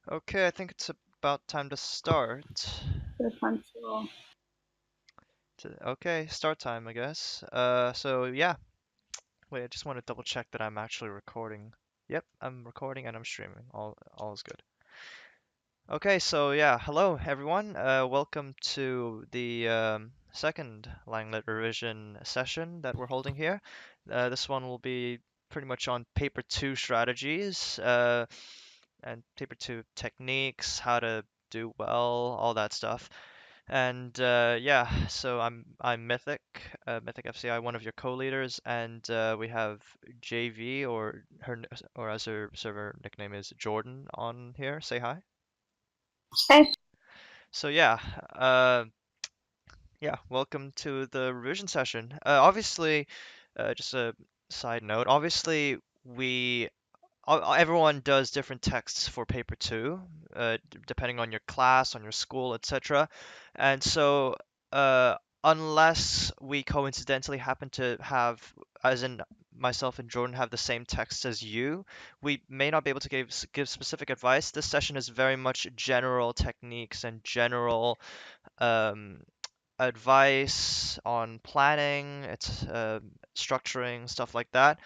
Okay, I think it's about time to start. The punctual. Okay, start time, I guess. So yeah. Wait, I just want to double check that I'm actually recording. Yep, I'm recording and I'm streaming. All is good. Okay, so yeah, hello everyone. Welcome to the second LangLit revision session that we're holding here. This one will be pretty much on paper two strategies, and paper two techniques, how to do well, all that stuff. And yeah, so I'm Mythic, Mythic FCI, one of your co-leaders, and we have JV or as her server nickname is Jordan on here. Say hi. Okay. So uh, yeah, welcome to the revision session. Obviously, just a side note. Obviously, everyone does different texts for paper two, depending on your class, on your school, etc. And so, uh, unless we coincidentally happen to have, as in myself and Jordan, have the same text as you, we may not be able to give specific advice. This session is very much general techniques and general um, advice on planning, it's structuring, stuff like that.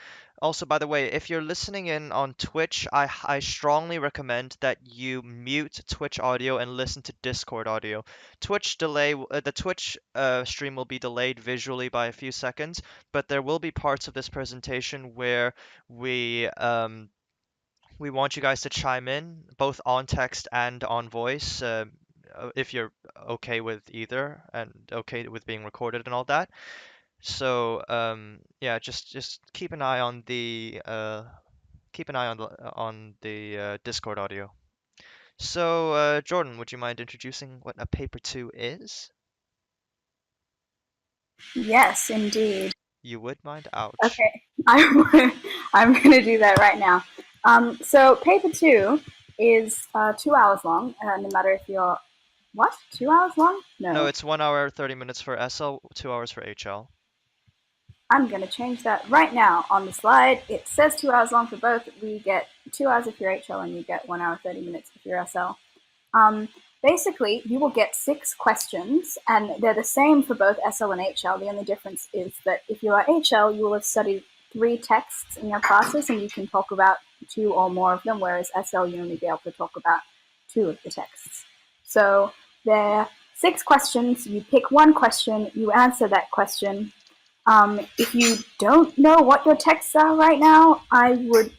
Also, by the way, if you're listening in on Twitch, I strongly recommend that you mute Twitch audio and listen to Discord audio. The Twitch stream will be delayed visually by a few seconds, but there will be parts of this presentation where we um, we want you guys to chime in both on text and on voice, if you're okay with either and okay with being recorded and all that. So yeah, just keep an eye on the Discord audio. So Jordan, would you mind introducing what a paper two is? Yes, indeed. You would mind? Ouch. Okay. I'm going to do that right now. So paper two is 2 hours long. No matter if you're what 2 hours long? No, No, it's 1 hour 30 minutes for SL, 2 hours for HL. I'm going to change that right now on the slide. It says 2 hours long for both. We get 2 hours if you're HL, and you get 1 hour 30 minutes if you're SL. Um, Basically, you will get 6 questions, and they're the same for both SL and HL. The only difference is that if you are HL, you will have studied 3 texts in your classes, and you can talk about 2 or more of them, whereas SL, you only be able to talk about 2 of the texts. So there are 6 questions. You pick one question, you answer that question. If you don't know what your texts are right now, I would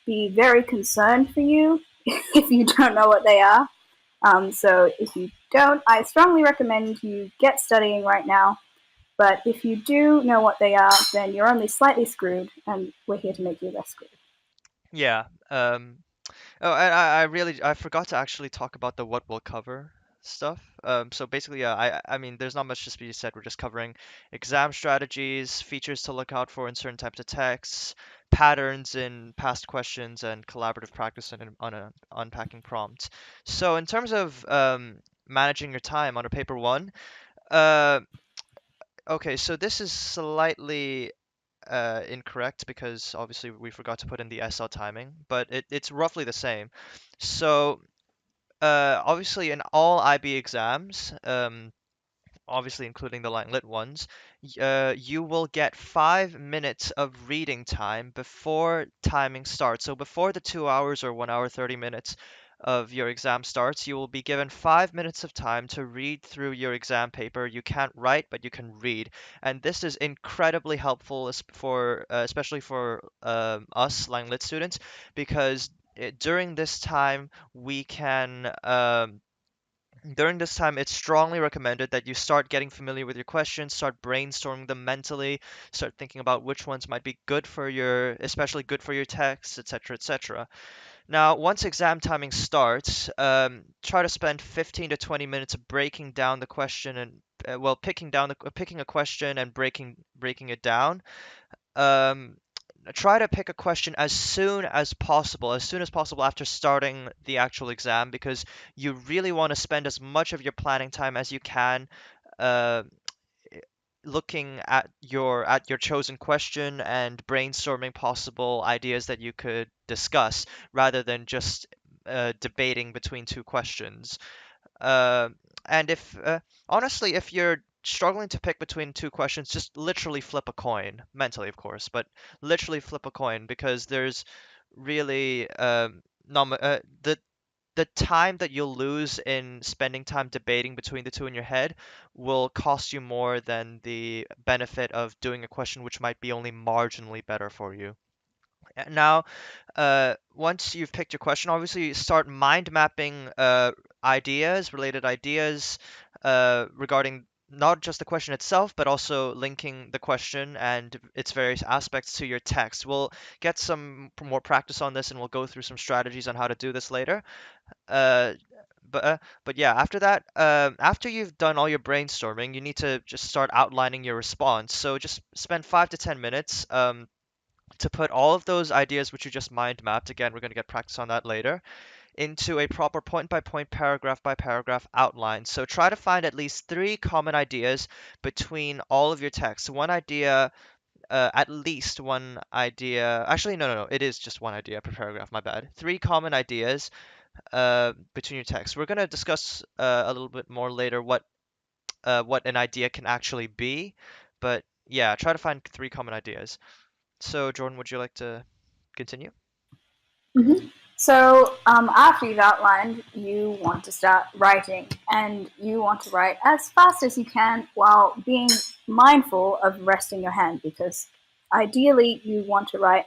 be very concerned for you if you don't know what they are. So if you don't, I strongly recommend you get studying right now. But if you do know what they are, then you're only slightly screwed, and we're here to make you less screwed. Yeah. Oh, I really I forgot to actually talk about the what we'll cover stuff. So basically, yeah, I mean, there's not much to be said. We're just covering exam strategies, features to look out for in certain types of texts, patterns in past questions, and collaborative practice on unpacking prompts. So in terms of managing your time on a paper one, uh, okay, so this is slightly incorrect because obviously we forgot to put in the SL timing, but it's roughly the same. So obviously in all IB exams, obviously including the LangLit ones, you will get 5 minutes of reading time before timing starts. So before the 2 hours or 1 hour 30 minutes of your exam starts, you will be given 5 minutes of time to read through your exam paper. You can't write, but you can read, and this is incredibly helpful especially for us LangLit students, because during this time we can during this time, it's strongly recommended that you start getting familiar with your questions, start brainstorming them mentally, start thinking about which ones might be good for especially good for your text, etc., etc. Now, once exam timing starts, try to spend 15 to 20 minutes breaking down the question and picking a question and breaking it down. Um, Try to pick a question as soon as possible after starting the actual exam, because you really want to spend as much of your planning time as you can uh, looking at your chosen question and brainstorming possible ideas that you could discuss, rather than just debating between two questions. Uh, and if honestly, if you're struggling to pick between two questions, just literally flip a coin, mentally, of course, but literally flip a coin because there's really not the time that you'll lose in spending time debating between the two in your head will cost you more than the benefit of doing a question which might be only marginally better for you. Now, once you've picked your question, obviously you start mind mapping ideas, related ideas regarding not just the question itself, but also linking the question and its various aspects to your text. We'll get some more practice on this and we'll go through some strategies on how to do this later. Uh, but yeah, after that, after you've done all your brainstorming, you need to just start outlining your response. So just spend 5 to 10 minutes to put all of those ideas which you just mind mapped, again, we're going to get practice on that later, into a proper point by point, paragraph by paragraph outline. So try to find at least three common ideas between all of your text. One idea, at least one idea. Actually, no, it is just one idea per paragraph, my bad. Three common ideas between your text. We're going to discuss a little bit more later what an idea can actually be. But yeah, try to find three common ideas. So, Jordan, would you like to continue? Mm-hmm. So after you've outlined, you want to start writing, and you want to write as fast as you can while being mindful of resting your hand, because ideally you want to write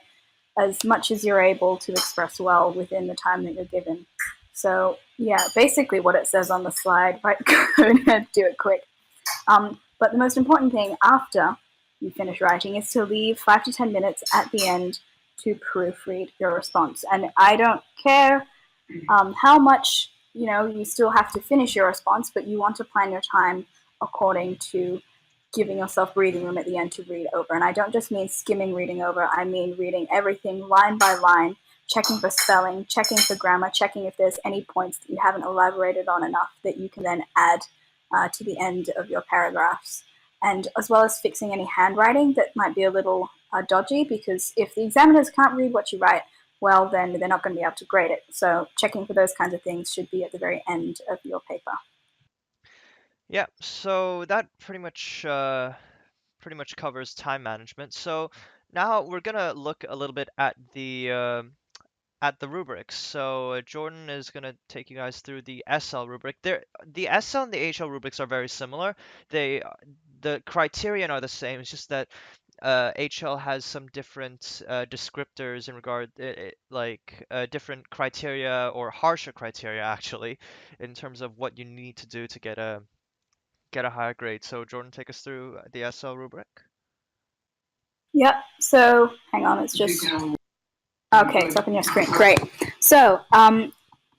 as much as you're able to express well within the time that you're given. So yeah, basically what it says on the slide, right? Go ahead, do it quick. But the most important thing after you finish writing is to leave 5 to 10 minutes at the end to proofread your response. And I don't care how much you still have to finish your response, but you want to plan your time according to giving yourself breathing room at the end to read over. And I don't just mean skimming reading over, I mean reading everything line by line, checking for spelling, checking for grammar, checking if there's any points that you haven't elaborated on enough that you can then add to the end of your paragraphs. And as well as fixing any handwriting that might be a little dodgy, because if the examiners can't read what you write, well, then they're not going to be able to grade it. So checking for those kinds of things should be at the very end of your paper. Yeah, so that pretty much covers time management. So now we're gonna look a little bit at the rubrics. So Jordan is gonna take you guys through the SL rubric. The SL and the HL rubrics are very similar. The criterion are the same. It's just that HL has some different descriptors in regard, like different criteria or harsher criteria actually, in terms of what you need to do to get a higher grade. So Jordan, take us through the SL rubric. Yep. So hang on, it's just okay. It's up on your screen. Great. So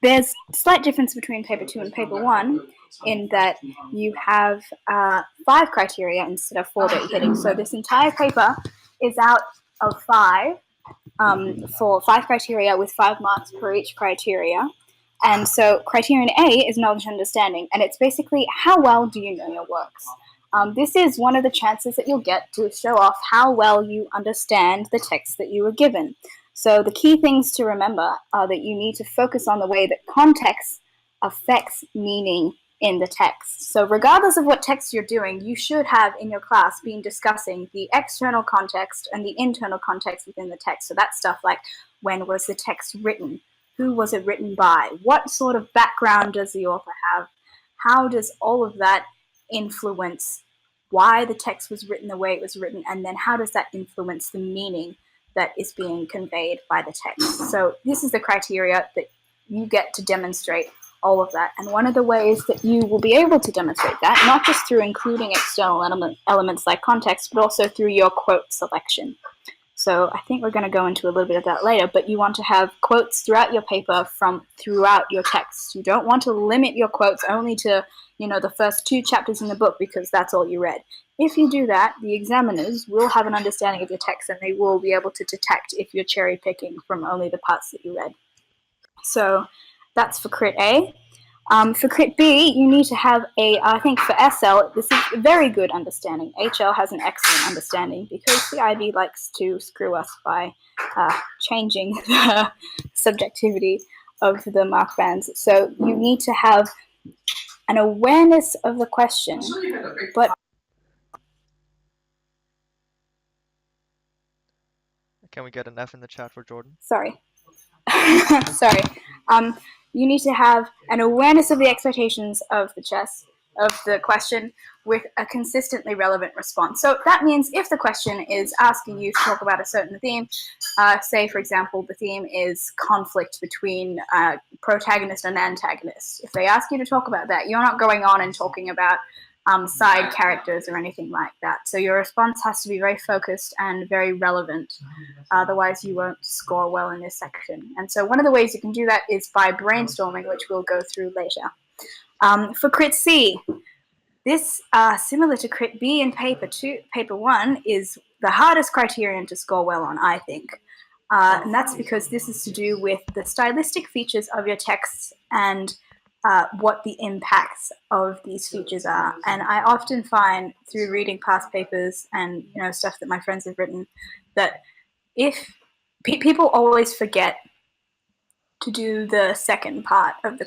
there's a slight difference between paper 2 and paper 1 in that you have 5 criteria instead of 4 that you're hitting. So this entire paper is out of 5 for 5 criteria with 5 marks per each criteria. And so criterion A is knowledge and understanding, and it's basically how well do you know your works. This is one of the chances that you'll get to show off how well you understand the text that you were given. So the key things to remember are that you need to focus on the way that context affects meaning in the text. So regardless of what text you're doing, you should have in your class been discussing the external context and the internal context within the text. So that's stuff like, when was the text written? Who was it written by? What sort of background does the author have? How does all of that influence why the text was written the way it was written? And then how does that influence the meaning that is being conveyed by the text? So this is the criteria that you get to demonstrate all of that. And one of the ways that you will be able to demonstrate that, not just through including external elements like context, but also through your quote selection. So I think we're going to go into a little bit of that later, but you want to have quotes throughout your paper from throughout your text. You don't want to limit your quotes only to, the first 2 chapters in the book because that's all you read. If you do that, the examiners will have an understanding of your text and they will be able to detect if you're cherry picking from only the parts that you read. So that's for Crit A. For Crit B, you need to have I think for SL, this is a very good understanding. HL has an excellent understanding because the IB likes to screw us by changing the subjectivity. of the mark bands. So you need to have an awareness of the question, but Can we get an F in the chat for Jordan? sorry, sorry. Um, you need to have an awareness of the expectations of the question, with a consistently relevant response. So that means if the question is asking you to talk about a certain theme, say, for example, the theme is conflict between protagonist and antagonist. If they ask you to talk about that, you're not going on and talking about side characters or anything like that. So your response has to be very focused and very relevant. Otherwise, you won't score well in this section. And so one of the ways you can do that is by brainstorming, which we'll go through later. For Crit C, this, similar to Crit B in paper 1, is the hardest criterion to score well on, I think. And that's because this is to do with the stylistic features of your texts and what the impacts of these features are. And I often find through reading past papers and stuff that my friends have written that if people always forget to do the second part of the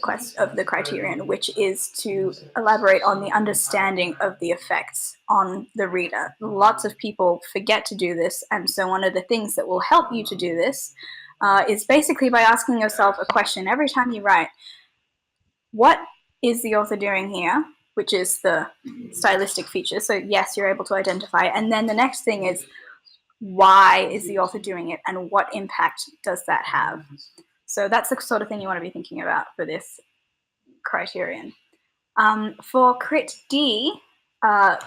criterion, which is to elaborate on the understanding of the effects on the reader. Lots of people forget to do this, and so one of the things that will help you to do this is basically by asking yourself a question every time you write. What is the author doing here? Which is the stylistic feature. So yes, you're able to identify. And then the next thing is, why is the author doing it, and what impact does that have? So that's the sort of thing you want to be thinking about for this criterion. For Crit D,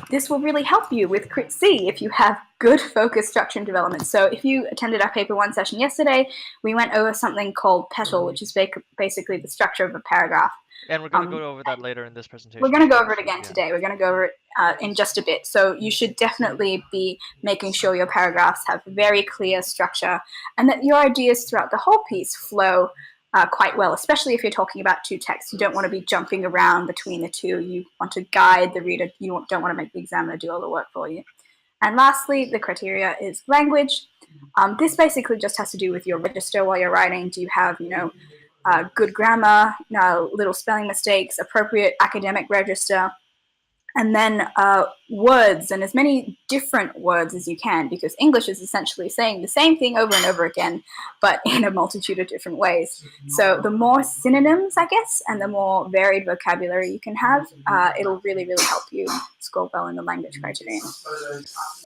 this will really help you with Crit C if you have good focus, structure, and development. So if you attended our paper 1 session yesterday, we went over something called petal, which is basically the structure of a paragraph. And we're going to go over that later in this presentation. We're going to go over it again today. We're going to go over it in just a bit. So you should definitely be making sure your paragraphs have very clear structure and that your ideas throughout the whole piece flow quite well, especially if you're talking about two texts. You don't want to be jumping around between the two. You want to guide the reader. You don't want to make the examiner do all the work for you. And lastly, the criteria is language. This basically just has to do with your register while you're writing. Do you have, good grammar, little spelling mistakes, appropriate academic register, and then words, and as many different words as you can, because English is essentially saying the same thing over and over again, but in a multitude of different ways. So the more synonyms, I guess, and the more varied vocabulary you can have, it'll really, really help you score well in the language criterion.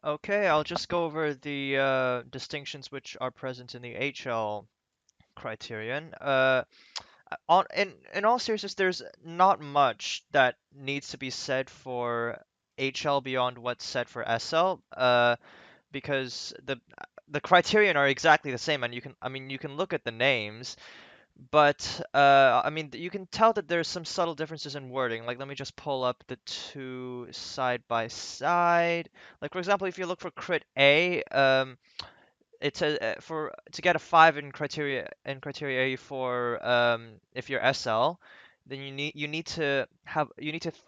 Okay, I'll just go over the distinctions which are present in the HL criterion. In all seriousness, there's not much that needs to be said for HL beyond what's said for SL, because the criterion are exactly the same, and you can look at the names, but you can tell that there's some subtle differences in wording. Like, let me just pull up the two side by side. Like, for example, if you look for crit A, it says for to get a 5 in criteria A for if you're SL, then you need to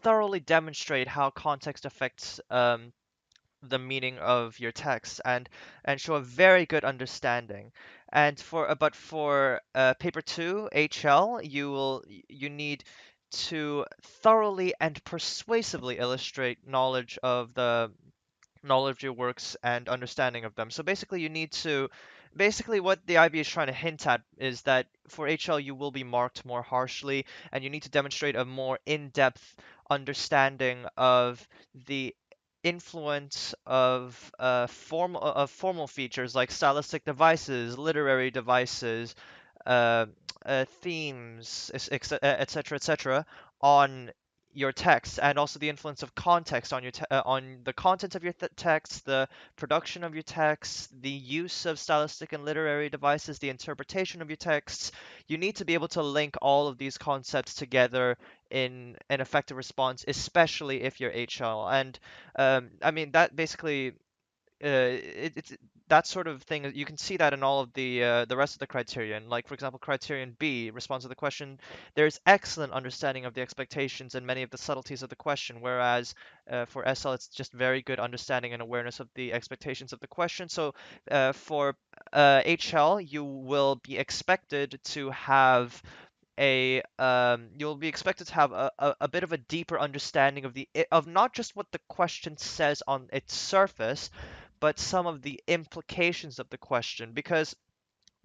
thoroughly demonstrate how context affects the meaning of your text and show a very good understanding. And for paper 2 HL, you need to thoroughly and persuasively illustrate knowledge of your works and understanding of them. So basically what the IB is trying to hint at is that for HL you will be marked more harshly, and you need to demonstrate a more in-depth understanding of the influence of formal features like stylistic devices, literary devices, uh, themes, etc., etc., on your text, and also the influence of context on on the content of your text, the production of your text, the use of stylistic and literary devices, the interpretation of your texts. You need to be able to link all of these concepts together in an effective response, especially if you're HL. And that basically it's that sort of thing, you can see that in all of the rest of the criterion. Like for example, criterion B, response to the question, there's excellent understanding of the expectations and many of the subtleties of the question, whereas for SL it's just very good understanding and awareness of the expectations of the question. So for HL, you will be expected to have you'll be expected to have a bit of a deeper understanding of of not just what the question says on its surface, but some of the implications of the question. Because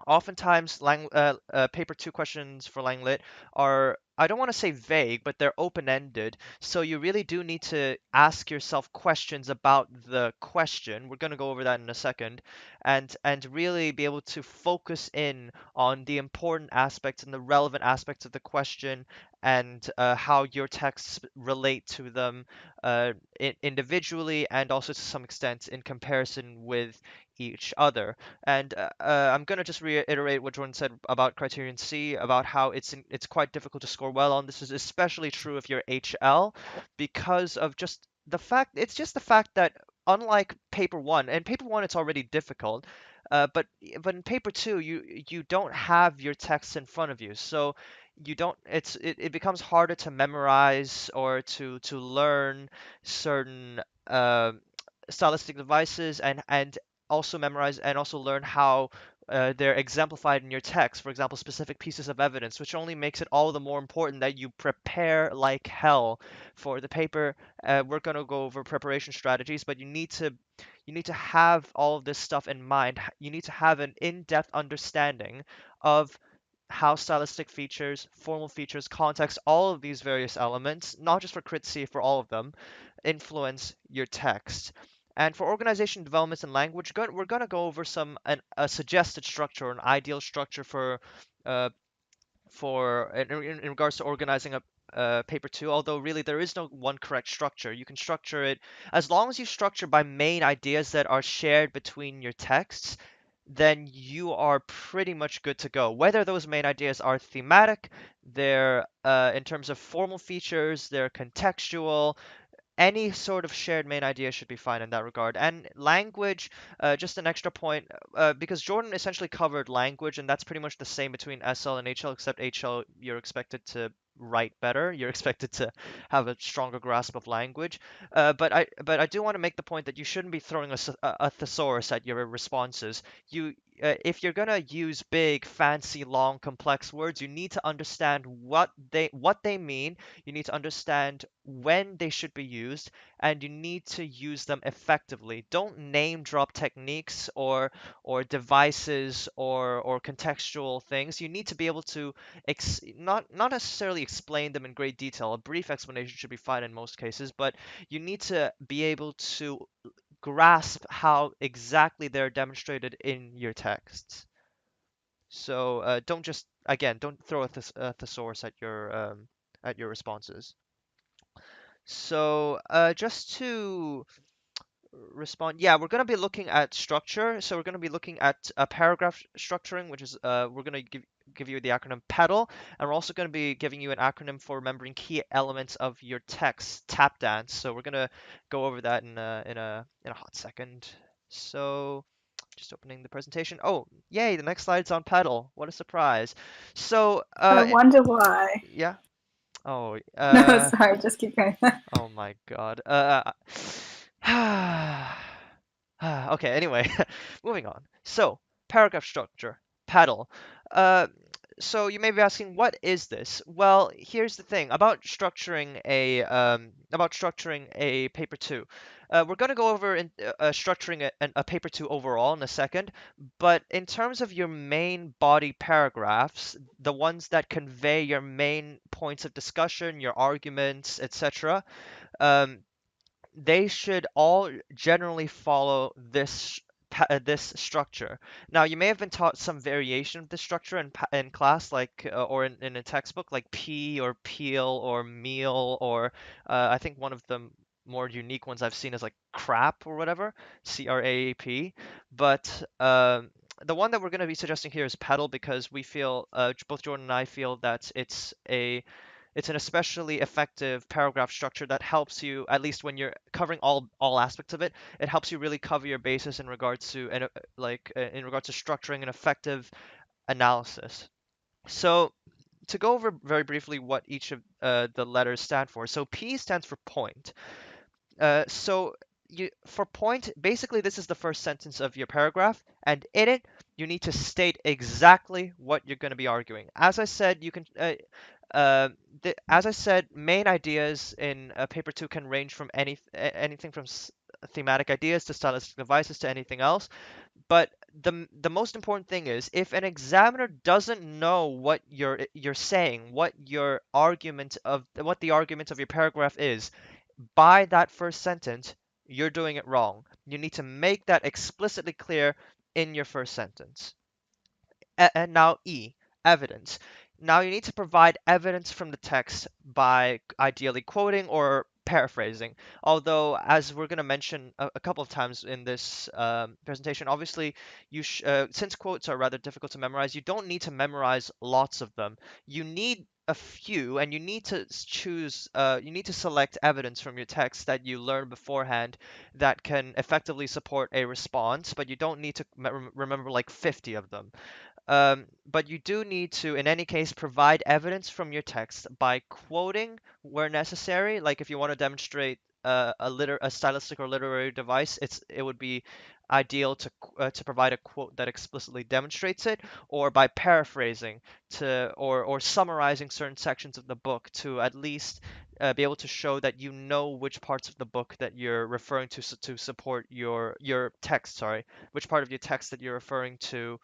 oftentimes paper 2 questions for LangLit are, I don't want to say vague, but they're open-ended. So you really do need to ask yourself questions about the question. We're going to go over that in a second, and really be able to focus in on the important aspects and the relevant aspects of the question, and how your texts relate to them individually, and also to some extent in comparison with each other. And I'm gonna just reiterate what Jordan said about Criterion C, about how it's quite difficult to score well on. This is especially true if you're HL, because of just the fact it's just the fact that unlike paper one, and paper one it's already difficult, but in paper two you don't have your text in front of you, so you don't it becomes harder to memorize or to learn certain uh, stylistic devices, and also memorize and also learn how they're exemplified in your text. For example, specific pieces of evidence, which only makes it all the more important that you prepare like hell for the paper. We're going to go over preparation strategies, but you need to have all of this stuff in mind. You need to have an in-depth understanding of how stylistic features, formal features, context, all of these various elements, not just for Crit C, for all of them, influence your text. And for organization developments in language, we're going to go over a suggested structure, or an ideal structure uh, in regards to organizing a paper two. Although really there is no one correct structure. You can structure it as long as you structure by main ideas that are shared between your texts, then you are pretty much good to go. Whether those main ideas are thematic, they're in terms of formal features, they're contextual, any sort of shared main idea should be fine in that regard. And language, just an extra point, because Jordan essentially covered language, and that's pretty much the same between SL and HL, except HL you're expected to write better. You're expected to have a stronger grasp of language. But I do want to make the point that you shouldn't be throwing a thesaurus at your responses. If you're gonna use big, fancy, long, complex words, you need to understand what they mean. You need to understand when they should be used, and you need to use them effectively. Don't name drop techniques or devices or contextual things. You need to be able to not necessarily explain them in great detail. A brief explanation should be fine in most cases, but you need to be able to grasp how exactly they're demonstrated in your texts. So don't just again don't throw a thesaurus at your responses. So just to respond, yeah, we're going to be looking at structure. So we're going to be looking at paragraph structuring, which is we're going to give you the acronym PEDAL, and we're also going to be giving you an acronym for remembering key elements of your text, tap dance. So we're going to go over that in a hot second. So just opening the presentation. Oh, yay, the next slide's on pedal. What a surprise. So, I wonder why. yeah. Oh, No, sorry, just keep going. oh my God. Okay, anyway, moving on. So, paragraph structure, paddle. Uh, so you may be asking, what is this? Well, here's the thing about structuring a paper two. We're going to go over structuring a paper two overall in a second, but in terms of your main body paragraphs, the ones that convey your main points of discussion, your arguments, etc., um, they should all generally follow this structure. Now, you may have been taught some variation of this structure in class, like or in a textbook, like P or peel or meal, or I think one of the more unique ones I've seen is like crap or whatever, CRAAP. But the one that we're going to be suggesting here is pedal, because we feel both Jordan and I feel that It's an especially effective paragraph structure that helps you, at least when you're covering all aspects of it, it helps you really cover your basis in regards to in regards to structuring an effective analysis. So to go over very briefly what each of the letters stand for. So P stands for point. So for point, basically this is the first sentence of your paragraph, and in it you need to state exactly what you're going to be arguing. As I said, you can. As I said, main ideas in paper two can range from anything from thematic ideas to stylistic devices to anything else. But the most important thing is if an examiner doesn't know what you're saying, what the argument of your paragraph is, by that first sentence, you're doing it wrong. You need to make that explicitly clear in your first sentence. And now E, evidence. Now you need to provide evidence from the text by ideally quoting or paraphrasing. Although, as we're going to mention a couple of times in this presentation, obviously, since quotes are rather difficult to memorize, you don't need to memorize lots of them. You need a few, and you need to you need to select evidence from your text that you learn beforehand that can effectively support a response, but you don't need to remember like 50 of them. But you do need to, in any case, provide evidence from your text by quoting where necessary. Like if you want to demonstrate a stylistic or literary device, it would be ideal to provide a quote that explicitly demonstrates it, or by paraphrasing or summarizing certain sections of the book to at least be able to show that you know which parts of the book that you're referring to support your text. Sorry, which part of your text that you're referring to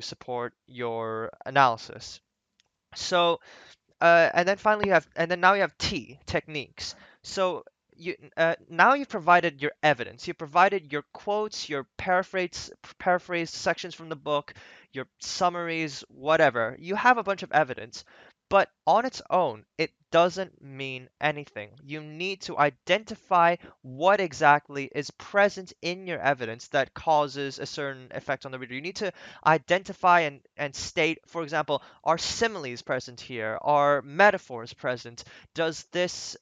support your analysis. So, and then finally and then now you have T, techniques. So now you've provided your evidence. You provided your quotes, your paraphrased sections from the book, your summaries, whatever. You have a bunch of evidence, but on its own, it doesn't mean anything. You need to identify what exactly is present in your evidence that causes a certain effect on the reader. You need to identify and state, for example, are similes present here? Are metaphors present? Does this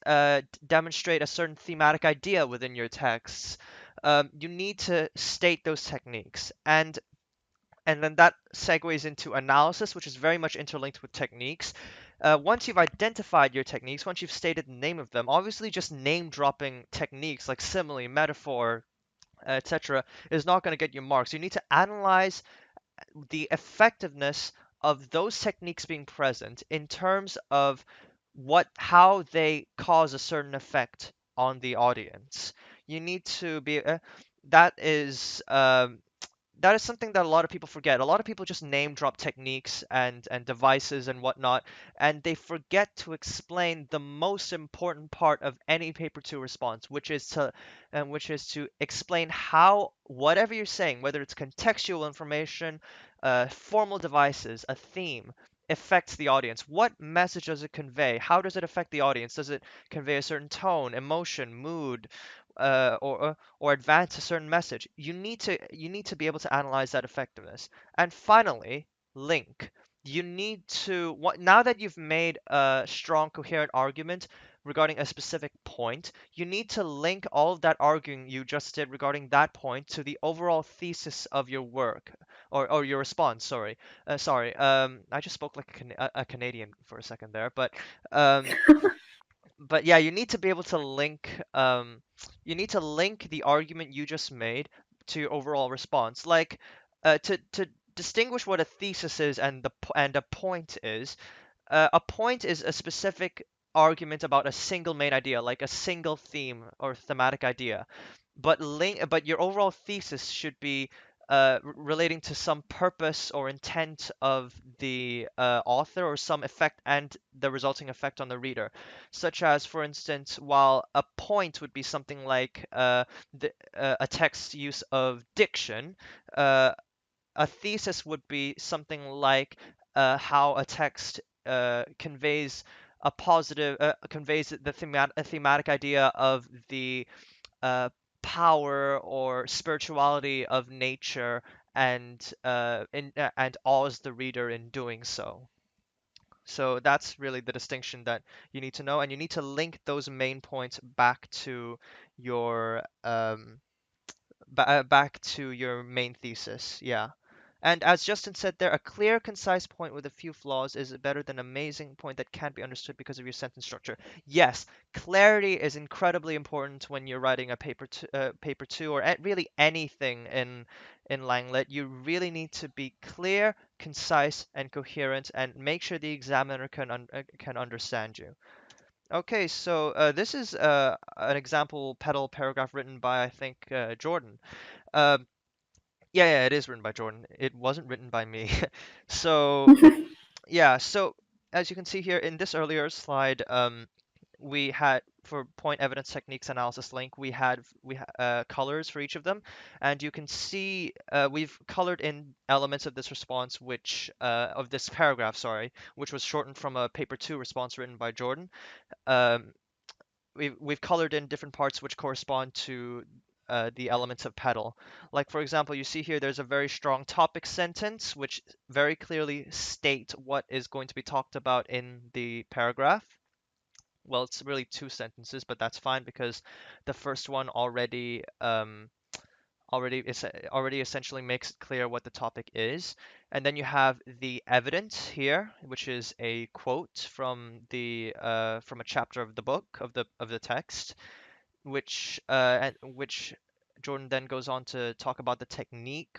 demonstrate a certain thematic idea within your texts? You need to state those techniques. And then that segues into analysis, which is very much interlinked with techniques. Once you've identified your techniques, once you've stated the name of them, obviously just name dropping techniques like simile, metaphor, etc., is not going to get you marks. You need to analyze the effectiveness of those techniques being present in terms of how they cause a certain effect on the audience. You need to be that is that is something that a lot of people forget. A lot of people just name drop techniques and devices and whatnot, and they forget to explain the most important part of any paper two response, which is to explain how whatever you're saying, whether it's contextual information, formal devices, a theme, affects the audience. What message does it convey? How does it affect the audience? Does it convey a certain tone, emotion, mood, or advance a certain message? You need to be able to analyze that effectiveness. And finally, link. You need to now that you've made a strong coherent argument regarding a specific point, you need to link all of that arguing you just did regarding that point to the overall thesis of your work or your response. Sorry. I just spoke like a Canadian for a second there, um, but yeah, you need to link the argument you just made to your overall response. Like to distinguish what a thesis is and a point is. A point is a specific argument about a single main idea, like a single theme or thematic idea. But your overall thesis should be relating to some purpose or intent of the author or some effect and the resulting effect on the reader. Such as, for instance, while a point would be something like a text use of diction, uh, a thesis would be something like how a text conveys the thematic idea of the uh, power or spirituality of nature and awes the reader in doing so. So that's really the distinction that you need to know, and you need to link those main points back to your back to your main thesis. Yeah. And as Justin said there, a clear, concise point with a few flaws is better than an amazing point that can't be understood because of your sentence structure. Yes, clarity is incredibly important when you're writing a paper two, or really anything in LangLit. You really need to be clear, concise, and coherent, and make sure the examiner can understand you. Okay, so this is an example petal paragraph written by, I think, Jordan. Um, yeah, it is written by Jordan. It wasn't written by me. So, yeah, so as you can see here in this earlier slide, we had for point evidence techniques analysis link, we had colors for each of them, and you can see we've colored in elements of this response, which of this paragraph, sorry, which was shortened from a paper two response written by Jordan. Um, we've colored in different parts which correspond to the elements of petal. Like for example, you see here there's a very strong topic sentence which very clearly state what is going to be talked about in the paragraph. Well, it's really two sentences, but that's fine because the first one already essentially makes it clear what the topic is. And then you have the evidence here, which is a quote from a chapter of the book of the text, which Jordan then goes on to talk about the technique.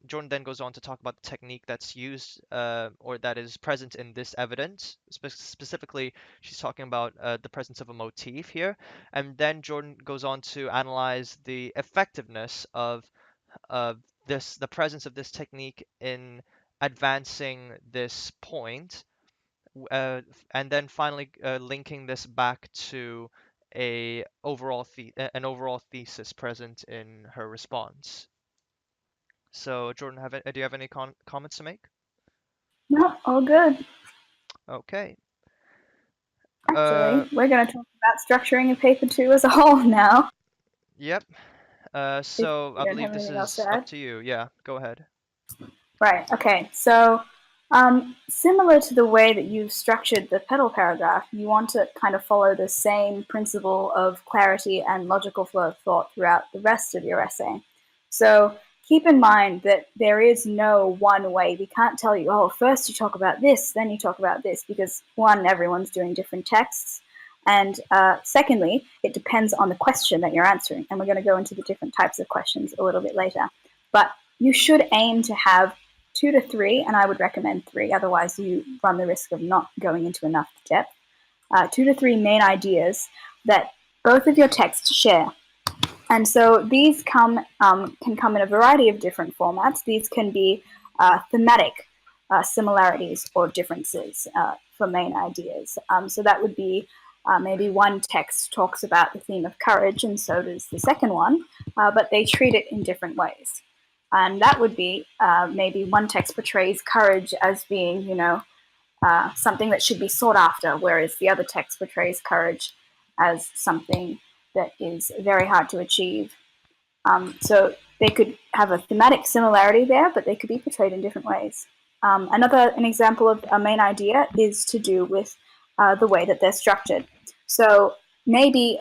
Jordan then goes on to talk about the technique that's used or that is present in this evidence. Specifically, she's talking about the presence of a motif here, and then Jordan goes on to analyze the effectiveness of the presence of this technique in advancing this point, and then finally linking this back to an overall thesis present in her response. So Jordan, do you have any comments to make? No, all good. Okay. Actually, we're going to talk about structuring a paper two as a whole now. Yep. If So I you don't believe have this anything else is to up add. to you. Yeah, go ahead. Right, okay. So, similar to the way that you've structured the petal paragraph, you want to kind of follow the same principle of clarity and logical flow of thought throughout the rest of your essay. So, keep in mind that there is no one way. We can't tell you, oh, first you talk about this, then you talk about this, because one, everyone's doing different texts. And secondly, it depends on the question that you're answering. And we're going to go into the different types of questions a little bit later. But you should aim to have 2 to 3, and I would recommend 3, otherwise you run the risk of not going into enough depth. 2 to 3 main ideas that both of your texts share. And so these can come in a variety of different formats. These can be thematic similarities or differences for main ideas. So that would be maybe one text talks about the theme of courage, and so does the second one, but they treat it in different ways. And that would be maybe one text portrays courage as being, something that should be sought after, whereas the other text portrays courage as something that is very hard to achieve. So they could have a thematic similarity there, but they could be portrayed in different ways. An example of a main idea is to do with the way that they're structured. So maybe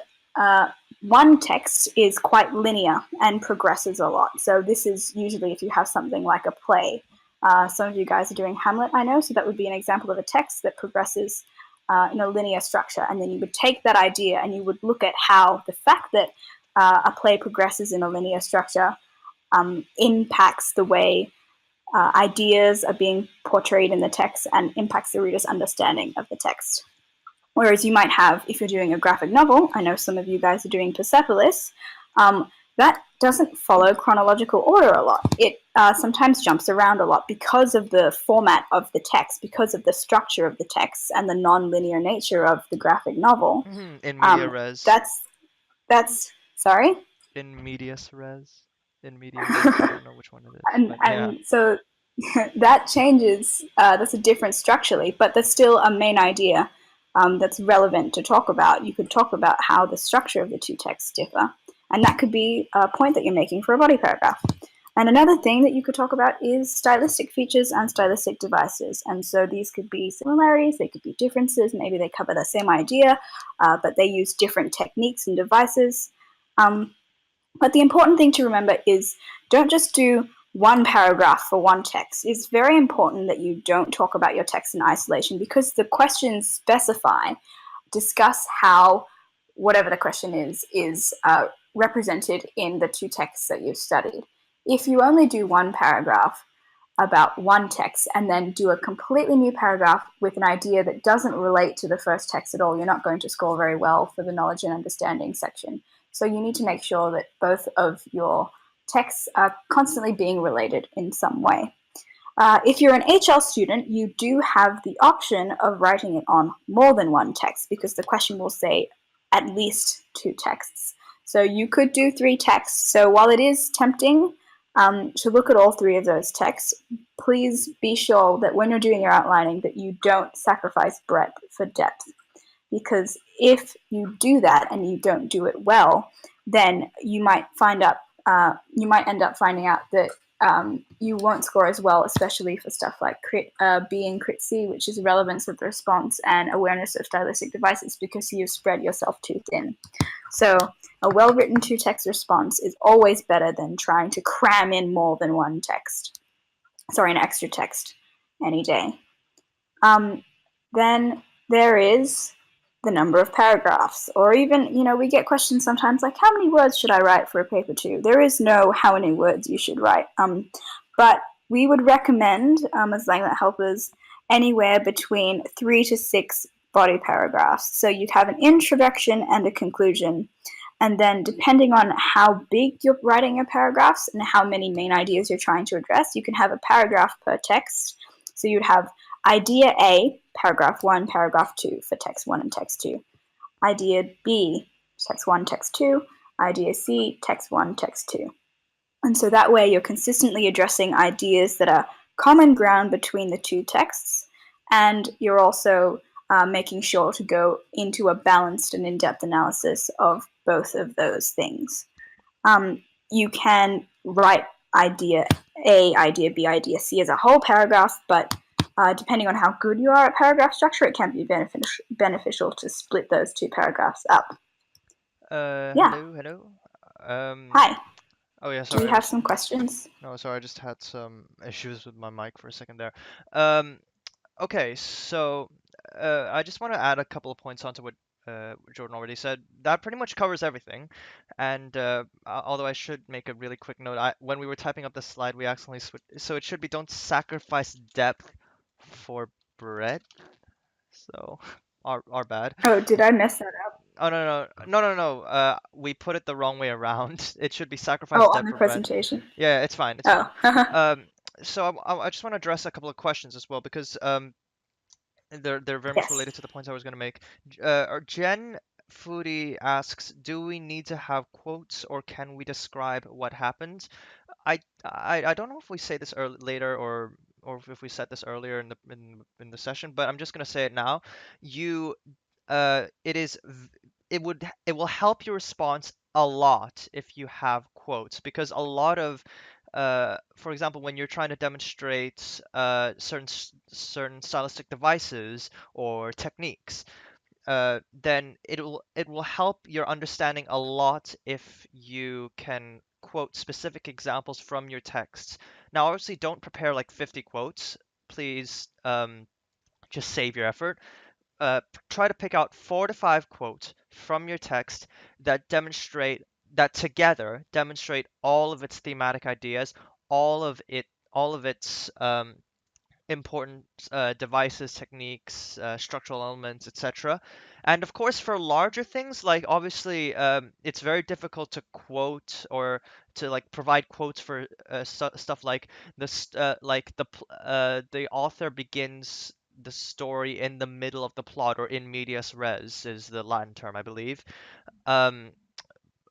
one text is quite linear and progresses a lot. So this is usually if you have something like a play. Some of you guys are doing Hamlet, I know, so that would be an example of a text that progresses in a linear structure. And then you would take that idea and you would look at how the fact that a play progresses in a linear structure impacts the way ideas are being portrayed in the text and impacts the reader's understanding of the text. Whereas you might have, if you're doing a graphic novel, I know some of you guys are doing Persepolis, that doesn't follow chronological order a lot. It sometimes jumps around a lot because of the format of the text, because of the structure of the text and the non-linear nature of the graphic novel. In media res. Sorry? In medias res. In media res. I don't know which one it is, but yeah. And so that changes, that's a difference structurally, but that's still a main idea that's relevant to talk about. You could talk about how the structure of the two texts differ, and that could be a point that you're making for a body paragraph. And another thing that you could talk about is stylistic features and stylistic devices. And so these could be similarities, they could be differences, maybe they cover the same idea, but they use different techniques and devices. But the important thing to remember is don't just do one paragraph for one text. It's very important that you don't talk about your text in isolation because the questions discuss how whatever the question is represented in the two texts that you've studied. If you only do one paragraph about one text and then do a completely new paragraph with an idea that doesn't relate to the first text at all, you're not going to score very well for the knowledge and understanding section. So you need to make sure that both of your texts are constantly being related in some way. If you're an HL student, you do have the option of writing it on more than one text because the question will say at least two texts. So you could do three texts. So while it is tempting to look at all three of those texts, please be sure that when you're doing your outlining that you don't sacrifice breadth for depth. Because if you do that and you don't do it well, then you might end up finding out that you won't score as well, especially for stuff like B and Crit C, which is relevance of the response and awareness of stylistic devices, because you've spread yourself too thin. So a well-written two-text response is always better than trying to cram in more than an extra text any day. Then there is the number of paragraphs, or even, we get questions sometimes like, how many words should I write for a paper two? There is no how many words you should write, but we would recommend, as LangLit helpers, anywhere between 3 to 6 body paragraphs. So you'd have an introduction and a conclusion, and then depending on how big you're writing your paragraphs and how many main ideas you're trying to address, you can have a paragraph per text. So you'd have Idea A, paragraph 1, paragraph 2 for text 1 and text 2. Idea B, text 1, text 2. Idea C, text 1, text 2. And so that way you're consistently addressing ideas that are common ground between the two texts, and you're also making sure to go into a balanced and in-depth analysis of both of those things. You can write idea A, idea B, idea C as a whole paragraph, but depending on how good you are at paragraph structure, it can be beneficial to split those two paragraphs up. Yeah. Hello. Hi. Oh yeah, Do you sorry. have some questions? No, sorry. I just had some issues with my mic for a second there. Okay, so I just want to add a couple of points onto what Jordan already said. That pretty much covers everything. And although I should make a really quick note, when we were typing up the slide, we accidentally switched. So it should be don't sacrifice depth for breadth. So our bad. Oh, did I mess that up? Oh no. We put it the wrong way around. It should be sacrifice Oh, on depth the for breadth. presentation. Yeah, it's fine. It's fine. Oh. So I just want to address a couple of questions as well because they're very much Yes. related to the points I was going to make. Jen Foodie asks, do we need to have quotes or can we describe what happened? I don't know if we say this later or if we said this earlier in the session, but I'm just going to say it now. You it is it will help your response a lot if you have quotes because a lot of for example, when you're trying to demonstrate certain stylistic devices or techniques, then it will help your understanding a lot if you can quote specific examples from your texts. Now, obviously, don't prepare like 50 quotes. Please just save your effort. Try to pick out 4 to 5 quotes from your text that together demonstrate all of its thematic ideas, all of its important devices, techniques, structural elements, etc. And of course, for larger things, like obviously, it's very difficult to quote or to like provide quotes for stuff like the author begins the story in the middle of the plot or in medias res is the Latin term, I believe. Um,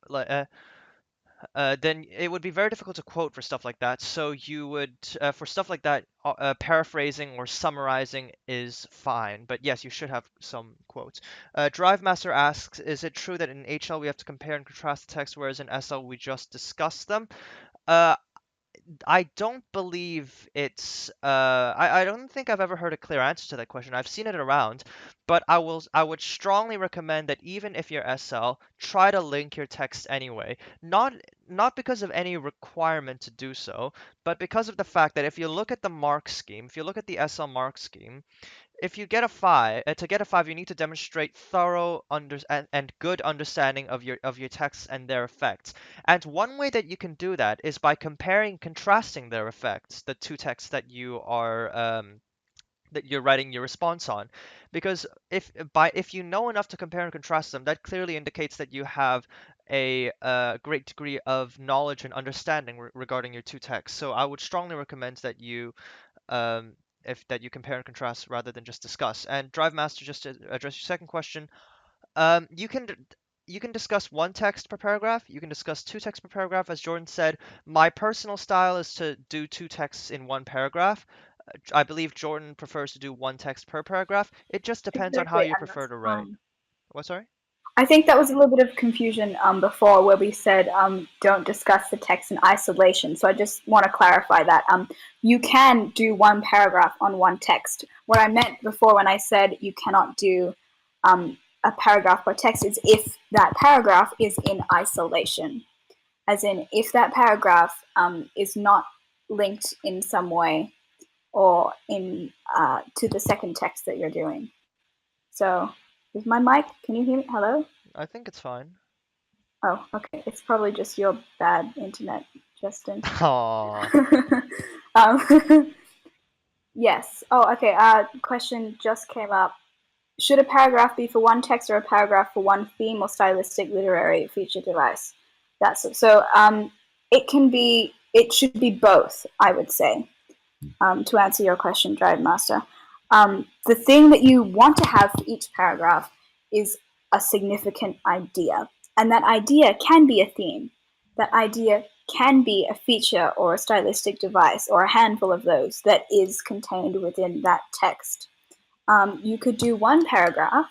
like, then it would be very difficult to quote for stuff like that. So you would, for stuff like that, paraphrasing or summarizing is fine. But yes, you should have some quotes. Drive Master asks, is it true that in HL we have to compare and contrast the text, whereas in SL we just discuss them? Uh, I don't believe it's I don't think I've ever heard a clear answer to that question. I've seen it around, but I would strongly recommend that even if you're SL, try to link your text anyway. Not because of any requirement to do so, but because of the fact that if you look at the mark scheme, if you look at the SL mark scheme, if you get a 5, to get a 5, you need to demonstrate thorough and good understanding of your texts and their effects. And one way that you can do that is by comparing, contrasting their effects, the two texts that you're writing your response on. Because if you know enough to compare and contrast them, that clearly indicates that you have a great degree of knowledge and understanding regarding your two texts. So I would strongly recommend that um, you compare and contrast rather than just discuss. And Drive Master, just to address your second question, um, you can you can discuss one text per paragraph. You can discuss two texts per paragraph. As Jordan said, my personal style is to do two texts in one paragraph. I believe Jordan prefers to do one text per paragraph. It just depends on how Exactly, you and prefer that's to write. fine. What, sorry? I think that was a little bit of confusion before where we said don't discuss the text in isolation. So I just want to clarify that. You can do one paragraph on one text. What I meant before when I said you cannot do a paragraph per text is if that paragraph is in isolation. As in, if that paragraph is not linked in some way or in to the second text that you're doing. So, is my mic? Can you hear me? Hello? I think it's fine. Oh, okay. It's probably just your bad internet, Justin. Aww. um, yes. Oh, okay. Question just came up. Should a paragraph be for one text or a paragraph for one theme or stylistic literary feature device? That's so. It can be. It should be both. I would say. To answer your question, Drive Master, the thing that you want to have for each paragraph is a significant idea, and that idea can be a theme. That idea can be a feature or a stylistic device or a handful of those that is contained within that text. You could do one paragraph,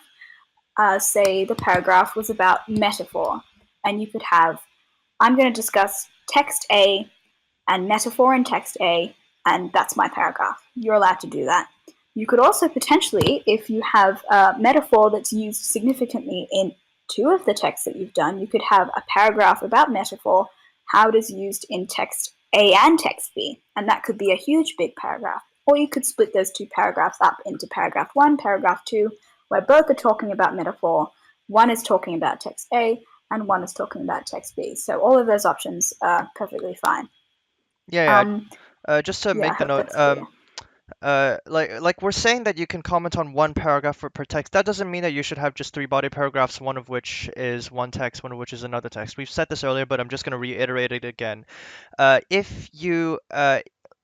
say the paragraph was about metaphor, and you could have, I'm going to discuss text A and metaphor in text A, and that's my paragraph. You're allowed to do that. You could also potentially, if you have a metaphor that's used significantly in two of the texts that you've done, you could have a paragraph about metaphor, how it is used in text A and text B, and that could be a huge big paragraph. Or you could split those two paragraphs up into paragraph 1, paragraph 2, where both are talking about metaphor. One is talking about text A, and one is talking about text B. So all of those options are perfectly fine. Yeah, Um, just to yeah, I make the hope note, that's clear. like we're saying that you can comment on one paragraph per text. That doesn't mean that you should have just three body paragraphs, one of which is one text, one of which is another text. We've said this earlier, but I'm just going to reiterate it again. If you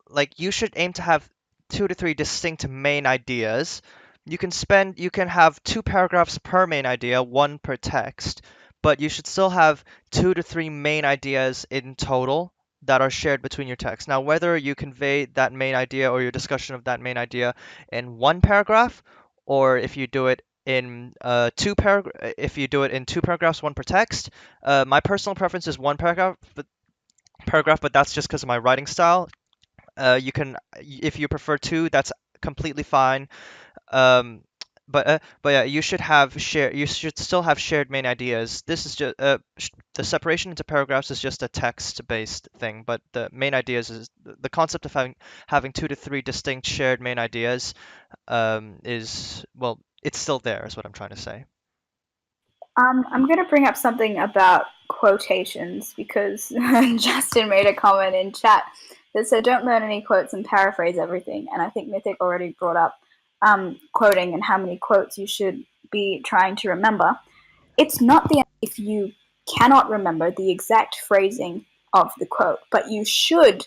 like, you should aim to have 2 to 3 distinct main ideas. You can have two paragraphs per main idea, one per text, but you should still have 2 to 3 main ideas in total that are shared between your text. Now, whether you convey that main idea or your discussion of that main idea in one paragraph, or if you do it in if you do it in two paragraphs, one per text. My personal preference is one paragraph, but that's just because of my writing style. You can, if you prefer two, that's completely fine. Um, but yeah, you should still have shared main ideas. This is just the separation into paragraphs is just a text-based thing, but the main ideas is the concept of having 2 to 3 distinct shared main ideas is, well, it's still there, is what I'm trying to say. I'm going to bring up something about quotations because Justin made a comment in chat that said, don't learn any quotes and paraphrase everything. And I think Mythic already brought up quoting and how many quotes you should be trying to remember. It's not the if you cannot remember the exact phrasing of the quote, but you should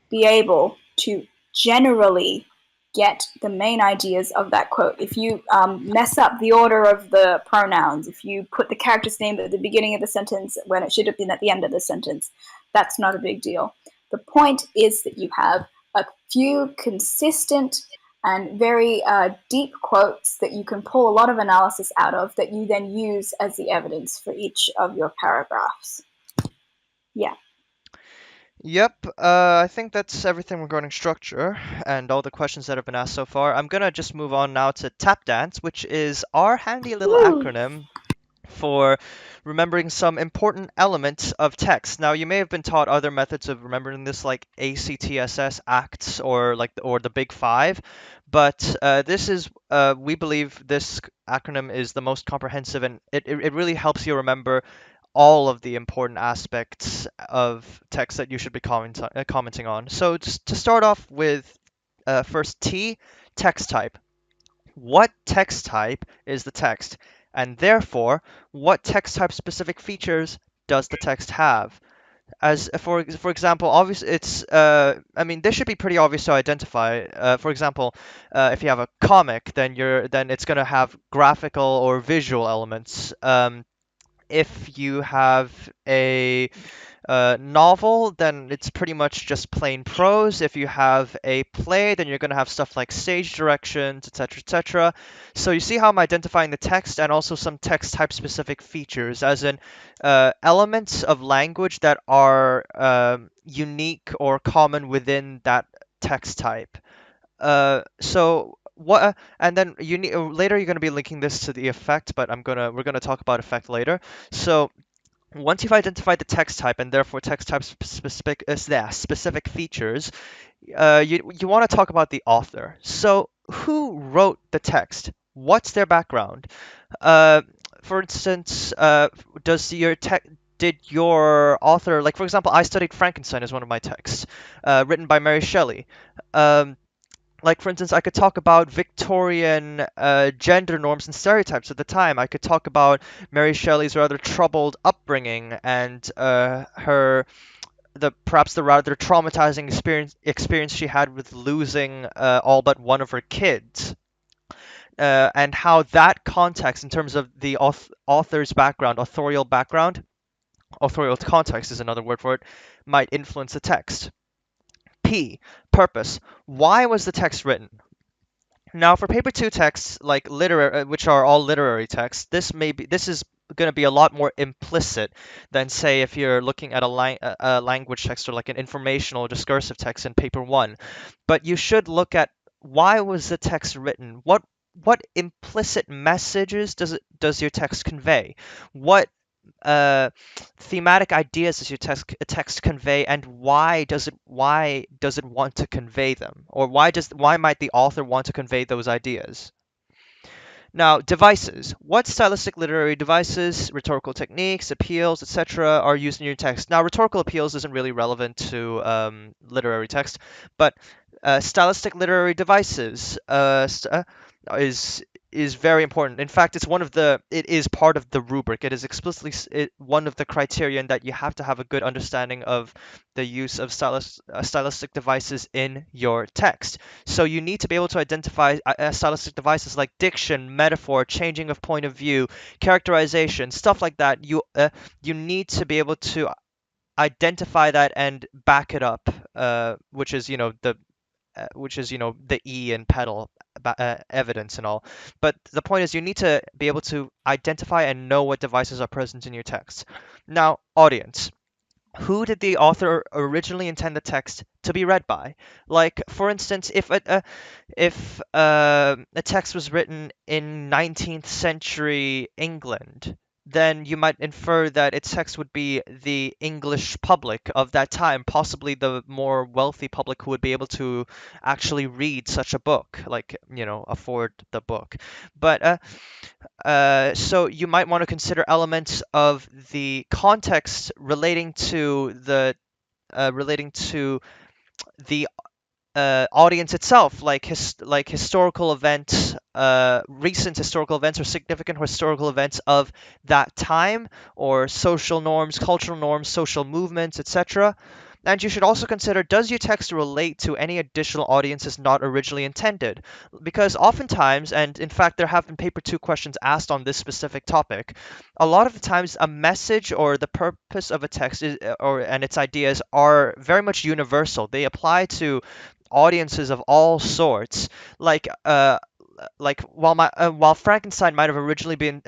be able to generally get the main ideas of that quote. If you mess up the order of the pronouns, if you put the character's name at the beginning of the sentence when it should have been at the end of the sentence, that's not a big deal. The point is that you have a few consistent and very deep quotes that you can pull a lot of analysis out of that you then use as the evidence for each of your paragraphs. Yeah. Yep, I think that's everything regarding structure and all the questions that have been asked so far. I'm gonna just move on now to tap dance, which is our handy little Woo! acronym for remembering some important elements of text. Now, you may have been taught other methods of remembering this, like ACTSS, ACTS, or the Big Five, but this is we believe this acronym is the most comprehensive, and it really helps you remember all of the important aspects of text that you should be commenting on. So, just to start off with, first T, text type. What text type is the text? And therefore, what text type specific features does the text have? As for example, obviously I mean, this should be pretty obvious to identify. For example, if you have a comic, then it's going to have graphical or visual elements. If you have a novel, then it's pretty much just plain prose. If you have a play, then you're going to have stuff like stage directions, etc., etc. So you see how I'm identifying the text and also some text type specific features, as in elements of language that are unique or common within that text type. And then later you're going to be linking this to the effect, but we're gonna talk about effect later. So once you've identified the text type and therefore text type specific features, you want to talk about the author. So who wrote the text? What's their background? Uh, for instance, did your author, like for example, I studied Frankenstein as one of my texts, written by Mary Shelley. Um, like for instance, I could talk about Victorian gender norms and stereotypes at the time. I could talk about Mary Shelley's rather troubled upbringing and her perhaps the rather traumatizing experience she had with losing all but one of her kids. And how that context, in terms of the author's background, authorial context is another word for it, might influence the text. P, purpose. Why was the text written? Now, for paper two texts, like literary, which are all literary texts, this is going to be a lot more implicit than, say, if you're looking at a language text or like an informational discursive text in paper one. But you should look at why was the text written? What implicit messages does your text convey? What uh, thematic ideas does your text convey, and why does it want to convey them, or why might the author want to convey those ideas? Now, devices. What stylistic literary devices, rhetorical techniques, appeals, etc., are used in your text? Now, rhetorical appeals isn't really relevant to literary text, but stylistic literary devices is is very important. In fact, it is part of the rubric. It is explicitly one of the criterion that you have to have a good understanding of the use of stylistic devices in your text. So you need to be able to identify stylistic devices like diction, metaphor, changing of point of view, characterization, stuff like that. You need to be able to identify that and back it up, which is the E in pedal evidence and all. But the point is you need to be able to identify and know what devices are present in your text. Now, audience. Who did the author originally intend the text to be read by? Like, for instance, if a text was written in 19th century England, then you might infer that its text would be the English public of that time, possibly the more wealthy public who would be able to actually read such a book, like, afford the book. But so you might want to consider elements of the context relating to the audience itself, like historical events, recent historical events or significant historical events of that time, or social norms, cultural norms, social movements, etc. And you should also consider, does your text relate to any additional audiences not originally intended? Because oftentimes, and in fact there have been paper 2 questions asked on this specific topic, a lot of the times a message or the purpose of a text and its ideas are very much universal. They apply to audiences of all sorts. Like while Frankenstein might have originally been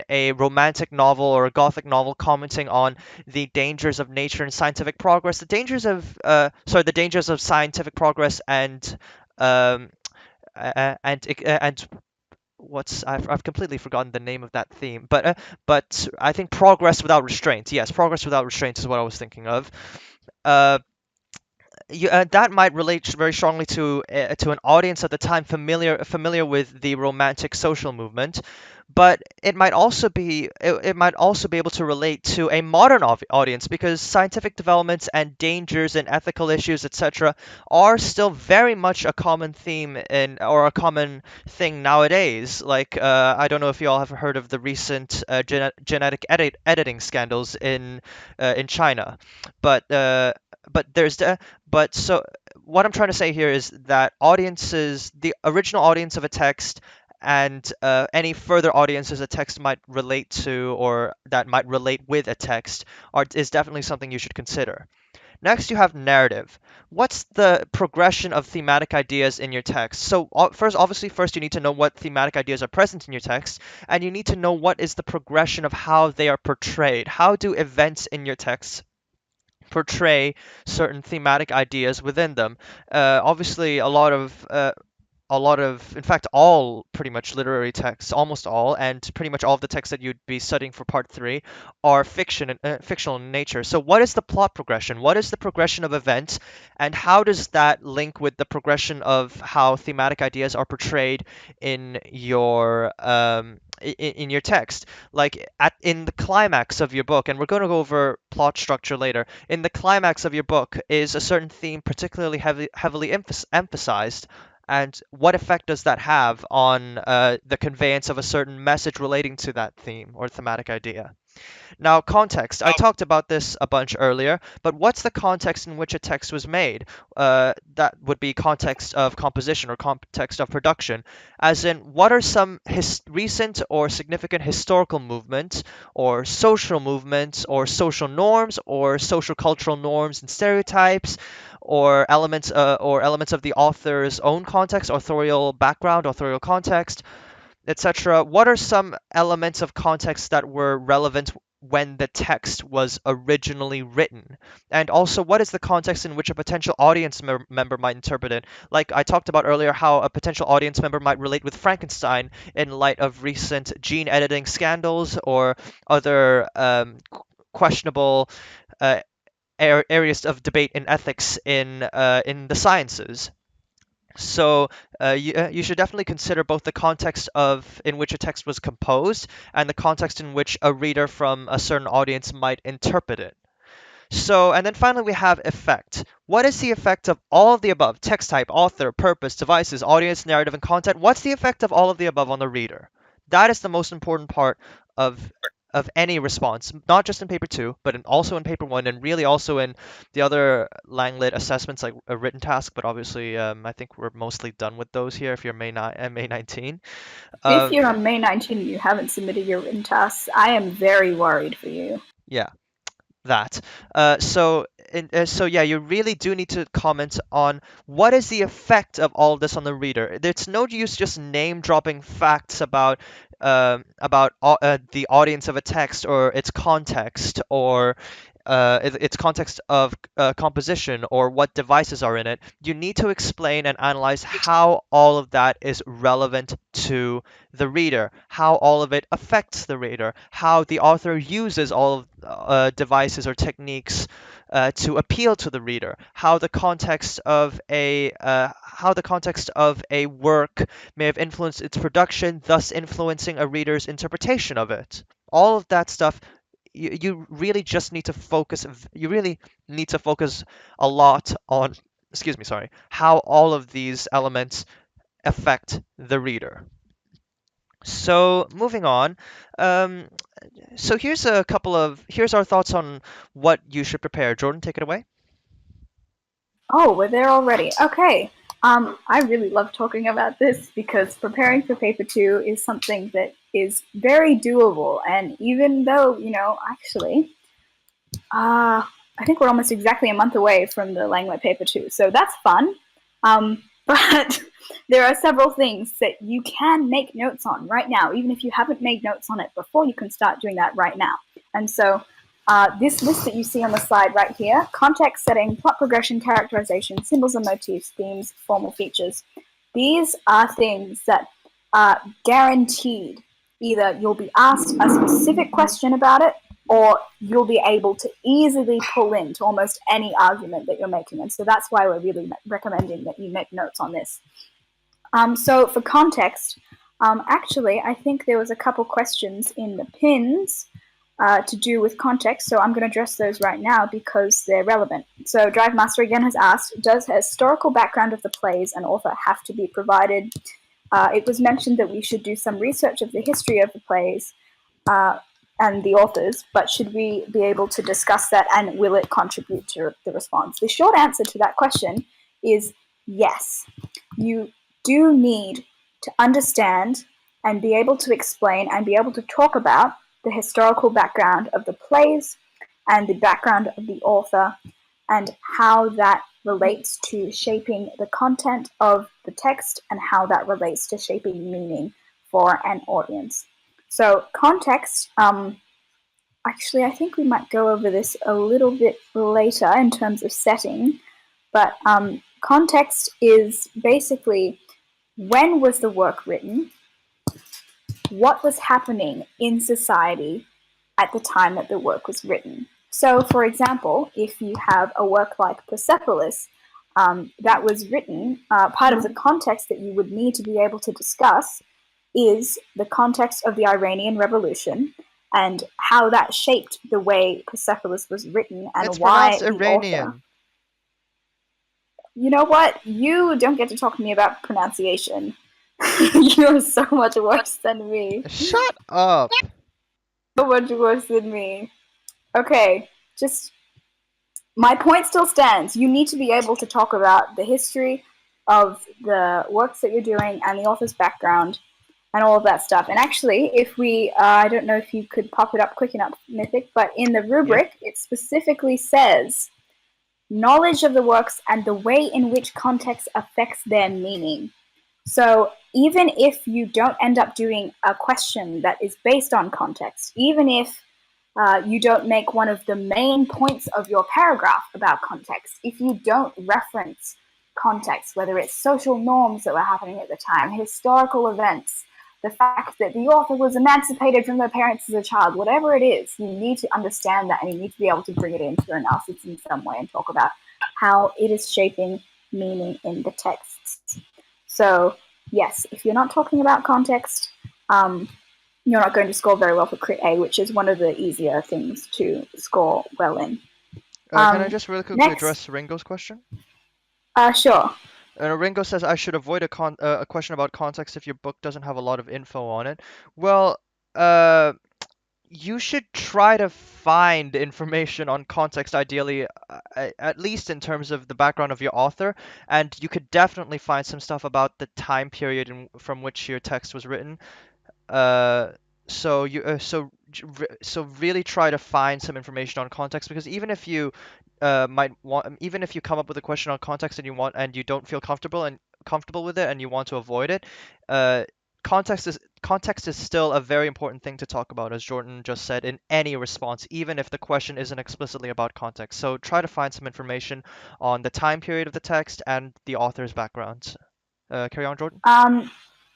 a romantic novel or a gothic novel commenting on the dangers of nature and scientific progress, the dangers of scientific progress um and what's I've completely forgotten the name of that theme, but I think progress without restraint. Yes, progress without restraint is what I was thinking of. Uh, that might relate very strongly to an audience at the time familiar with the romantic social movement, but it might also be able to relate to a modern audience because scientific developments and dangers and ethical issues, etc., are still very much a common theme or a common thing nowadays. Like I don't know if you all have heard of the recent genetic editing scandals in China, but uh, but there's the but so what I'm trying to say here is that the original audience of a text and any further audiences a text might relate to or that might relate with a text is definitely something you should consider. Next, you have narrative. What's the progression of thematic ideas in your text? So first you need to know what thematic ideas are present in your text, and you need to know what is the progression of how they are portrayed. How do events in your text portray certain thematic ideas within them? Obviously, in fact, all pretty much literary texts, almost all, and pretty much all of the texts that you'd be studying for part three are fictional in nature. So, what is the plot progression? What is the progression of events, and how does that link with the progression of how thematic ideas are portrayed in your text? Like in the climax of your book, and we're going to go over plot structure later. In the climax of your book, is a certain theme particularly heavily emphasized? And what effect does that have on the conveyance of a certain message relating to that theme or thematic idea? Now, context. I talked about this a bunch earlier, but what's the context in which a text was made? That would be context of composition or context of production, as in what are some recent or significant historical movements or social movements or social norms or social cultural norms and stereotypes or elements of the author's own context, authorial background, authorial context, etc. What are some elements of context that were relevant when the text was originally written? And also, what is the context in which a potential audience member might interpret it? Like I talked about earlier, how a potential audience member might relate with Frankenstein in light of recent gene editing scandals or other questionable uh, areas of debate in ethics in the sciences. So you should definitely consider both the context of in which a text was composed and the context in which a reader from a certain audience might interpret it. So, and then finally we have effect. What is the effect of all of the above? Text type, author, purpose, devices, audience, narrative, and content. What's the effect of all of the above on the reader? That is the most important part of any response, not just in paper two, but also in paper one, and really also in the other LangLit assessments like a written task. But obviously, I think we're mostly done with those here. If you're May 19, If um, you're on May 19 and you haven't submitted your written tasks, I am very worried for you. yeah. That. So yeah, you really do need to comment on what is the effect of all of this on the reader. There's no use just name dropping facts about the audience of a text or its context or its context of composition or what devices are in it. You need to explain and analyze how all of that is relevant to the reader, how all of it affects the reader, how the author uses all of devices or techniques to appeal to the reader, how the context of a work may have influenced its production, thus influencing a reader's interpretation of it. All of that stuff you really just need to focus you really need to focus a lot on excuse me sorry how all of these elements affect the reader. So moving on, um, so here's our thoughts on what you should prepare. Jordan, take it away. Oh, we're there already. Okay. I really love talking about this because preparing for paper two is something that is very doable. And even though, actually, I think we're almost exactly a month away from the LangLit paper two. So that's fun. Um, But there are several things that you can make notes on right now. Even if you haven't made notes on it before, you can start doing that right now. And so this list that you see on the slide right here, context setting, plot progression, characterization, symbols and motifs, themes, formal features. These are things that are guaranteed. Either you'll be asked a specific question about it, or you'll be able to easily pull into almost any argument that you're making. And so that's why we're really recommending that you make notes on this. So for context, actually, I think there was a couple questions in the pins to do with context, so I'm going to address those right now because they're relevant. So Drive Master again has asked, does a historical background of the plays and author have to be provided? It was mentioned that we should do some research of the history of the plays and the authors, but should we be able to discuss that, and will it contribute to the response? The short answer to that question is yes. You do need to understand and be able to explain and be able to talk about the historical background of the plays and the background of the author and how that relates to shaping the content of the text and how that relates to shaping meaning for an audience. So context, actually, I think we might go over this a little bit later in terms of setting, but context is basically when was the work written, what was happening in society at the time that the work was written. So, for example, if you have a work like Persepolis that was written, part of the context that you would need to be able to discuss is the context of the Iranian Revolution and how that shaped the way Persepolis was written and It's why pronounced the author... Iranian. You know what? You don't get to talk to me about pronunciation. You're so much worse than me. Shut up. So much worse than me. Okay, just my point still stands. You need to be able to talk about the history of the works that you're doing and the author's background and all of that stuff. And actually, if we, I don't know if you could pop it up quick enough, Mythic, but in the rubric, it specifically says knowledge of the works and the way in which context affects their meaning. So even if you don't end up doing a question that is based on context, even if you don't make one of the main points of your paragraph about context, if you don't reference context, whether it's social norms that were happening at the time, historical events, the fact that the author was emancipated from their parents as a child, whatever it is, you need to understand that and you need to be able to bring it into your analysis in some way and talk about how it is shaping meaning in the texts. So yes, if you're not talking about context, you're not going to score very well for Crit A, which is one of the easier things to score well in. Can I just really quickly address Ringo's question? Sure. Ringo says I should avoid a question about context if your book doesn't have a lot of info on it. Well, you should try to find information on context, ideally, at least in terms of the background of your author, and you could definitely find some stuff about the time period from which your text was written. So really try to find some information on context, because even if you even if you come up with a question on context and you don't feel comfortable with it and you want to avoid it, context is still a very important thing to talk about, as Jordan just said, in any response, even if the question isn't explicitly about context. So try to find some information on the time period of the text and the author's background. Carry on, Jordan.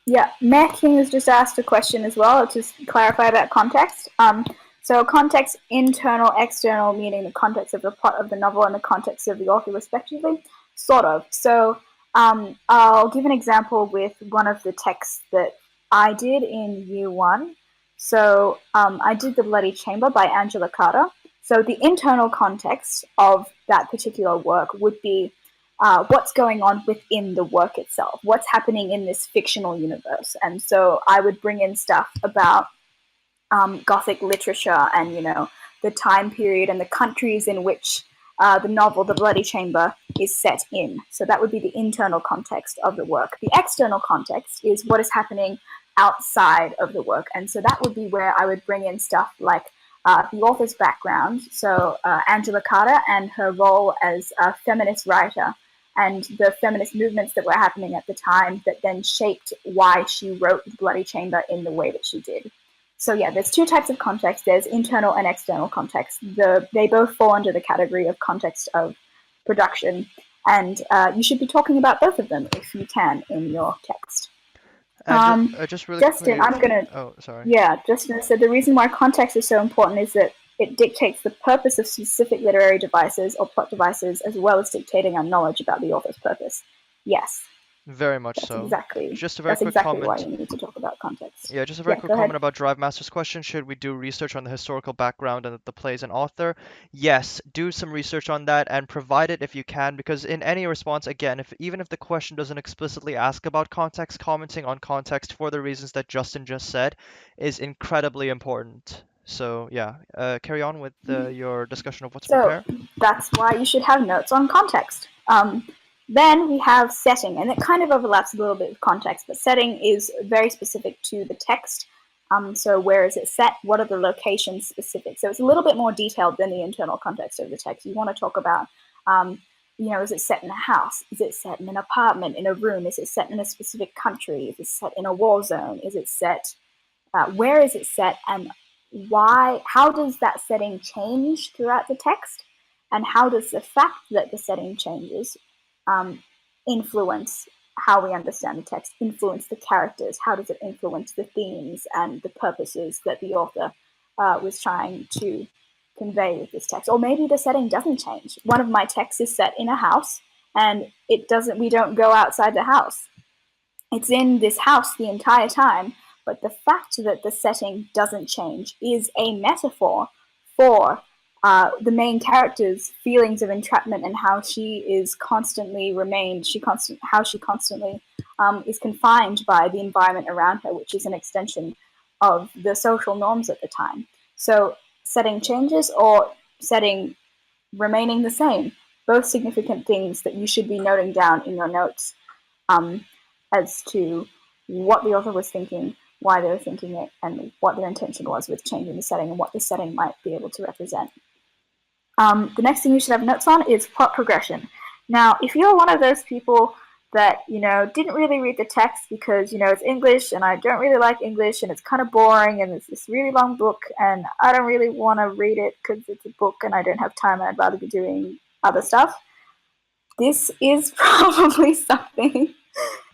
Yeah, Matt King has just asked a question as well to clarify about context. So context, internal, external, meaning the context of the plot of the novel and the context of the author, respectively, sort of. So I'll give an example with one of the texts that I did in year one. So I did The Bloody Chamber by Angela Carter. So the internal context of that particular work would be what's going on within the work itself, what's happening in this fictional universe. And so I would bring in stuff about Gothic literature and, the time period and the countries in which the novel, The Bloody Chamber, is set in. So that would be the internal context of the work. The external context is what is happening outside of the work. And so that would be where I would bring in stuff like the author's background. So Angela Carter and her role as a feminist writer and the feminist movements that were happening at the time that then shaped why she wrote The Bloody Chamber in the way that she did. So yeah, there's two types of context. There's internal and external context. They both fall under the category of context of production, and you should be talking about both of them if you can in your text. And just really Justin, quickly. I'm gonna, Oh, sorry. yeah, Justin said the reason why context is so important is that it dictates the purpose of specific literary devices or plot devices, as well as dictating our knowledge about the author's purpose. Yes, Very much that's so. exactly Just a very that's quick exactly why comment. you need to talk about context. Yeah, just a very Yeah, quick go ahead. comment about Drive Master's question. Should we do research on the historical background and the plays and author? Yes, do some research on that and provide it if you can, because in any response, again, even if the question doesn't explicitly ask about context, commenting on context for the reasons that Justin just said is incredibly important. So yeah, carry on with your discussion of what to So prepare. that's why you should have notes on context. Then we have setting, and it kind of overlaps a little bit with context, but setting is very specific to the text. So where is it set? What are the locations specific? So it's a little bit more detailed than the internal context of the text. You want to talk about, is it set in a house? Is it set in an apartment, in a room? Is it set in a specific country? Is it set in a war zone? Is it set, where is it set? And why, how does that setting change throughout the text? And how does the fact that the setting changes influence how we understand the text, influence the characters? How does it influence the themes and the purposes that the author was trying to convey with this text? Or maybe the setting doesn't change. One of my texts is set in a house, and we don't go outside the house. It's in this house the entire time, but the fact that the setting doesn't change is a metaphor for the main character's feelings of entrapment and how she is constantly is confined by the environment around her, which is an extension of the social norms at the time. So setting changes or setting remaining the same, both significant things that you should be noting down in your notes as to what the author was thinking, why they were thinking it, and what their intention was with changing the setting and what the setting might be able to represent. The next thing you should have notes on is plot progression. Now, if you're one of those people that, didn't really read the text because, it's English and I don't really like English and it's kind of boring and it's this really long book and I don't really want to read it because it's a book and I don't have time and I'd rather be doing other stuff, this is probably something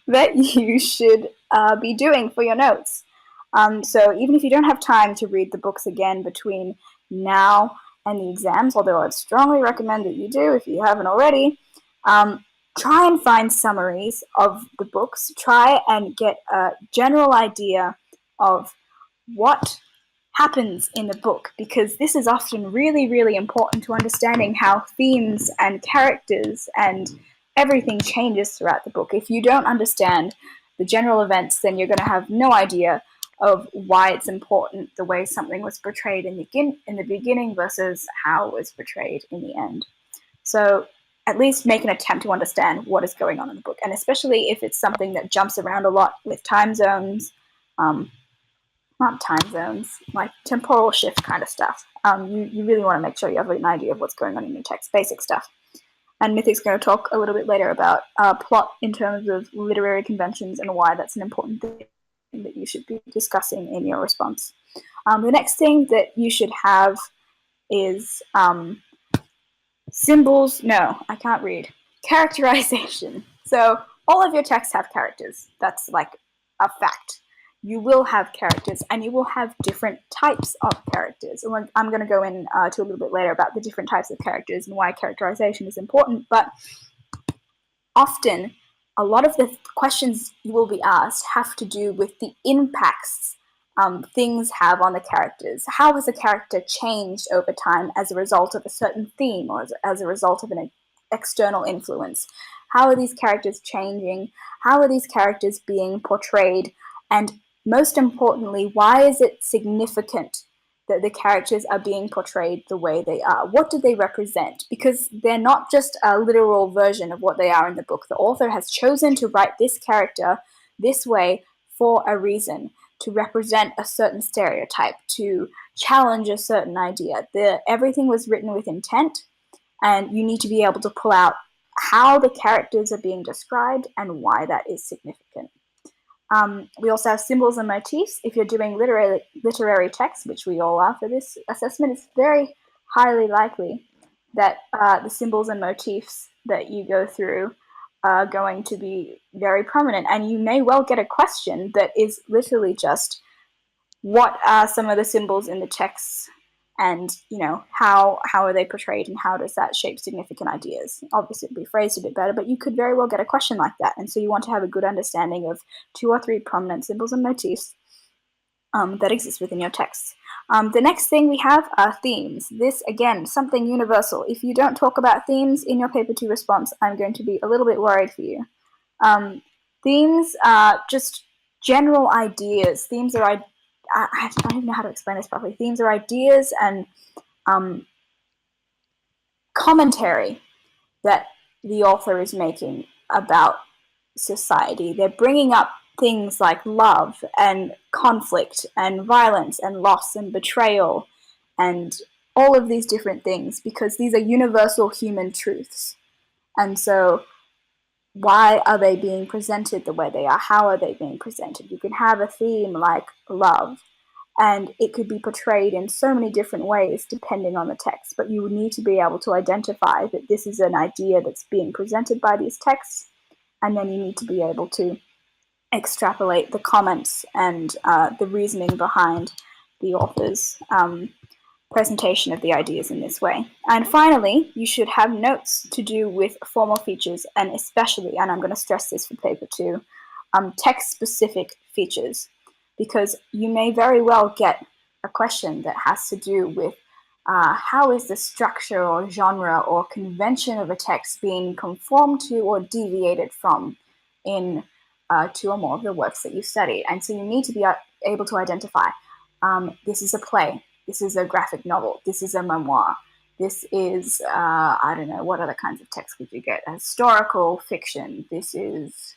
that you should be doing for your notes. So even if you don't have time to read the books again between now and the exams, although I'd strongly recommend that you do if you haven't already, try and find summaries of the books. Try and get a general idea of what happens in the book, because this is often really, really important to understanding how themes and characters and everything changes throughout the book. If you don't understand the general events, then you're going to have no idea of why it's important the way something was portrayed in the beginning versus how it was portrayed in the end. So at least make an attempt to understand what is going on in the book, and especially if it's something that jumps around a lot with time zones, not time zones, like temporal shift kind of stuff. You really want to make sure you have an idea of what's going on in your text, basic stuff. And Mythic's going to talk a little bit later about plot in terms of literary conventions and why that's an important thing that you should be discussing in your response. The next thing that you should have is symbols. No, I can't read. Characterization. So all of your texts have characters. That's like a fact. You will have characters, and you will have different types of characters. And I'm going to go into a little bit later about the different types of characters and why characterization is important. But often, a lot of the questions you will be asked have to do with the impacts things have on the characters. How has a character changed over time as a result of a certain theme or as a result of an external influence? How are these characters changing? How are these characters being portrayed? And most importantly, why is it significant that the characters are being portrayed the way they are? What do they represent? Because they're not just a literal version of what they are in the book. The author has chosen to write this character this way for a reason, to represent a certain stereotype, to challenge a certain idea. Everything was written with intent, and you need to be able to pull out how the characters are being described and why that is significant. We also have symbols and motifs. If you're doing literary text, which we all are for this assessment, it's very highly likely that the symbols and motifs that you go through are going to be very prominent. And you may well get a question that is literally just, what are some of the symbols in the text, and how are they portrayed, and how does that shape significant ideas? Obviously it'll be phrased a bit better, but you could very well get a question like that, and so you want to have a good understanding of 2 or 3 prominent symbols and motifs that exist within your text. The next thing we have are themes. This, again, something universal. If you don't talk about themes in your paper 2 response, I'm going to be a little bit worried for you. Themes are just general ideas. Themes are, I don't even know how to explain this properly. Themes are ideas and commentary that the author is making about society. They're bringing up things like love and conflict and violence and loss and betrayal and all of these different things, because these are universal human truths. And so why are they being presented the way they are? How are they being presented? You can have a theme like love, and it could be portrayed in so many different ways depending on the text, but you would need to be able to identify that this is an idea that's being presented by these texts, and then you need to be able to extrapolate the comments and the reasoning behind the author's presentation of the ideas in this way. And finally, you should have notes to do with formal features, and especially, and I'm going to stress this for paper 2, text-specific features, because you may very well get a question that has to do with how is the structure or genre or convention of a text being conformed to or deviated from in 2 or more of the works that you study. And so you need to be able to identify, this is a play, this is a graphic novel, this is a memoir, this is, I don't know, what other kinds of text could you get? A historical fiction, this is,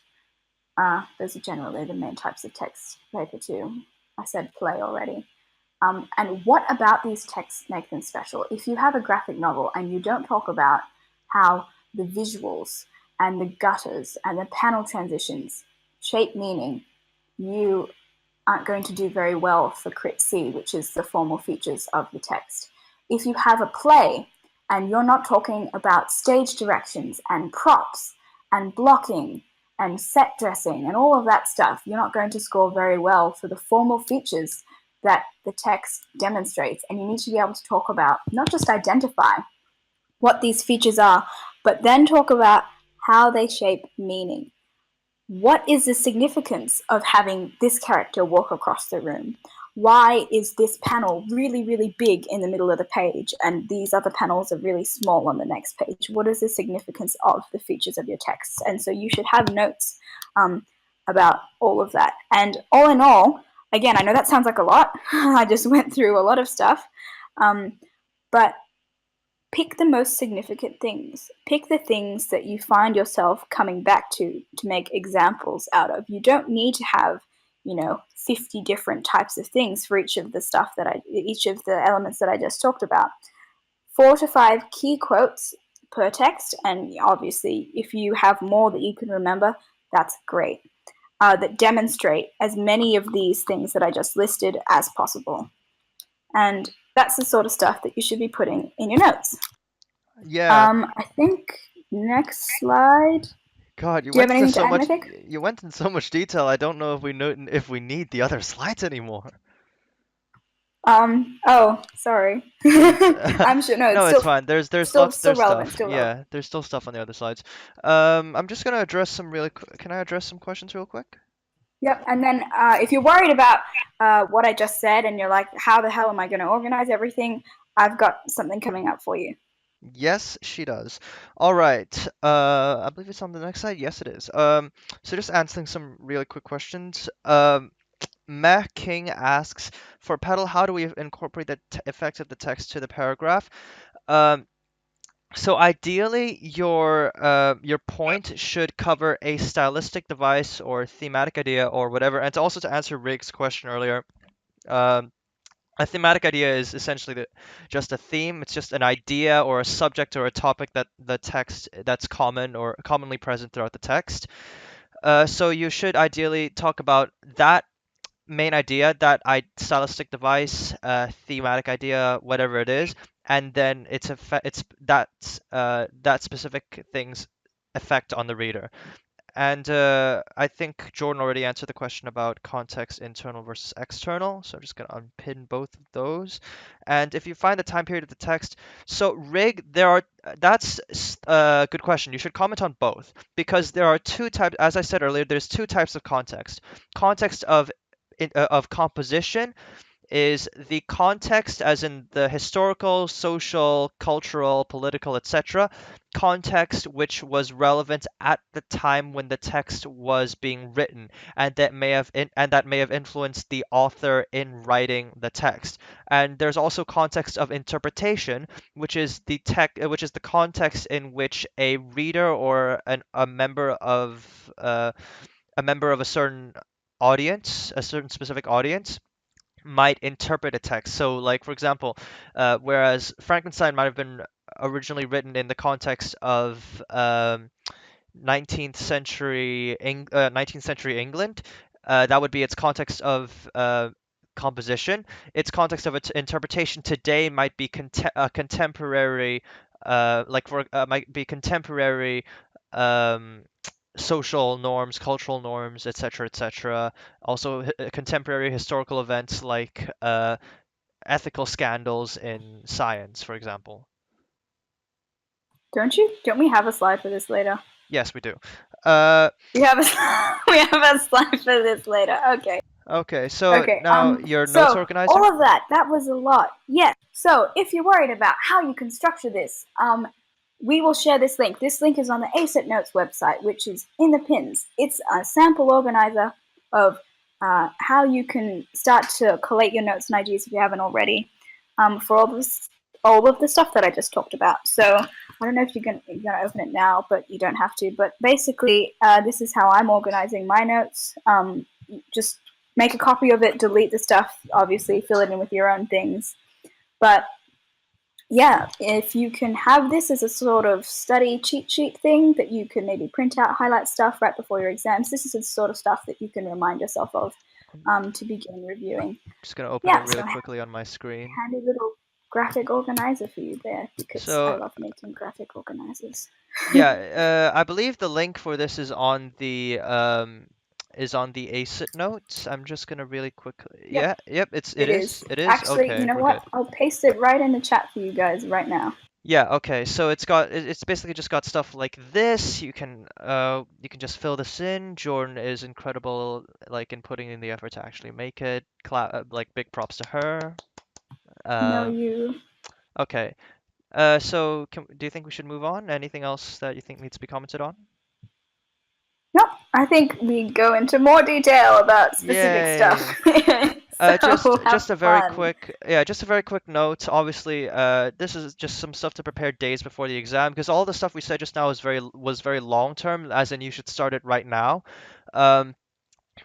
those are generally the main types of text, paper 2. I said play already. And what about these texts make them special? If you have a graphic novel and you don't talk about how the visuals and the gutters and the panel transitions shape meaning, you aren't going to do very well for Crit C, which is the formal features of the text. If you have a play and you're not talking about stage directions and props and blocking and set dressing and all of that stuff, you're not going to score very well for the formal features that the text demonstrates. And you need to be able to talk about, not just identify what these features are, but then talk about how they shape meaning. What is the significance of having this character walk across the room? Why is this panel really, really big in the middle of the page and these other panels are really small on the next page? What is the significance of the features of your texts? And so you should have notes about all of that. And all in all, again, I know that sounds like a lot. I just went through a lot of stuff. But pick the most significant things. Pick the things that you find yourself coming back to make examples out of. You don't need to have, 50 different types of things for each of the elements that I just talked about. 4 to 5 key quotes per text, and obviously if you have more that you can remember, that's great. That demonstrate as many of these things that I just listed as possible. And that's the sort of stuff that you should be putting in your notes. Yeah. I think next slide. God, Do you have anything to add, Mythic? you went in so much detail. I don't know if we need the other slides anymore. Oh, sorry. It's I'm sure. No, it's no, it's fine. still There's relevant. stuff. Still relevant. Yeah, there's still stuff on the other slides. I'm just gonna address some Can I address some questions real quick? Yep. And then if you're worried about what I just said and you're like, how the hell am I going to organize everything? I've got something coming up for you. Yes, she does. All right. I believe it's on the next slide. Yes, it is. So just answering some really quick questions. Meh King asks, for pedal, how do we incorporate the effects of the text to the paragraph? So ideally, your point should cover a stylistic device or thematic idea or whatever. And also to answer Rig's question earlier, um, A thematic idea is essentially just a theme. It's just an idea or a subject or a topic that the text that's common or commonly present throughout the text. So you should ideally talk about that main idea, stylistic device, thematic idea, whatever it is, and then it's that specific thing's effect on the reader. And I think Jordan already answered the question about context internal versus external. So I'm just going to unpin both of those. And if you find the time period of the text, so rig, that's a good question. You should comment on both because there are two types, as I said earlier, there's two types of context. Context of composition is the context, as in the historical, social, cultural, political, etc., context which was relevant at the time when the text was being written, and that may have influenced the author in writing the text. And there's also context of interpretation, which is the context in which a reader or a member of a certain audience, a certain specific audience, might interpret a text. So, like for example, whereas Frankenstein might have been originally written in the context of 19th century England, that would be its context of composition. Its context of its interpretation today might be contemporary, might be contemporary. Um, Social norms, cultural norms, etc., etc. Also, contemporary historical events like ethical scandals in science, for example. Don't you? Don't we have a slide for this later? Yes, we do. Uh, We have a we have a slide for this later. Okay. okay, so Okay. now your notes So organizer. all of that was a lot. Yes. So if you're worried about how you can structure this, we will share this link. This link is on the ACET Notes website, which is in the pins. It's a sample organizer of how you can start to collate your notes and ideas if you haven't already, for all of the stuff that I just talked about. So I don't know if you're gonna open it now, but you don't have to. But basically, this is how I'm organizing my notes. Just make a copy of it, delete the stuff, obviously fill it in with your own things. But yeah, if you can have this as a sort of study cheat sheet thing that you can maybe print out, highlight stuff right before your exams, this is the sort of stuff that you can remind yourself of I'm to begin reviewing. just gonna open it Yeah, really so quickly on my screen. handy little graphic organizer for you there because I So love making graphic organizers. yeah, I believe the link for this is on the ACIT notes. I'm just gonna really quickly. Yep, Yeah, yep, it is. it is. Actually, you Okay, know we're what? good. I'll paste it right in the chat for you guys right now. Yeah, okay. So it's basically just got stuff like this. You can just fill this in. Jordan is incredible like in putting in the effort to actually make it. Like big props to her. No, Uh, you. okay. So do you think we should move on? Anything else that you think needs to be commented on? Nope. I think we go into more detail about specific stuff. Yay. So have Just a very fun. quick, yeah, just a very quick note. Obviously, this is just some stuff to prepare days before the exam because all the stuff we said just now was very long term, as in you should start it right now. Um,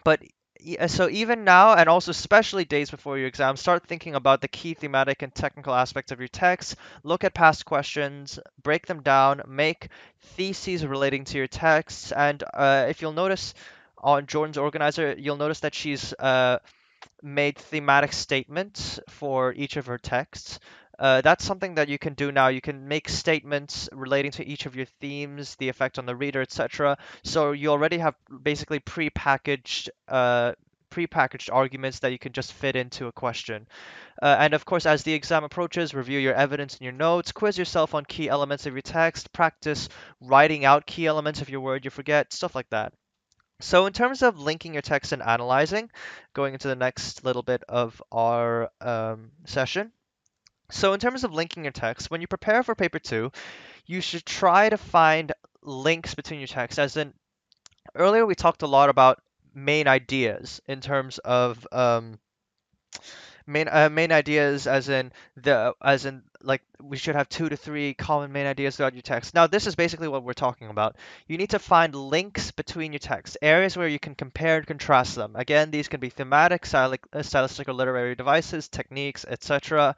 but yeah, so even now, and also especially days before your exam, start thinking about the key thematic and technical aspects of your text. Look at past questions, break them down, make theses relating to your text, and if you'll notice on Jordan's organizer, you'll notice that she's made thematic statements for each of her texts. That's something that you can do now. You can make statements relating to each of your themes, the effect on the reader, etc. So you already have basically prepackaged arguments that you can just fit into a question. And of course, as the exam approaches, review your evidence and your notes, quiz yourself on key elements of your text, practice writing out key elements of your word you forget, stuff like that. So in terms of linking your text and analyzing, going into the next little bit of our session. So in terms of linking your text, when you prepare for paper two, you should try to find links between your text. As in earlier, we talked a lot about main ideas in terms of Main ideas as in like we should have 2 to 3 common main ideas throughout your text. Now this is basically what we're talking about. You need to find links between your text, areas where you can compare and contrast them. Again, these can be thematic, stylistic or literary devices, techniques, etc.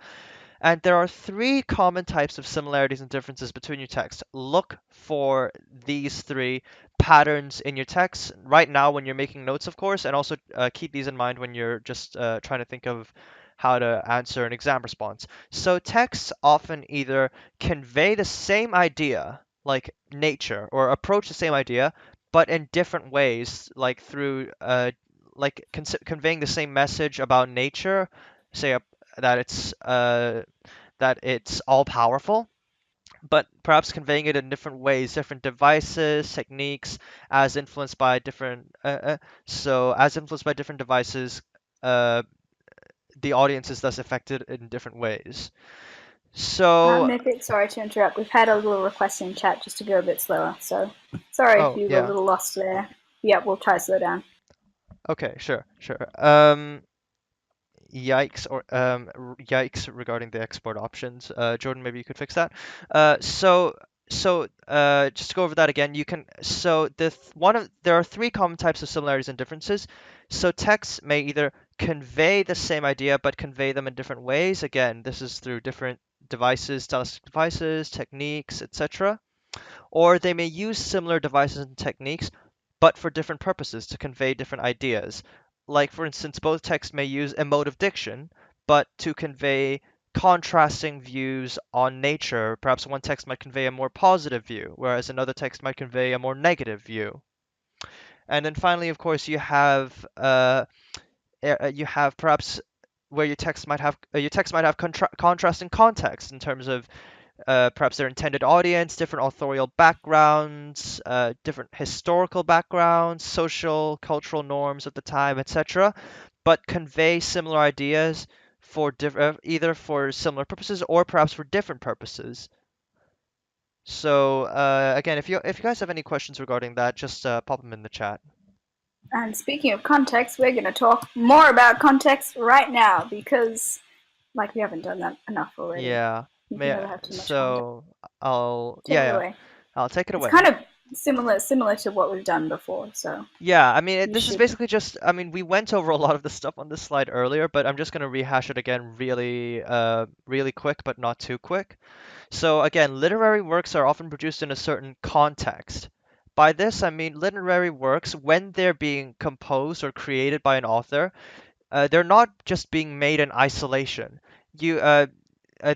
And there are 3 common types of similarities and differences between your text. Look for these 3 patterns in your text right now when you're making notes, of course, and also keep these in mind when you're just trying to think of how to answer an exam response. So texts often either convey the same idea, like nature, or approach the same idea, but in different ways, like through conveying the same message about nature, say that it's all powerful, but perhaps conveying it in different ways, different devices, techniques, as influenced by different. As influenced by different devices, uh, the audience is thus affected in different ways. So, Mythic, sorry to interrupt. We've had a little request in chat just to go a bit slower, so sorry if oh you got a yeah, little lost there. Yeah, we'll try to slow down. okay, sure, sure. Yikes regarding the export options. Jordan, maybe you could fix that. Just to go over that again, you can so the th- one of there are 3 common types of similarities and differences. So text may either convey the same idea but convey them in different ways. Again, this is through different devices, stylistic devices, techniques, etc. Or they may use similar devices and techniques, but for different purposes to convey different ideas. Like, for instance, both texts may use emotive diction, but to convey contrasting views on nature. Perhaps one text might convey a more positive view, whereas another text might convey a more negative view. And then finally, of course, you have perhaps where your text might have contrasting context in terms of perhaps their intended audience, different authorial backgrounds, different historical backgrounds, social, cultural norms of the time, etc., but convey similar ideas for either for similar purposes or perhaps for different purposes. So again, if you guys have any questions regarding that, just pop them in the chat. And speaking of context, we're going to talk more about context right now because, like, we haven't done that enough already. Yeah. You can May never have too much context. so I'll Take yeah, it yeah. away. I'll take it It's away. kind of similar to what we've done before, so Yeah, I mean, you this is should. basically just, I mean, we went over a lot of the stuff on this slide earlier, but I'm just going to rehash it again really quick, but not too quick. So again, literary works are often produced in a certain context. By this, I mean literary works, when they're being composed or created by an author, they're not just being made in isolation. You,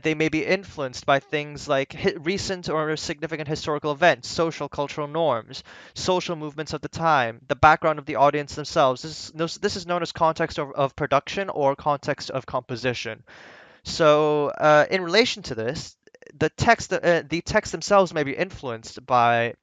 they may be influenced by things like recent or significant historical events, social cultural norms, social movements of the time, the background of the audience themselves. This is known as context of production or context of composition. So, in relation to this, the text themselves may be influenced by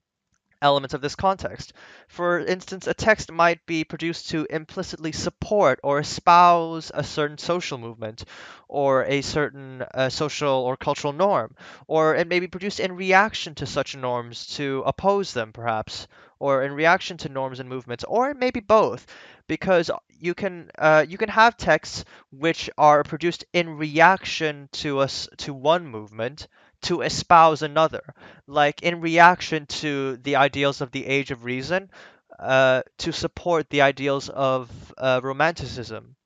elements of this context. For instance, a text might be produced to implicitly support or espouse a certain social movement or a certain social or cultural norm, or it may be produced in reaction to such norms to oppose them, perhaps, or in reaction to norms and movements, or it may be both, because you can have texts which are produced in reaction to one movement to espouse another, like in reaction to the ideals of the Age of Reason, to support the ideals of Romanticism.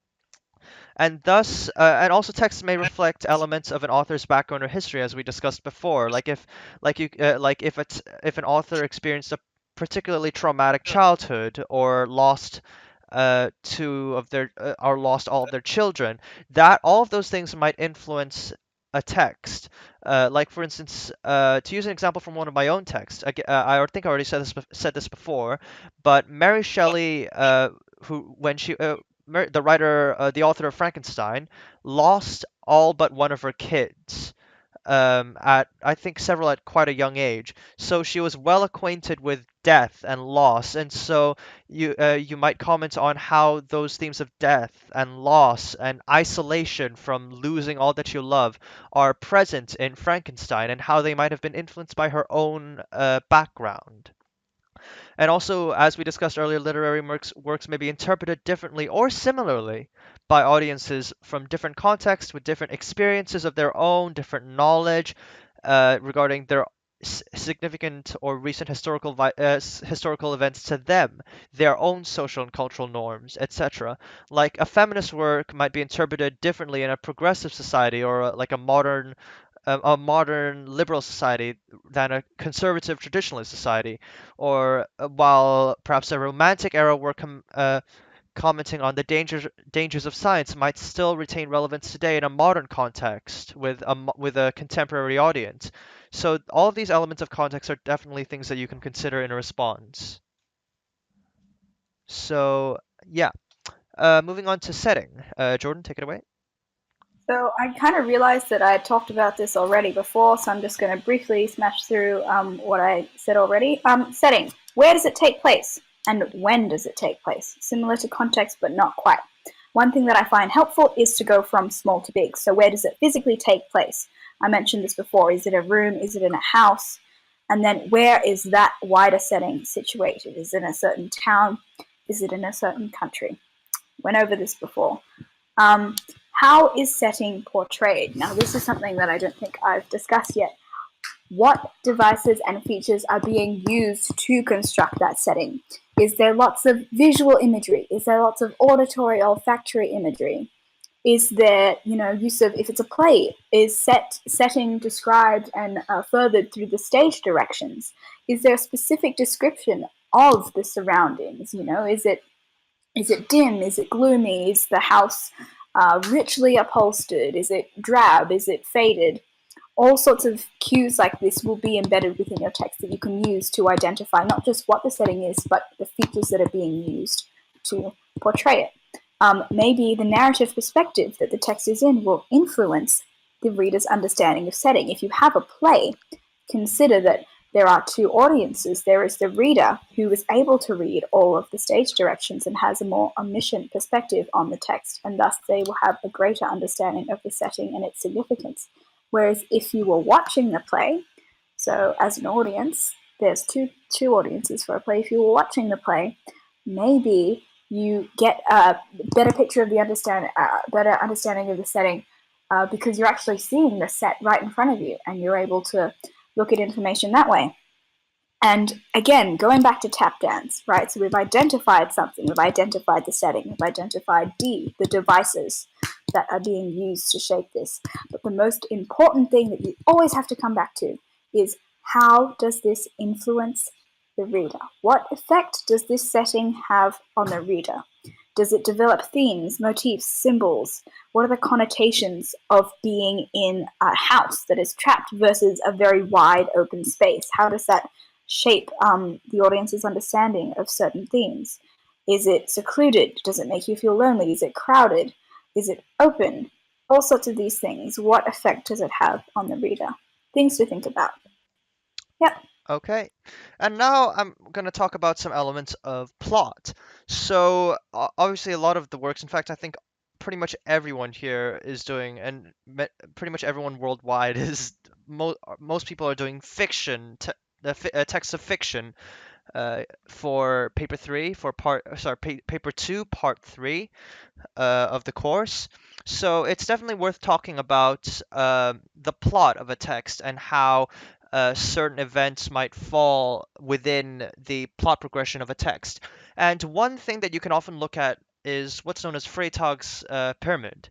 And also texts may reflect elements of an author's background or history, as we discussed before. If an author experienced a particularly traumatic childhood or lost or lost all of their children, that all of those things might influence a text. Like for instance, to use an example from one of my own texts, I think I already said this before, but Mary Shelley, who when she the writer, the author of Frankenstein, lost all but one of her kids. At I think several at quite a young age, so she was well acquainted with death and loss, and so you might comment on how those themes of death and loss and isolation from losing all that you love are present in Frankenstein, and how they might have been influenced by her own background. And also, as we discussed earlier, literary works may be interpreted differently or similarly by audiences from different contexts with different experiences of their own, different knowledge regarding their significant or recent historical events to them, their own social and cultural norms, etc. Like a feminist work might be interpreted differently in a progressive society or like a modern liberal society than a conservative traditionalist society, or while perhaps a romantic era work commenting on the dangers of science might still retain relevance today in a modern context with a contemporary audience. So all of these elements of context are definitely things that you can consider in a response. So yeah, moving on to setting. Jordan, take it away. So I kind of realized that I had talked about this already before, so I'm just going to briefly smash through what I said already. Setting. Where does it take place? And when does it take place? Similar to context, but not quite. One thing that I find helpful is to go from small to big. So where does it physically take place? I mentioned this before. Is it a room? Is it in a house? And then where is that wider setting situated? Is it in a certain town? Is it in a certain country? Went over this before. Um, how is setting portrayed? Now, this is something that I don't think I've discussed yet. What devices and features are being used to construct that setting? Is there lots of visual imagery? Is there lots of auditory, olfactory imagery? Is there, use of, if it's a play, is setting described and furthered through the stage directions? Is there a specific description of the surroundings? Is it dim? Is it gloomy? Is the house richly upholstered? Is it drab? Is it faded? All sorts of cues like this will be embedded within your text that you can use to identify not just what the setting is, but the features that are being used to portray it. Maybe the narrative perspective that the text is in will influence the reader's understanding of setting. If you have a play, consider that there are two audiences. There is the reader who is able to read all of the stage directions and has a more omniscient perspective on the text, and thus they will have a greater understanding of the setting and its significance. Whereas if you were watching the play, so as an audience, there's two audiences for a play. If you were watching the play, maybe you get a better picture of the better understanding of the setting because you're actually seeing the set right in front of you, and you're able to look at information that way. And again, going back to tap dance, right? So we've identified something, we've identified the setting, we've identified the devices that are being used to shape this. But the most important thing that you always have to come back to is, how does this influence the reader? What effect does this setting have on the reader? Does it develop themes, motifs, symbols? What are the connotations of being in a house that is trapped versus a very wide open space? How does that shape the audience's understanding of certain themes? Is it secluded? Does it make you feel lonely? Is it crowded? Is it open? All sorts of these things. What effect does it have on the reader? Things to think about. Yep. Okay, and now I'm going to talk about some elements of plot. So, obviously, a lot of the works, in fact, I think pretty much everyone here is doing, and pretty much everyone worldwide is, most people are doing fiction, text of fiction for paper three, paper two, part three of the course. So it's definitely worth talking about the plot of a text and how certain events might fall within the plot progression of a text. And one thing that you can often look at is what's known as Freytag's pyramid,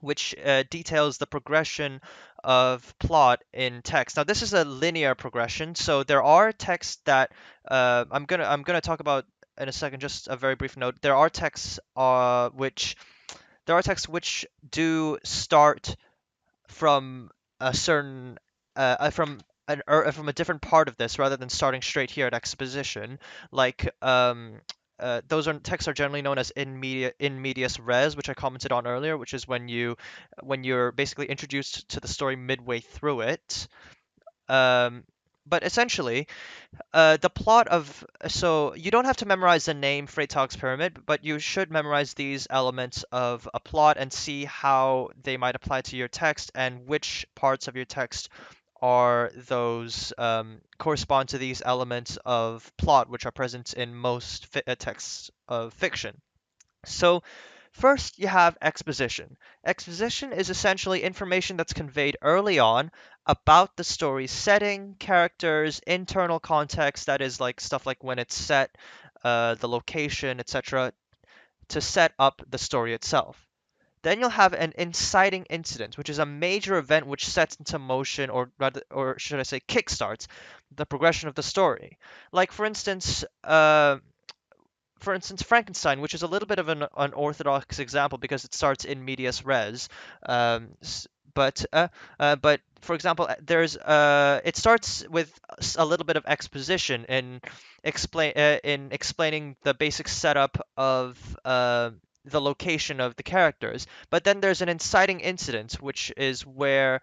which details the progression of plot in text. Now, this is a linear progression, so there are texts that I'm gonna talk about in a second. Just a very brief note: there are texts which do start from a certain from a different part of this rather than starting straight here at exposition. Like those are texts are generally known as in medias res, which I commented on earlier, which is when you're basically introduced to the story midway through it. Um, but essentially, the plot of so you don't have to memorize the name Freytag's pyramid, but you should memorize these elements of a plot and see how they might apply to your text and which parts of your text are those correspond to these elements of plot which are present in most texts of fiction. So first you have exposition. Exposition is essentially information that's conveyed early on about the story's setting, characters, internal context, that is like stuff like when it's set, the location, etc., to set up the story itself. Then you'll have an inciting incident, which is a major event which sets into motion, or rather, or should I say, kickstarts the progression of the story. Like for instance, Frankenstein, which is a little bit of an unorthodox example because it starts in medias res. Um, but for example, it starts with a little bit of exposition in explaining the basic setup of the location of the characters. But then there's an inciting incident, which is where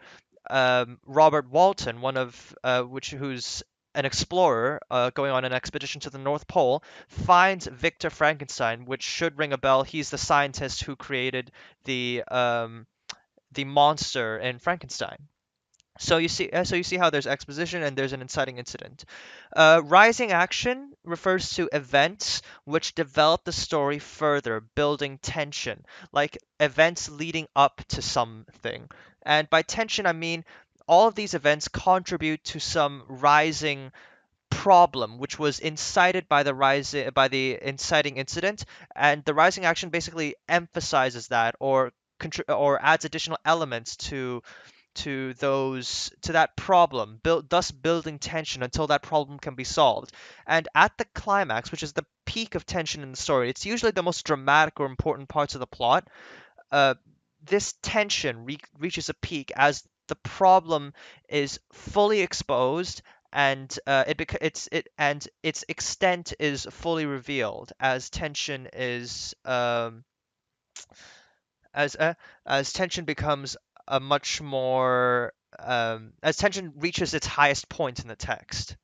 Robert Walton, one of which who's an explorer going on an expedition to the North Pole, finds Victor Frankenstein, which should ring a bell. He's the scientist who created the monster in Frankenstein. So you see how there's exposition and there's an inciting incident. Rising action refers to events which develop the story further, building tension, like events leading up to something. And by tension, I mean all of these events contribute to some rising problem which was incited by the inciting incident, and the rising action basically emphasizes that, or adds additional elements to that problem, thus building tension until that problem can be solved. And at the climax, which is the peak of tension in the story, it's usually the most dramatic or important parts of the plot. uh, this tension reaches a peak as the problem is fully exposed, and its extent is fully revealed as tension is as tension becomes a much more as tension reaches its highest point in the text.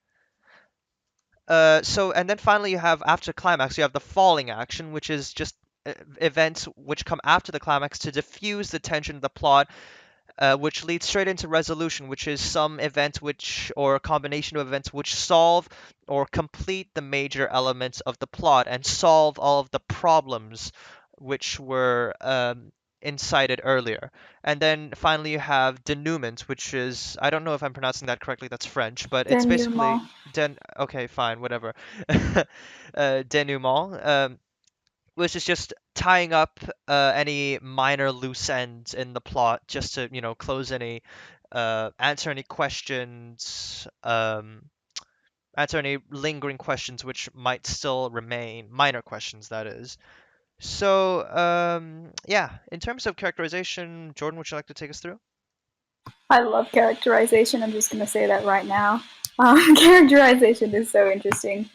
And then finally you have, after climax, you have the falling action, which is just events which come after the climax to diffuse the tension of the plot, which leads straight into resolution, which is some event or a combination of events which solve or complete the major elements of the plot and solve all of the problems which were incited earlier. And then finally you have denouement, which is, I don't know if I'm pronouncing that correctly, that's French, but it's basically Denouement. okay, fine, whatever. Denouement, which is just tying up any minor loose ends in the plot, just to close any answer any questions, answer any lingering questions which might still remain, minor questions, that is. So yeah, in terms of characterization, Jordan, would you like to take us through? I love characterization. I'm just going to say that right now. Characterization is so interesting.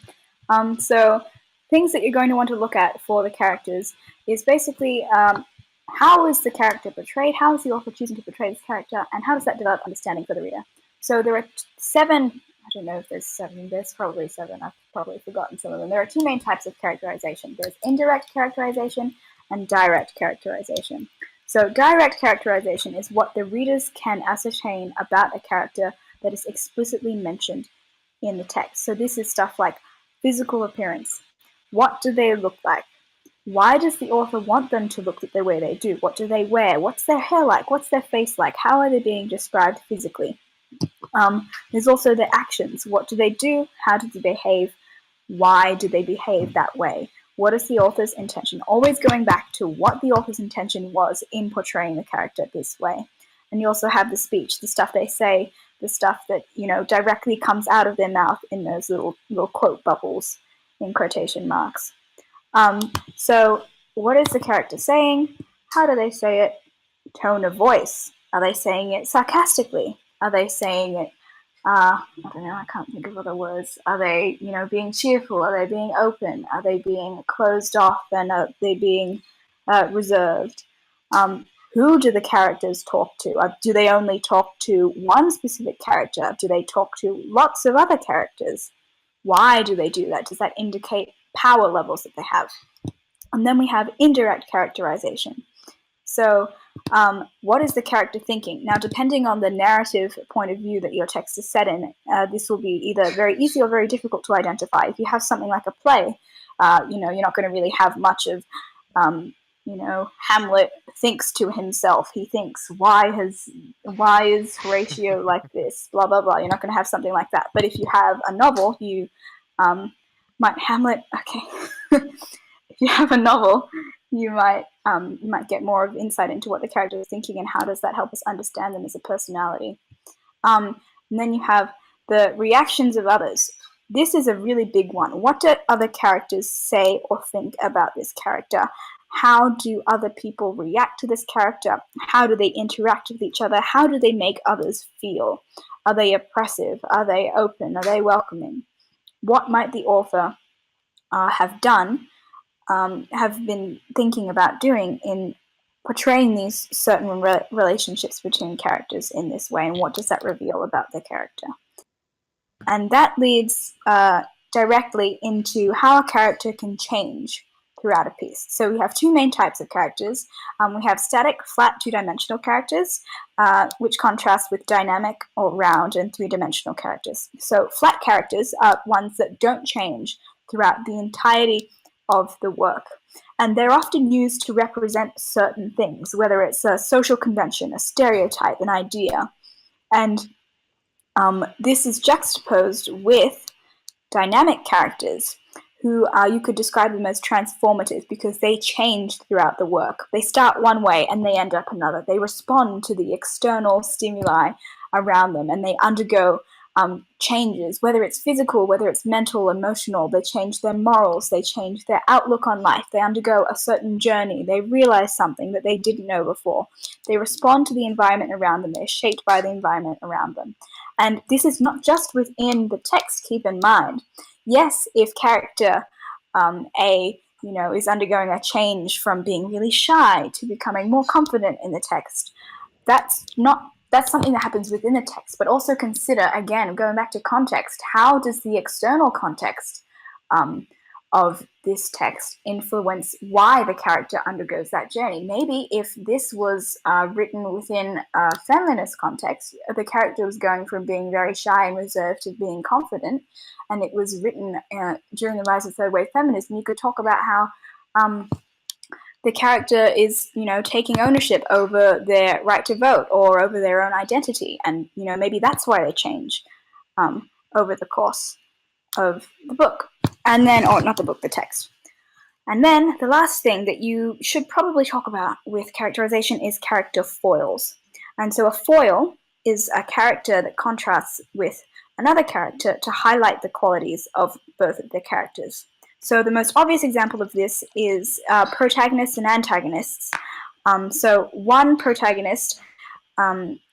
So things that you're going to want to look at for the characters is basically how is the character portrayed, how is the author choosing to portray this character, and how does that develop understanding for the reader. So there are seven, I don't know if there's seven, there's probably seven, I've probably forgotten some of them. There are two main types of characterization. There's indirect characterization and direct characterization. So direct characterization is what the readers can ascertain about a character that is explicitly mentioned in the text. So this is stuff like physical appearance. What do they look like? Why does the author want them to look the way they do? What do they wear? What's their hair like? What's their face like? How are they being described physically? There's also their actions. What do they do? How do they behave? Why do they behave that way? What is the author's intention? Always going back to what the author's intention was in portraying the character this way. And you also have the speech, the stuff they say, the stuff that directly comes out of their mouth in those little quote bubbles in quotation marks. So what is the character saying? How do they say it? Tone of voice. Are they saying it sarcastically? Are they saying it I don't know, I can't think of other words. Are they, being cheerful? Are they being open? Are they being closed off? And are they being reserved? Who do the characters talk to? Do they only talk to one specific character? Do they talk to lots of other characters? Why do they do that? Does that indicate power levels that they have? And then we have indirect characterization. So, what is the character thinking? Now, depending on the narrative point of view that your text is set in, this will be either very easy or very difficult to identify. If you have something like a play, you're not going to really have much of, Hamlet thinks to himself. He thinks, why is Horatio like this? Blah blah blah. You're not going to have something like that. But if you have a novel, um, might Hamlet. Okay, if you have a novel, you might get more of insight into what the character is thinking and how does that help us understand them as a personality. And then you have the reactions of others. This is a really big one. What do other characters say or think about this character? How do other people react to this character? How do they interact with each other? How do they make others feel? Are they oppressive? Are they open? Are they welcoming? What might the author have done, have been thinking about doing in portraying these certain relationships between characters in this way, and what does that reveal about the character? And that leads directly into how a character can change throughout a piece. So we have two main types of characters. We have static, flat, two-dimensional characters, which contrast with dynamic or round and three-dimensional characters. So flat characters are ones that don't change throughout the entirety of the work. And they're often used to represent certain things, whether it's a social convention, a stereotype, an idea. And this is juxtaposed with dynamic characters who you could describe them as transformative because they change throughout the work. They start one way and they end up another. They respond to the external stimuli around them and they undergo changes, whether it's physical, whether it's mental, emotional. They change their morals, they change their outlook on life, they undergo a certain journey, they realize something that they didn't know before. They respond to the environment around them, they're shaped by the environment around them. And this is not just within the text, keep in mind. Yes, if character A, is undergoing a change from being really shy to becoming more confident in the text, that's something that happens within the text, but also consider, again, going back to context, how does the external context of this text influence why the character undergoes that journey? Maybe if this was written within a feminist context, the character was going from being very shy and reserved to being confident, and it was written during the rise of third wave feminism, you could talk about how the character is, taking ownership over their right to vote or over their own identity. And, maybe that's why they change over the course of the book. And then, or not the book, the text. And then the last thing that you should probably talk about with characterization is character foils. And so a foil is a character that contrasts with another character to highlight the qualities of both of the characters. So the most obvious example of this is protagonists and antagonists. So one protagonist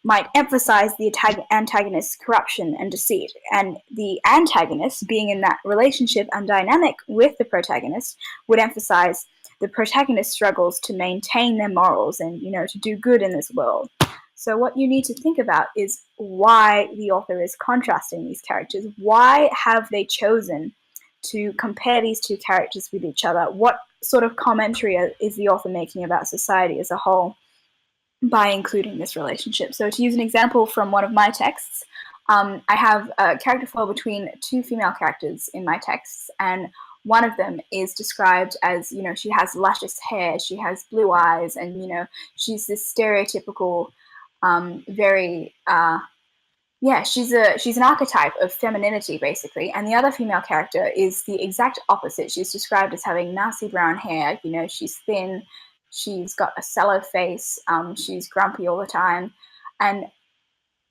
might emphasize the antagonist's corruption and deceit, and the antagonist, being in that relationship and dynamic with the protagonist, would emphasize the protagonist's struggles to maintain their morals and, to do good in this world. So what you need to think about is why the author is contrasting these characters. Why have they chosen to compare these two characters with each other? What sort of commentary is the author making about society as a whole by including this relationship? So to use an example from one of my texts, I have a character foil between two female characters in my texts, and one of them is described as, she has luscious hair, she has blue eyes, and, she's this stereotypical, very she's an archetype of femininity, basically. And the other female character is the exact opposite. She's described as having mousy brown hair. She's thin. She's got a sallow face. She's grumpy all the time. And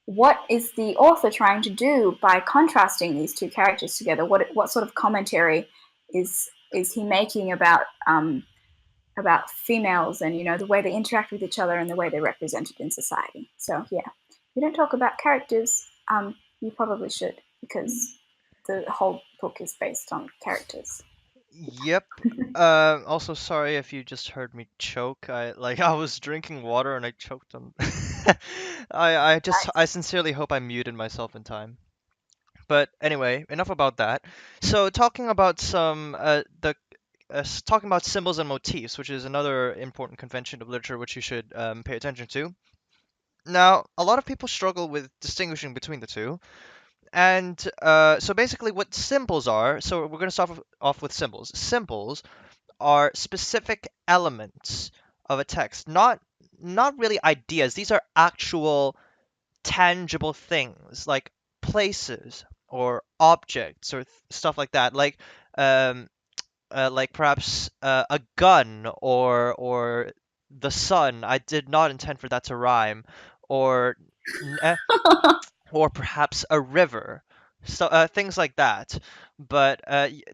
what is the author trying to do by contrasting these two characters together? What sort of commentary is he making about females and, the way they interact with each other and the way they're represented in society? So yeah. We don't talk about characters, you probably should, because the whole book is based on characters. Yep. Also, sorry if you just heard me choke. I was drinking water and I choked on. I sincerely hope I muted myself in time. But anyway, enough about that. So talking about some the talking about symbols and motifs, which is another important convention of literature which you should pay attention to. Now, a lot of people struggle with distinguishing between the two. And so basically, what symbols are, so we're going to start off with symbols. Symbols are specific elements of a text, not really ideas. These are actual tangible things like places or objects or stuff like that. Um, like perhaps a gun or the sun. I did not intend for that to rhyme, or or perhaps a river, so things like that. But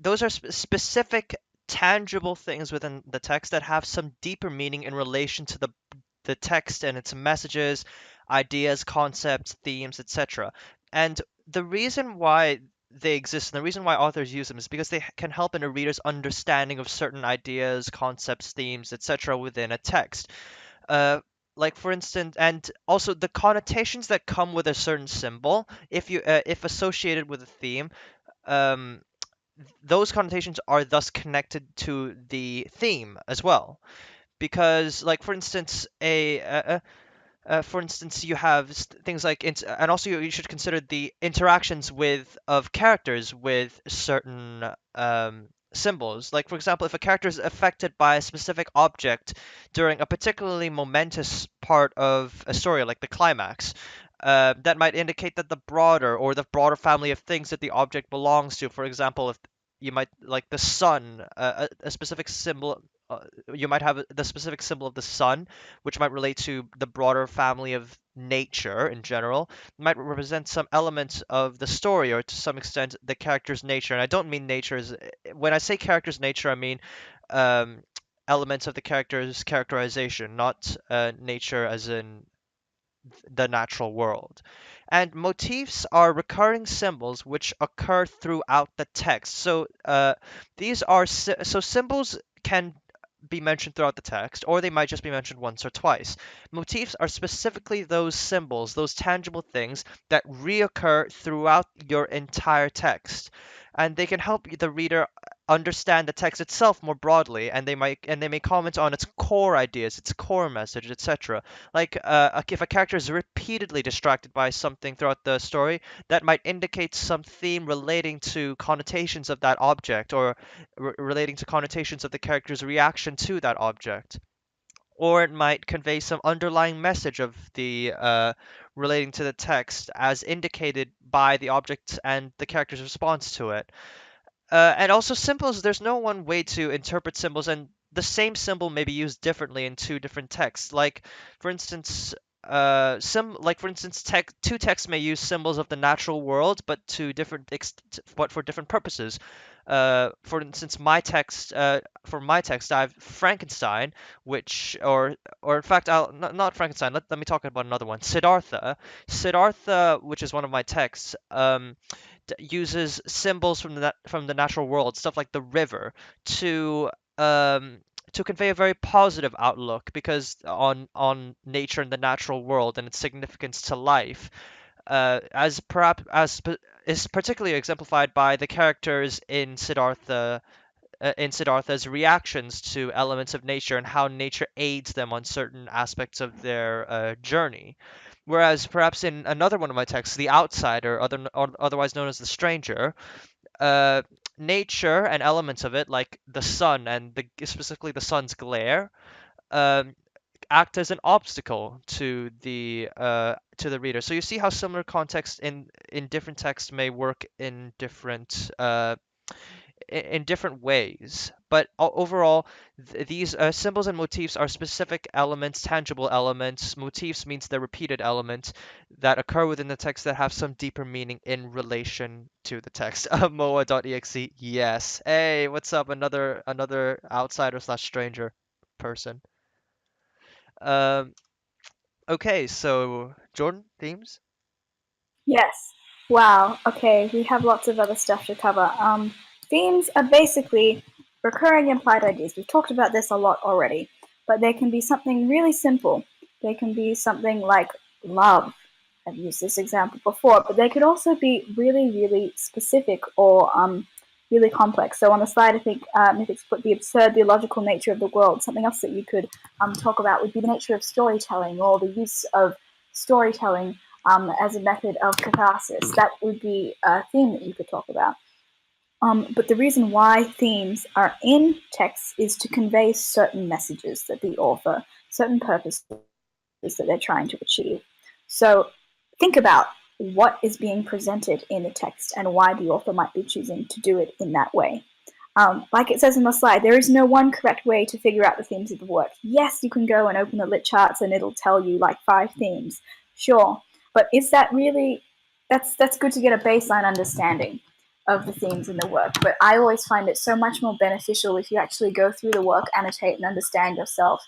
those are specific, tangible things within the text that have some deeper meaning in relation to the text and its messages, ideas, concepts, themes, etc. And the reason why they exist and the reason why authors use them is because they can help in a reader's understanding of certain ideas, concepts, themes, etc. within a text. uh, like for instance, and also the connotations that come with a certain symbol, if associated with a theme, um, those connotations are thus connected to the theme as well. Because, like for instance, for instance, you have things like, and also you should consider the interactions of characters with certain symbols. Like, for example, if a character is affected by a specific object during a particularly momentous part of a story, like the climax, that might indicate that the broader family of things that the object belongs to. For example, if you might like the sun, a specific symbol. You might have the specific symbol of the sun, which might relate to the broader family of nature in general, might represent some elements of the story or to some extent the character's nature. And I don't mean nature as when I say character's nature, I mean um, elements of the character's characterization, not nature as in the natural world. And motifs are recurring symbols which occur throughout the text. So so symbols can be mentioned throughout the text, or they might just be mentioned once or twice. Motifs are specifically those symbols, those tangible things that reoccur throughout your entire text, and they can help the reader understand the text itself more broadly, and they may comment on its core ideas, its core message, etc. Like if a character is repeatedly distracted by something throughout the story, that might indicate some theme relating to connotations of that object, or relating to connotations of the character's reaction to that object. Or it might convey some underlying message of the relating to the text as indicated by the object and the character's response to it. And also symbols, there's no one way to interpret symbols, and the same symbol may be used differently in two different texts. Like, for instance, two texts may use symbols of the natural world, but but for different purposes. For instance, for my text, I have Frankenstein, or in fact, not Frankenstein. Let me talk about another one. Siddhartha, which is one of my texts. Uses symbols from the natural world, stuff like the river, to um, to convey a very positive outlook because on nature and the natural world and its significance to life, as perhaps as is particularly exemplified by the characters in Siddhartha's reactions to elements of nature and how nature aids them on certain aspects of their journey. Whereas perhaps in another one of my texts, The Outsider, otherwise known as The Stranger, uh, nature and elements of it, like the sun and specifically the sun's glare, um, act as an obstacle to the reader. So you see how similar context in different texts may work in different ways. But overall, these symbols and motifs are specific elements, tangible elements. Motifs means the repeated element that occur within the text that have some deeper meaning in relation to the text. Moa.exe, yes. Hey, what's up? Another outsider slash stranger person. Um, okay, so Jordan, themes? Yes. Wow. Okay, we have lots of other stuff to cover. Themes are basically recurring implied ideas. We've talked about this a lot already, but they can be something really simple. They can be something like love. I've used this example before, but they could also be really, really specific or really complex. So on the slide, I think Mythic's put the absurd, the illogical nature of the world. Something else that you could talk about would be the nature of storytelling, or the use of storytelling as a method of catharsis. That would be a theme that you could talk about. But the reason why themes are in texts is to convey certain messages that the author, certain purposes that they're trying to achieve. So think about what is being presented in the text and why the author might be choosing to do it in that way. Like it says in the slide, there is no one correct way to figure out the themes of the work. Yes, you can go and open the lit charts and it'll tell you like 5 themes, sure. But is that really, that's good to get a baseline understanding of the themes in the work. But I always find it so much more beneficial if you actually go through the work, annotate and understand yourself.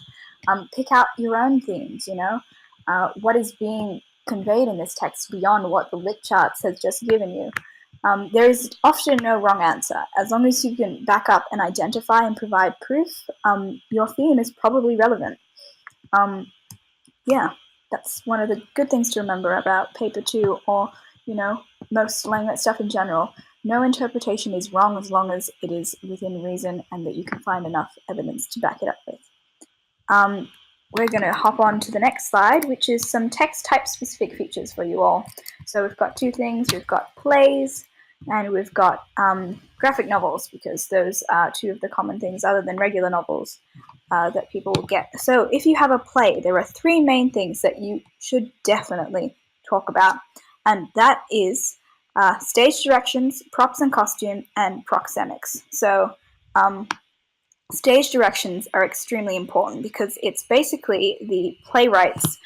Pick out your own themes, you know? What is being conveyed in this text beyond what the lit charts has just given you? There is often no wrong answer. As long as you can back up and identify and provide proof, your theme is probably relevant. Yeah, that's one of the good things to remember about paper 2, or, you know, most LangLit stuff in general. No interpretation is wrong as long as it is within reason and that you can find enough evidence to back it up with. We're going to hop on to the next slide, which is some text type specific features for you all. So we've got 2 things. We've got plays and we've got graphic novels, because those are 2 of the common things other than regular novels that people will get. So if you have a play, there are 3 main things that you should definitely talk about, and that is stage directions, props and costume, and proxemics. So stage directions are extremely important because it's basically the playwright's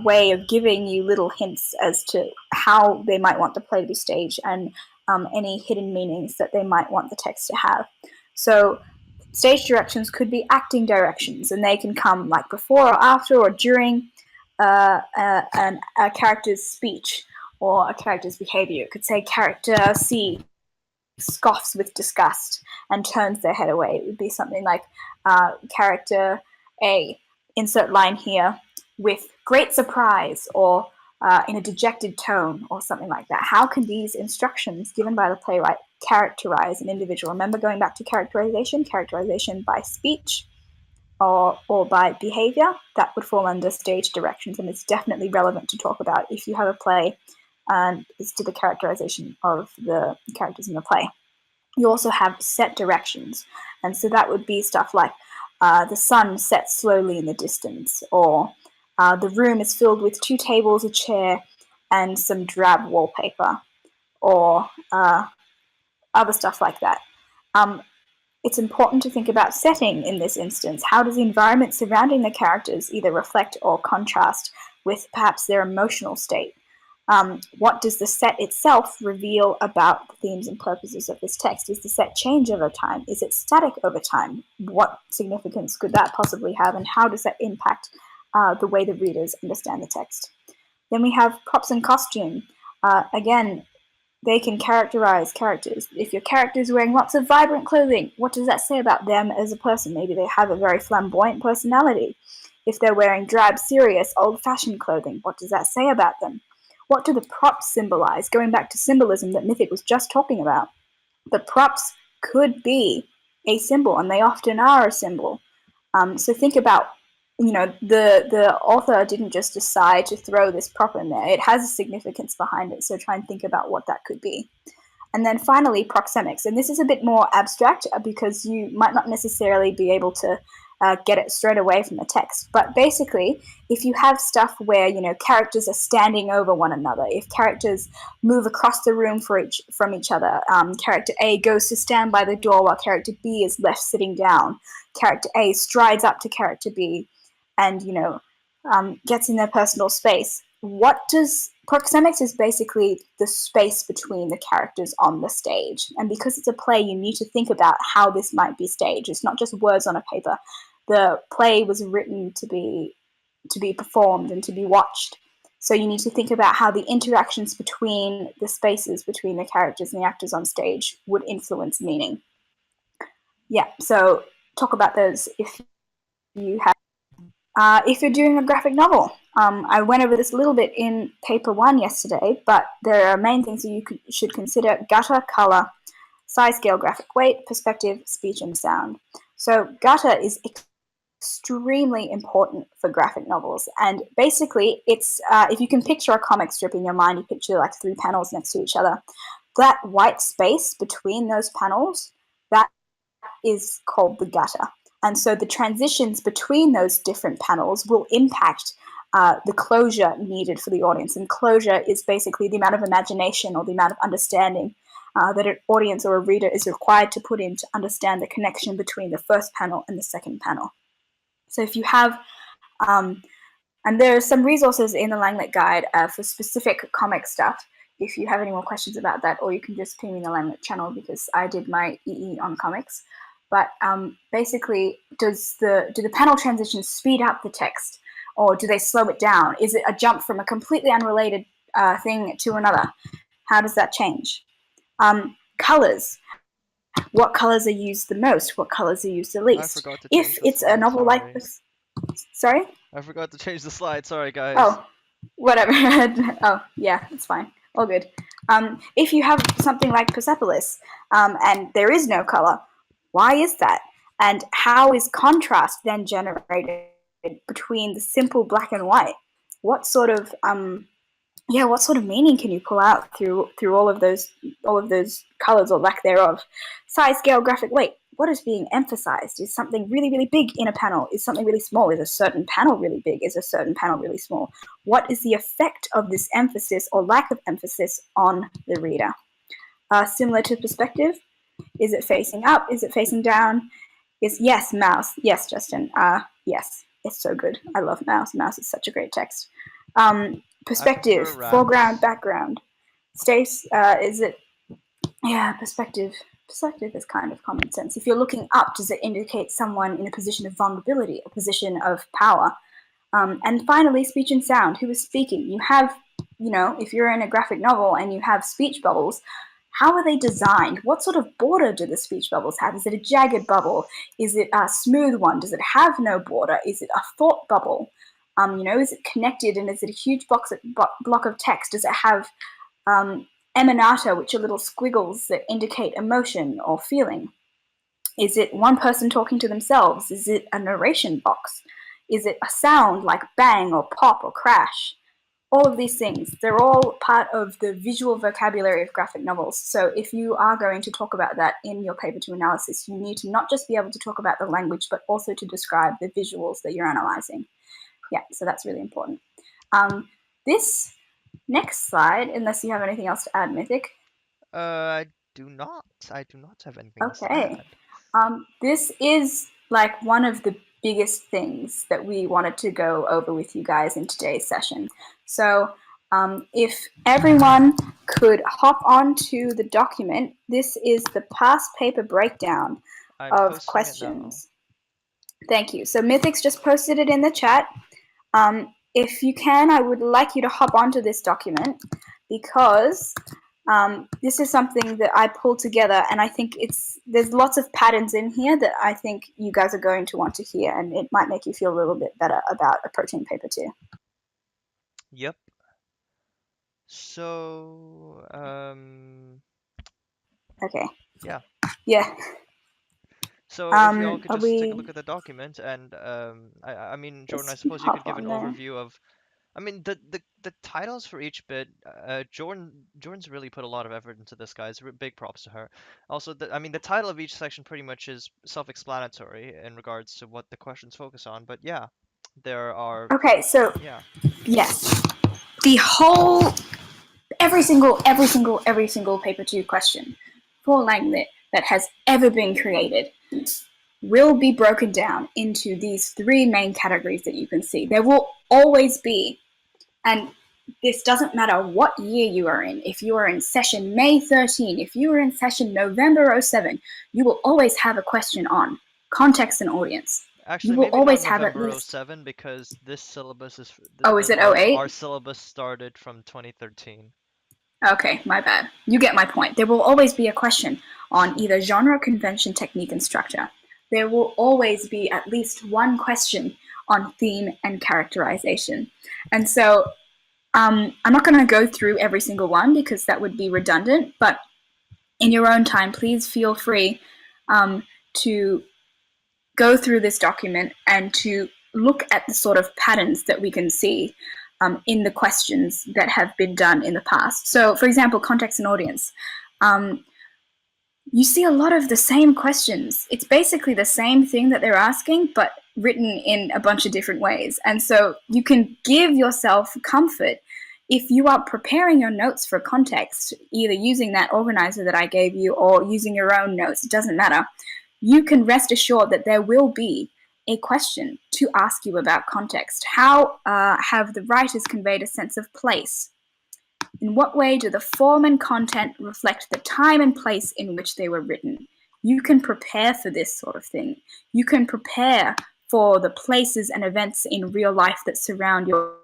way of giving you little hints as to how they might want the play to be staged, and any hidden meanings that they might want the text to have. So stage directions could be acting directions, and they can come like before or after or during a character's speech or a character's behavior. It could say character C scoffs with disgust and turns their head away. It would be something like character A, insert line here, with great surprise, or in a dejected tone, or something like that. How can these instructions given by the playwright characterize an individual? Remember, going back to characterization by speech or by behavior, that would fall under stage directions, and it's definitely relevant to talk about if you have a play and it's to the characterization of the characters in the play. You also have set directions, and so that would be stuff like the sun sets slowly in the distance, or the room is filled with 2 tables, a chair, and some drab wallpaper, or other stuff like that. It's important to think about setting in this instance. How does the environment surrounding the characters either reflect or contrast with perhaps their emotional state? What does the set itself reveal about the themes and purposes of this text? Does the set change over time? Is it static over time? What significance could that possibly have, and how does that impact the way the readers understand the text? Then we have props and costume. Again, they can characterize characters. If your character is wearing lots of vibrant clothing, what does that say about them as a person? Maybe they have a very flamboyant personality. If they're wearing drab, serious, old-fashioned clothing, what does that say about them? What do the props symbolize? Going back to symbolism that Mythic was just talking about, the props could be a symbol, and they often are a symbol. So think about, you know, the author didn't just decide to throw this prop in there. It has a significance behind it, so try and think about what that could be. And then finally, proxemics. And this is a bit more abstract because you might not necessarily be able to get it straight away from the text. But basically, if you have stuff where, you know, characters are standing over one another, if characters move across the room from each other, character A goes to stand by the door while character B is left sitting down, character A strides up to character B and, you know, gets in their personal space. What does proxemics is basically the space between the characters on the stage. And because it's a play, you need to think about how this might be staged. It's not just words on a paper. The play was written to be performed and to be watched. So you need to think about how the interactions between the spaces between the characters and the actors on stage would influence meaning. Yeah, so talk about those if you have. If you're doing a graphic novel, I went over this a little bit in paper 1 yesterday, but there are main things that you should consider: gutter, color, size, scale, graphic weight, perspective, speech, and sound. So gutter is extremely important for graphic novels. And basically, it's if you can picture a comic strip in your mind, you picture like 3 panels next to each other. That white space between those panels, that is called the gutter. And so the transitions between those different panels will impact the closure needed for the audience. And closure is basically the amount of imagination or the amount of understanding that an audience or a reader is required to put in to understand the connection between the first panel and the second panel. So if you have, and there are some resources in the LangLit guide for specific comic stuff, if you have any more questions about that, or you can just ping me in the LangLit channel because I did my EE on comics. But basically, do the panel transitions speed up the text, or do they slow it down? Is it a jump from a completely unrelated thing to another? How does that change? Colors. What colors are used the most? What colors are used the least? I forgot to If change the it's a slide, novel like this, sorry? I forgot to change the slide. Sorry, guys. Oh, whatever. Oh, yeah, it's fine. All good. If you have something like Persepolis and there is no color, why is that? And how is contrast then generated between the simple black and white? What sort of what sort of meaning can you pull out through all of those colors or lack thereof? Size, scale, graphic weight. What is being emphasized? Is something really, really big in a panel? Is something really small? Is a certain panel really big? Is a certain panel really small? What is the effect of this emphasis or lack of emphasis on the reader? Similar to perspective, is it facing up? Is it facing down? Yes, mouse. Yes, Justin. Yes, it's so good. I love mouse. Mouse is such a great text. Perspective, foreground, background. Stace, is it? Yeah, perspective. Perspective is kind of common sense. If you're looking up, does it indicate someone in a position of vulnerability, a position of power? And finally, speech and sound. Who is speaking? You have, if you're in a graphic novel and you have speech bubbles, how are they designed? What sort of border do the speech bubbles have? Is it a jagged bubble? Is it a smooth one? Does it have no border? Is it a thought bubble? Is it connected and is it a huge block of text? Does it have emanata, which are little squiggles that indicate emotion or feeling? Is it one person talking to themselves? Is it a narration box? Is it a sound like bang or pop or crash? All of these things, they're all part of the visual vocabulary of graphic novels. So if you are going to talk about that in your paper to analysis, you need to not just be able to talk about the language, but also to describe the visuals that you're analyzing. Yeah, so that's really important. This next slide, unless you have anything else to add, Mythic. I do not have anything else to add. This is like one of the biggest things that we wanted to go over with you guys in today's session. So if everyone could hop onto the document, this is the past paper breakdown of questions. Thank you. So Mythic's just posted it in the chat. If you can, I would like you to hop onto this document because this is something that I pulled together, and I think there's lots of patterns in here that I think you guys are going to want to hear, and it might make you feel a little bit better about approaching paper 2. Yep. So, okay. Yeah. Yeah. So if you all could just take a look at the document, and I mean, Jordan, I suppose you could give an overview of. I mean, the titles for each bit. Jordan's really put a lot of effort into this, guys. Big props to her. Also, I mean, the title of each section pretty much is self-explanatory in regards to what the questions focus on. But yeah, there are. Okay, so yeah. Yes, the whole every single paper 2 question for LangLit that has ever been created will be broken down into these 3 main categories that you can see. There will always be, and this doesn't matter what year you are in. If you are in session May 13, if you are in session November 07, you will always have a question on context and audience. Actually, you will maybe always not have November at least 07 because this syllabus is. Is it 08? Our syllabus started from 2013. Okay, my bad. You get my point. There will always be a question on either genre, convention, technique, and structure. There will always be at least one question on theme and characterization. And so I'm not going to go through every single one because that would be redundant, but in your own time, please feel free to go through this document and to look at the sort of patterns that we can see in the questions that have been done in the past. So, for example, context and audience. You see a lot of the same questions. It's basically the same thing that they're asking, but written in a bunch of different ways. And so you can give yourself comfort if you are preparing your notes for context, either using that organizer that I gave you or using your own notes, it doesn't matter. You can rest assured that there will be a question to ask you about context. How have the writers conveyed a sense of place? In what way do the form and content reflect the time and place in which they were written? You can prepare for this sort of thing. You can prepare for the places and events in real life that surround your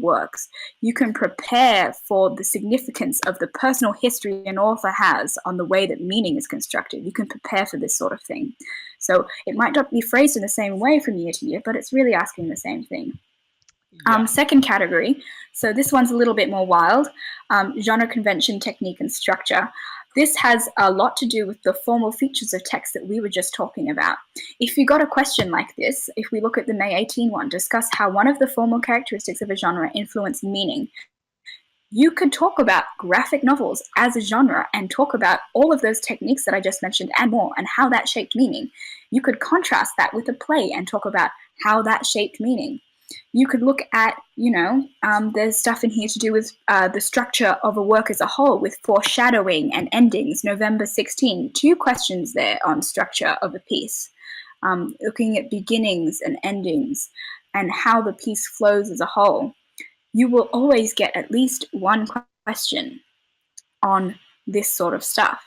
works. You can prepare for the significance of the personal history an author has on the way that meaning is constructed. You can prepare for this sort of thing. So it might not be phrased in the same way from year to year, but it's really asking the same thing. Yeah. Second category, so this one's a little bit more wild, genre, convention, technique, and structure. This has a lot to do with the formal features of text that we were just talking about. If you got a question like this, if we look at the May 18 one, discuss how one of the formal characteristics of a genre influence meaning, you could talk about graphic novels as a genre and talk about all of those techniques that I just mentioned and more, and how that shaped meaning. You could contrast that with a play and talk about how that shaped meaning. You could look at, there's stuff in here to do with the structure of a work as a whole, with foreshadowing and endings. November 16, 2 questions there on structure of a piece. Looking at beginnings and endings and how the piece flows as a whole. You will always get at least one question on this sort of stuff.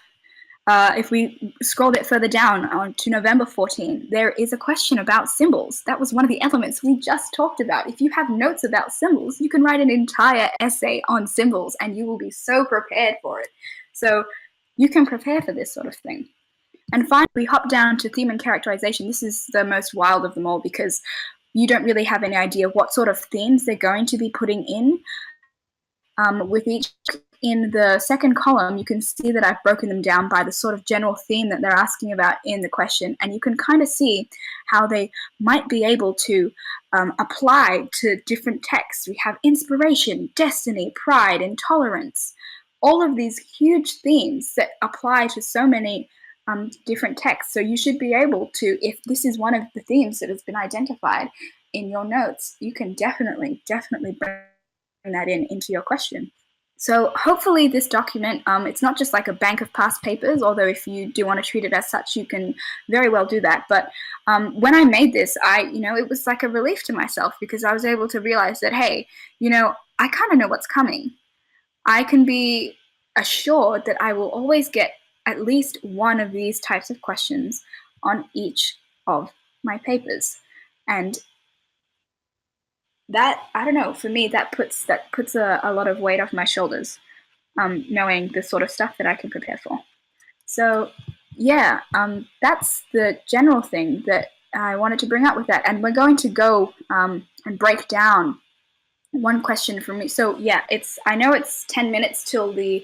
If we scroll a bit further down to November 14, there is a question about symbols. That was one of the elements we just talked about. If you have notes about symbols, you can write an entire essay on symbols and you will be so prepared for it. So you can prepare for this sort of thing. And finally, we hop down to theme and characterization. This is the most wild of them all because you don't really have any idea what sort of themes they're going to be putting in. With each, in the second column, you can see that I've broken them down by the sort of general theme that they're asking about in the question, and you can kind of see how they might be able to apply to different texts. We have inspiration, destiny, pride, intolerance, all of these huge themes that apply to so many different texts. So you should be able to, if this is one of the themes that has been identified in your notes, you can definitely bring that into your question. So hopefully this document, it's not just like a bank of past papers, although if you do want to treat it as such, you can very well do that. But when I made this, it was like a relief to myself because I was able to realize that, hey, I kind of know what's coming. I can be assured that I will always get at least one of these types of questions on each of my papers. And that, I don't know, for me, that puts a lot of weight off my shoulders, knowing the sort of stuff that I can prepare for. So yeah, that's the general thing that I wanted to bring up with that. And we're going to go and break down one question from me. So yeah, I know it's 10 minutes till the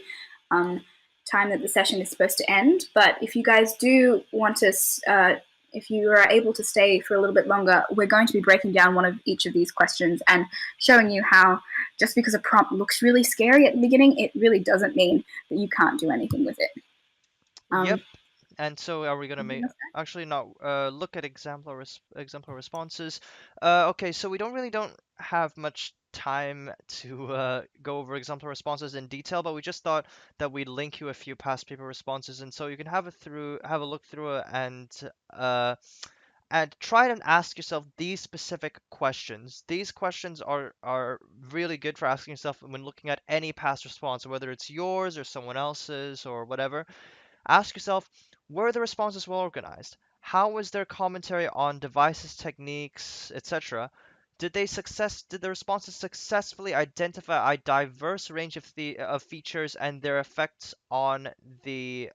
time that the session is supposed to end, but if you guys do want to, if you are able to stay for a little bit longer, we're going to be breaking down one of each of these questions and showing you how just because a prompt looks really scary at the beginning, it really doesn't mean that you can't do anything with it. Yep. And so are we gonna actually not look at example responses? Okay, so we don't have much time to go over example responses in detail, but we just thought that we'd link you a few past paper responses, and so you can have a look through it, and try and ask yourself these specific questions. These questions are really good for asking yourself when looking at any past response, whether it's yours or someone else's or whatever. Ask yourself, were the responses well organized? How was their commentary on devices, techniques, etc.? Did the responses successfully identify a diverse range of features and their effects on their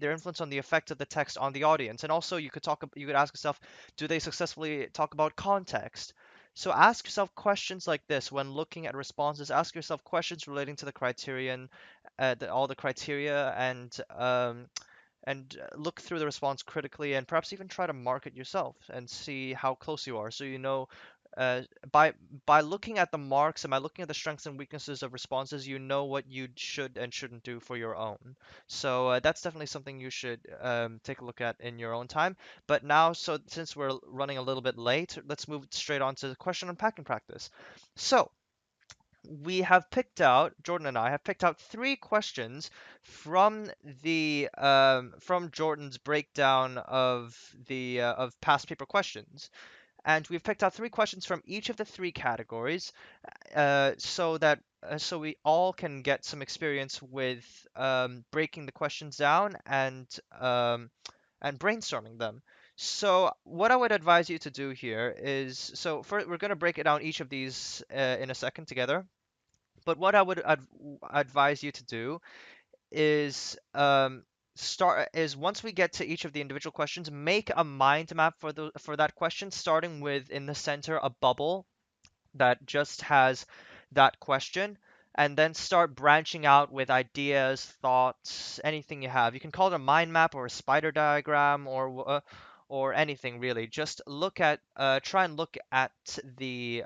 influence on the effect of the text on the audience? And also you could ask yourself, do they successfully talk about context? So ask yourself questions like this when looking at responses. Ask yourself questions relating to the criterion, all the criteria, and look through the response critically, and perhaps even try to mark it yourself and see how close you are. So you know, uh, by by looking at the marks and by looking at the strengths and weaknesses of responses, you know what you should and shouldn't do for your own. So that's definitely something you should take a look at in your own time. But now, so since we're running a little bit late, let's move straight on to the question unpacking practice. So we have picked out, Jordan and I have picked out three questions from the from Jordan's breakdown of past paper questions, and we've picked out three questions from each of the three categories, so we all can get some experience with breaking the questions down and brainstorming them. So what I would advise you to do here is, we're going to break it down each of these in a second together. But what I would advise you to do is start is once we get to each of the individual questions, make a mind map for that question, starting with in the center a bubble that just has that question, and then start branching out with ideas, thoughts, anything you have. You can call it a mind map or a spider diagram or anything really. Just try and look at the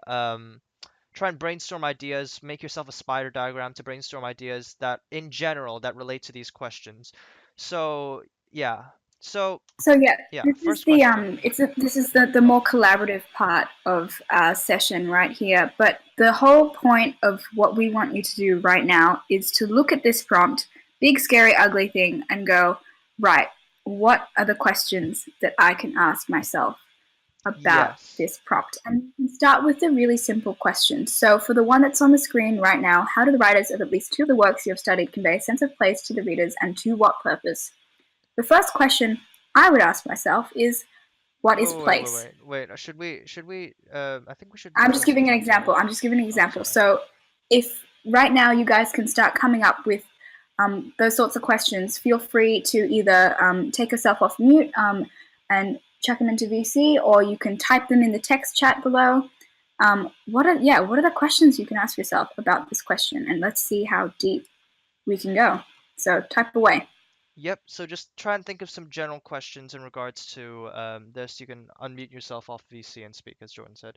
try and brainstorm ideas, make yourself a spider diagram to brainstorm ideas that in general that relate to these questions. So yeah. So So yeah, yeah, this is first the question. this is the more collaborative part of our session right here. But the whole point of what we want you to do right now is to look at this prompt, big scary ugly thing, and go, right, what are the questions that I can ask myself about Yes. this prompt? And you can start with the really simple questions. So for the one that's on the screen right now, how do the writers of at least two of the works you have studied convey a sense of place to the readers, and to what purpose? The first question I would ask myself is, what is place? Wait. Should we? I think we should I'm just spend some giving an time example. together. I'm just giving an Oh, example. sorry. So if right now you guys can start coming up with those sorts of questions, feel free to either take yourself off mute and chuck them into VC, or you can type them in the text chat below. What are the questions you can ask yourself about this question? And let's see how deep we can go. So type away. Yep. So just try and think of some general questions in regards to this. You can unmute yourself off VC and speak, as Jordan said.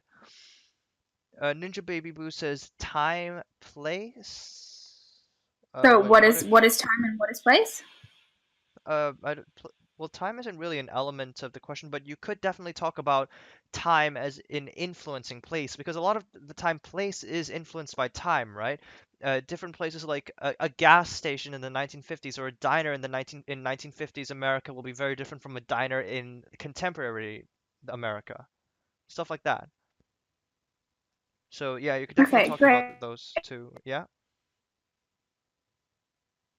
Ninja Baby Boo says time, place. So Wait, what? what is time and what is place? I don't, well, time isn't really an element of the question, but you could definitely talk about time as in influencing place, because a lot of the time place is influenced by time, right? Different places like a gas station in the 1950s or a diner in 1950s America will be very different from a diner in contemporary America. Stuff like that. So yeah, you could definitely Okay, talk about great. those two. Yeah.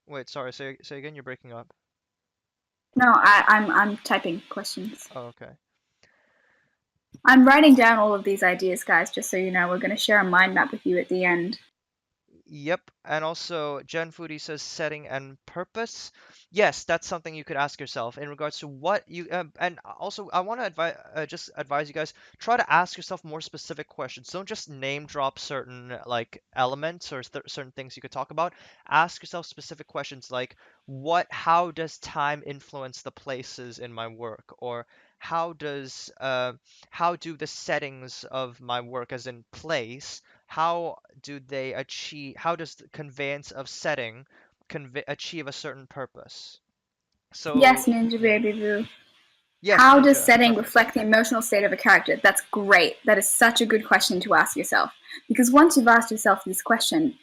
Wait, sorry. Say again. You're breaking up. No, I'm typing questions. Oh, okay. I'm writing down all of these ideas, guys, just so you know. We're going to share a mind map with you at the end. Yep, and also Jen Foodie says setting and purpose. Yes, that's something you could ask yourself in regards to what you and also I want to advise you guys, try to ask yourself more specific questions. Don't just name drop certain like elements or certain things you could talk about. Ask yourself specific questions like how does time influence the places in my work, or how does how do the settings of my work as in place, how does the conveyance of setting achieve a certain purpose? Yes, So Ninja yeah. Baby Boo. Yes, How does Ninja, setting perfect. reflect the emotional state of a character? That's great. That is such a good question to ask yourself. Because once you've asked yourself this question,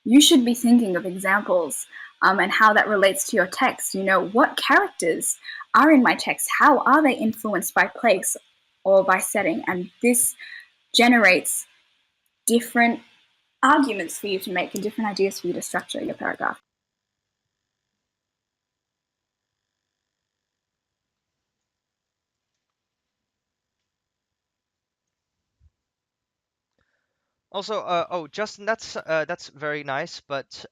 you should be thinking of examples and how that relates to your text. You know, what characters are in my text? How are they influenced by place or by setting? And this generates different arguments for you to make and different ideas for you to structure your paragraph. Also, oh, Justin, that's very nice, but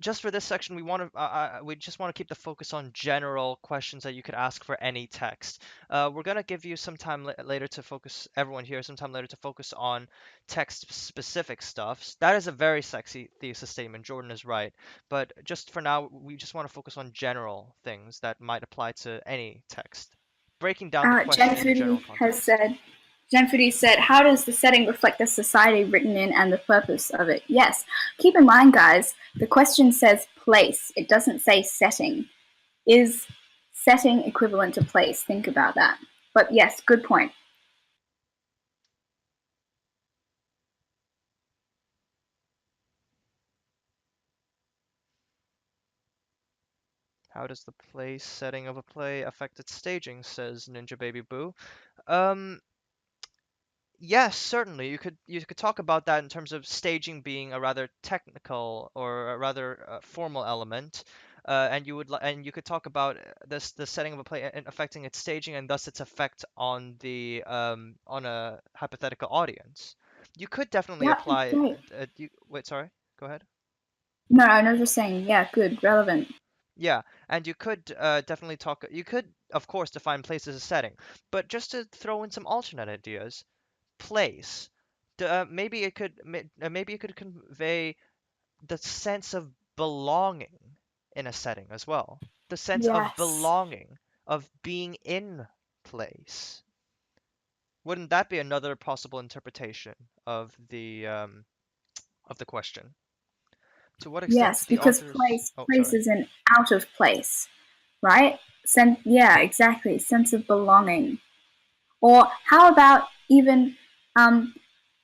just for this section, we just want to keep the focus on general questions that you could ask for any text. We're gonna give you some time later to focus, everyone here, some time later to focus on text-specific stuff. That is a very sexy thesis statement. Jordan is right, but just for now, we just want to focus on general things that might apply to any text, breaking down the Jen question in the general Foodie has context. said, Jen Foodie said, how does the setting reflect the society written in and the purpose of it? Yes. Keep in mind, guys, the question says place. It doesn't say setting. Is setting equivalent to place? Think about that. But yes, good point. How does the place setting of a play affect its staging, says Ninja Baby Boo. Um, Yes, certainly. You could talk about that in terms of staging being a rather technical or a rather formal element, and you could talk about the setting of a play and affecting its staging and thus its effect on the on a hypothetical audience. You could definitely Yeah, apply. great. Wait, sorry. Go ahead. No, I know, just saying, yeah, good, relevant. Yeah, and you could definitely talk. You could, of course, define place as a setting, but just to throw in some alternate ideas, place. Maybe it could convey the sense of belonging in a setting as well. The sense of Yes. belonging, of being in place. Wouldn't that be another possible interpretation of the question? To what extent Yes, did the because authors? place Oh, place sorry. is an out of place, right? Yeah, exactly. Sense of belonging. Or how about even um,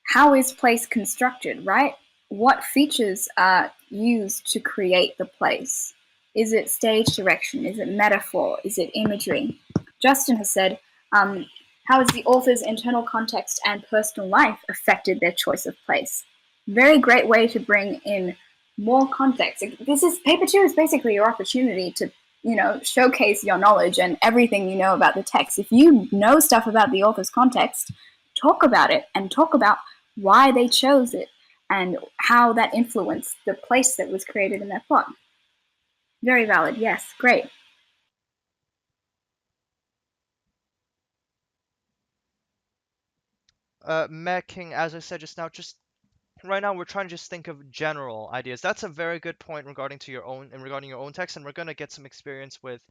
how is place constructed, right? What features are used to create the place? Is it stage direction? Is it metaphor? Is it imagery? Justin has said, how has the author's internal context and personal life affected their choice of place? Very great way to bring in more context. This is paper two is basically your opportunity to showcase your knowledge and everything you know about the text. If you know stuff about the author's context, talk about it and talk about why they chose it and how that influenced the place that was created in their plot. Very valid. Yes, great. King, as I said just now, just right now we're trying to just think of general ideas. That's a very good point regarding your own text, and we're gonna get some experience with.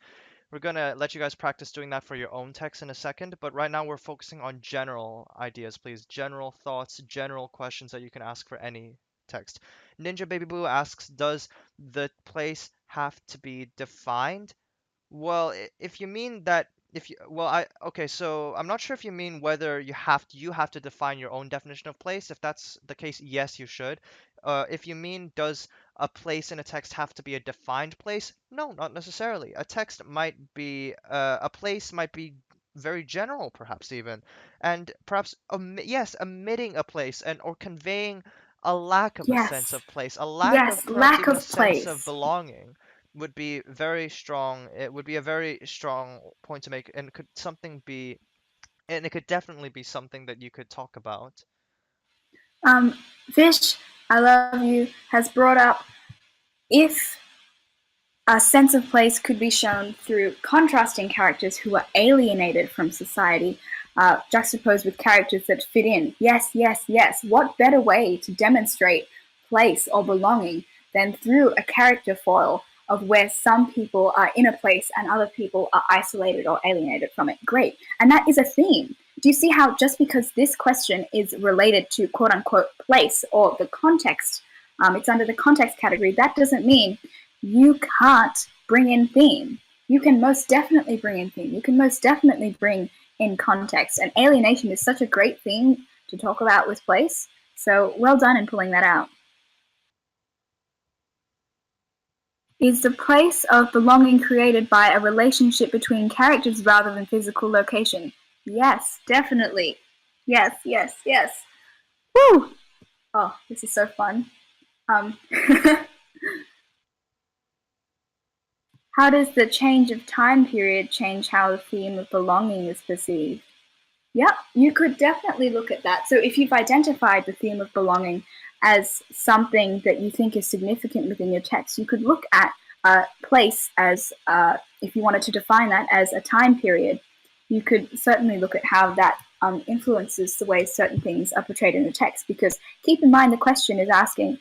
We're gonna let you guys practice doing that for your own text in a second, but right now we're focusing on general ideas, please. General thoughts, general questions that you can ask for any text. Ninja Baby Boo asks, does the place have to be defined? Well, if you mean that, if you, well, okay, so I'm not sure if you mean whether you have to define your own definition of place. If that's the case, yes, you should. If you mean does a place in a text have to be a defined place? No, not necessarily. A place might be very general, perhaps even, and perhaps yes, omitting a place and or conveying a lack of a sense Yes. of place, a lack of Yes, perhaps lack even a of sense of place. belonging would be very strong. It would be a very strong point to make, and it could definitely be something that you could talk about. Um, Fish, I love you, has brought up if a sense of place could be shown through contrasting characters who are alienated from society, juxtaposed with characters that fit in. Yes, yes, yes. What better way to demonstrate place or belonging than through a character foil of where some people are in a place and other people are isolated or alienated from it? Great. And that is a theme. Do you see how just because this question is related to quote unquote place or the context, it's under the context category, that doesn't mean you can't bring in theme. You can most definitely bring in theme. You can most definitely bring in context. And alienation is such a great theme to talk about with place. So well done in pulling that out. Is the place of belonging created by a relationship between characters rather than physical location? Yes, definitely. Yes, yes, yes. Woo! Oh, this is so fun. Um, how does the change of time period change how the theme of belonging is perceived? Yeah, you could definitely look at that. So if you've identified the theme of belonging as something that you think is significant within your text. You could look at place as, if you wanted to define that as a time period, you could certainly look at how that influences the way certain things are portrayed in the text. Because keep in mind, the question is asking,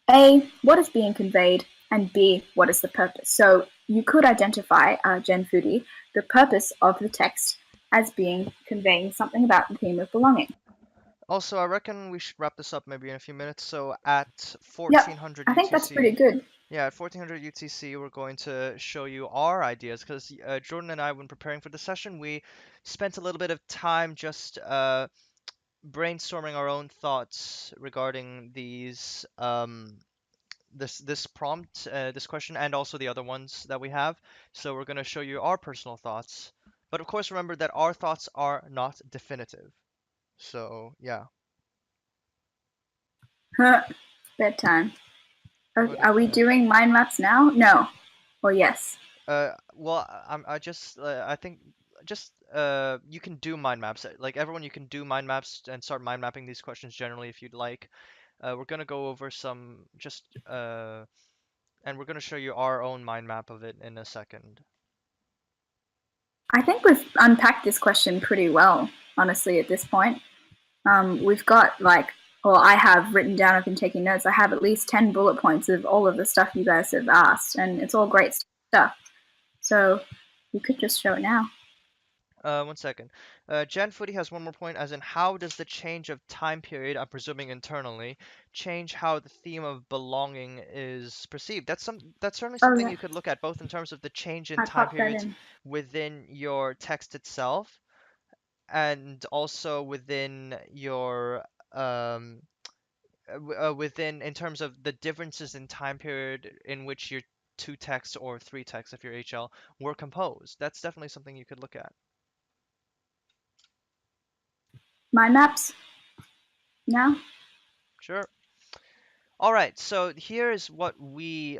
A, what is being conveyed, and B, what is the purpose? So you could identify, Jen Foodie, the purpose of the text as being conveying something about the theme of belonging. Also, I reckon we should wrap this up maybe in a few minutes. So at Yep, 1400 I think that's pretty UTC, good. yeah, at 1400 UTC, we're going to show you our ideas because Jordan and I, when preparing for the session, we spent a little bit of time just brainstorming our own thoughts regarding these this prompt, this question, and also the other ones that we have. So we're going to show you our personal thoughts. But of course, remember that our thoughts are not definitive. So yeah, Bedtime. Okay, what? are we doing mind maps now? No. Or yes? Well, I just I think just you can do mind maps. Like everyone, you can do mind maps and start mind mapping these questions generally if you'd like. We're gonna go over some just and we're gonna show you our own mind map of it in a second. I think we've unpacked this question pretty well, honestly, at this point. We've got like, or I have written down, I've been taking notes, I have at least 10 bullet points of all of the stuff you guys have asked, and it's all great stuff. So we could just show it now. One second. Jan Footy has one more point, as in how does the change of time period, I'm presuming internally, change how the theme of belonging is perceived? That's certainly Oh, something yeah, you could look at, both in terms of the change in I time popped that periods in. within your text itself, and also within your within in terms of the differences in time period in which your two texts or three texts, if you're HL, were composed. That's definitely something you could look at. Mind maps now? Sure. All right, so here is what we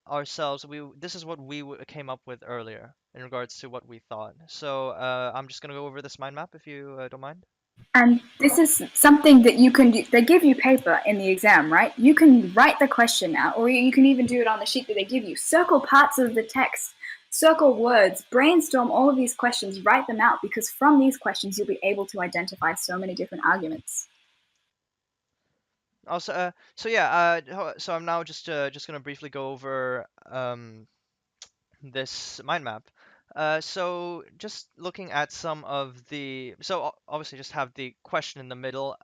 ourselves we this is what we came up with earlier in regards to what we thought. So I'm just gonna go over this mind map if you don't mind. And this is something that you can do. They give you paper in the exam, right? You can write the question out, or you can even do it on the sheet that they give you. Circle parts of the text, circle words, brainstorm all of these questions, write them out, because from these questions, you'll be able to identify so many different arguments. Also, so yeah, so I'm now just gonna briefly go over this mind map. So just looking at some of the, so obviously just have the question in the middle.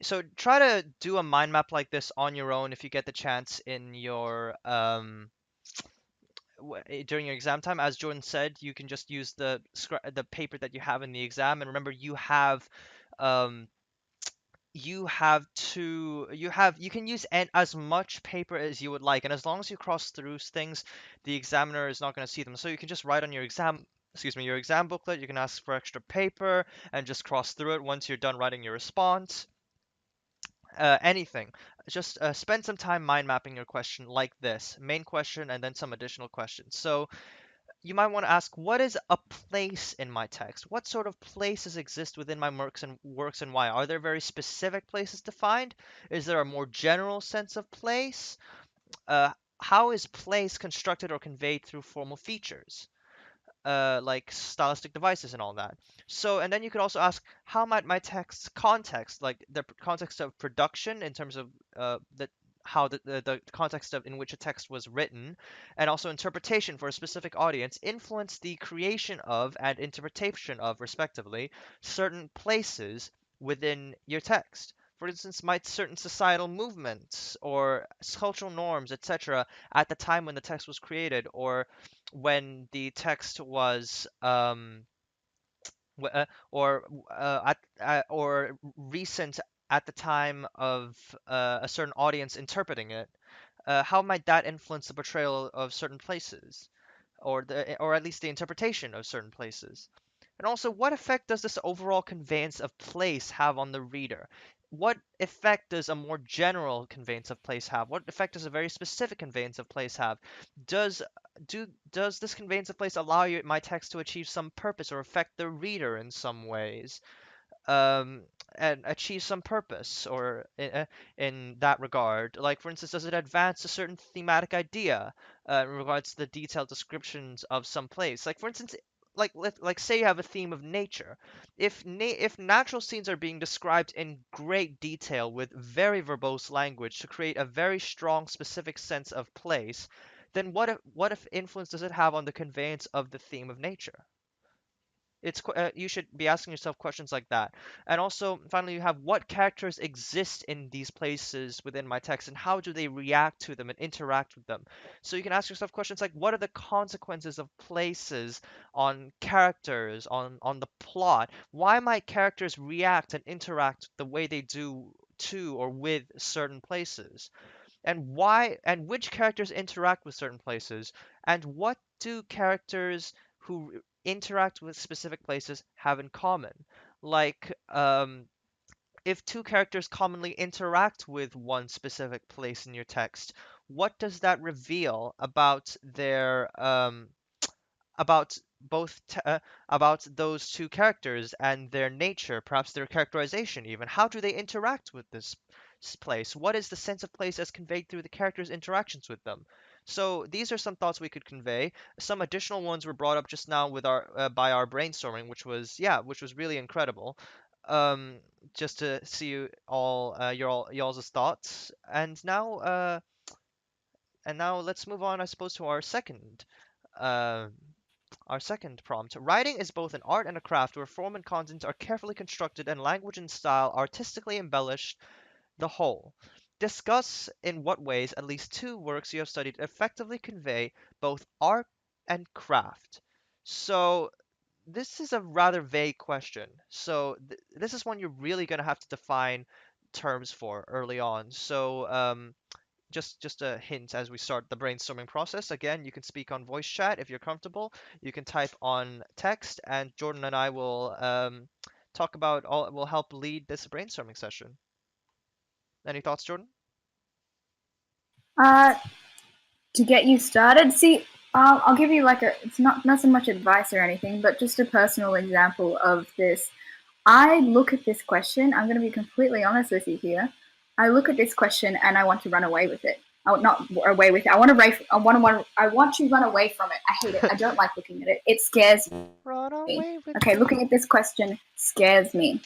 So try to do a mind map like this on your own if you get the chance in your during your exam time. As Jordan said, you can just use the paper that you have in the exam, and remember um, you can use as much paper as you would like, and as long as you cross through things, the examiner is not going to see them. So you can just write on your your exam booklet. You can ask for extra paper and just cross through it once you're done writing your response. Anything. Just spend some time mind mapping your question like this main question and then some additional questions. So you might want to ask, what is a place in my text? What sort of places exist within my works and why? Are there very specific places defined? Is there a more general sense of place? Uh, how is place constructed or conveyed through formal features? Like stylistic devices and all that. So, and then you could also ask, how might my text's context, like the context of production in terms of the how the context of in which a text was written, and also interpretation for a specific audience, influence the creation of and interpretation of, respectively, certain places within your text. For instance, might certain societal movements or cultural norms, etc., at the time when the text was created, or when the text was or recent at the time of a certain audience interpreting it, how might that influence the portrayal of certain places, or at least the interpretation of certain places? And also, what effect does this overall conveyance of place have on the reader? What effect does a more general conveyance of place have? What effect does a very specific conveyance of place have? Does does this conveyance of place allow my text to achieve some purpose or affect the reader in some ways? Um, and achieve some purpose or in that regard? Like, for instance, does it advance a certain thematic idea in regards to the detailed descriptions of some place? Like, for instance, like say you have a theme of nature. If natural scenes are being described in great detail with very verbose language to create a very strong specific sense of place, then what if influence does it have on the conveyance of the theme of nature? You should be asking yourself questions like that. And also, finally, you have what characters exist in these places within my text and how do they react to them and interact with them. So you can ask yourself questions like what are the consequences of places on characters, on the plot? Why might characters react and interact the way they do to or with certain places? And which characters interact with certain places, and what do characters who interact with specific places have in common? Like, if two characters commonly interact with one specific place in your text, what does that reveal about their about about those two characters and their nature, perhaps their characterization even? How do they interact with this place? What is the sense of place as conveyed through the characters' interactions with them? So these are some thoughts we could convey. Some additional ones were brought up just now with our by our brainstorming, which was really incredible. Um, just to see you all y'all's thoughts. And now let's move on, I suppose, to uh, our second prompt. Writing is both an art and a craft where form and content are carefully constructed and language and style artistically embellish the whole. Discuss in what ways at least two works you have studied effectively convey both art and craft. So, this is a rather vague question. So, this is one you're really going to have to define terms for early on. So, just a hint as we start the brainstorming process. Again, you can speak on voice chat if you're comfortable. You can type on text, and Jordan and I will talk about all. Will help lead this brainstorming session. Any thoughts, Jordan? Uh, to get you started, see, I'll give you like it's not so much advice or anything, but just a personal example of this. I look at this question. I'm going to be completely honest with you here. I look at this question and I want to run away with it. I not away with it. I want to. I want to run away from it. I hate it. I don't like looking at it. It scares Run me. away with Okay, looking me. at this question scares me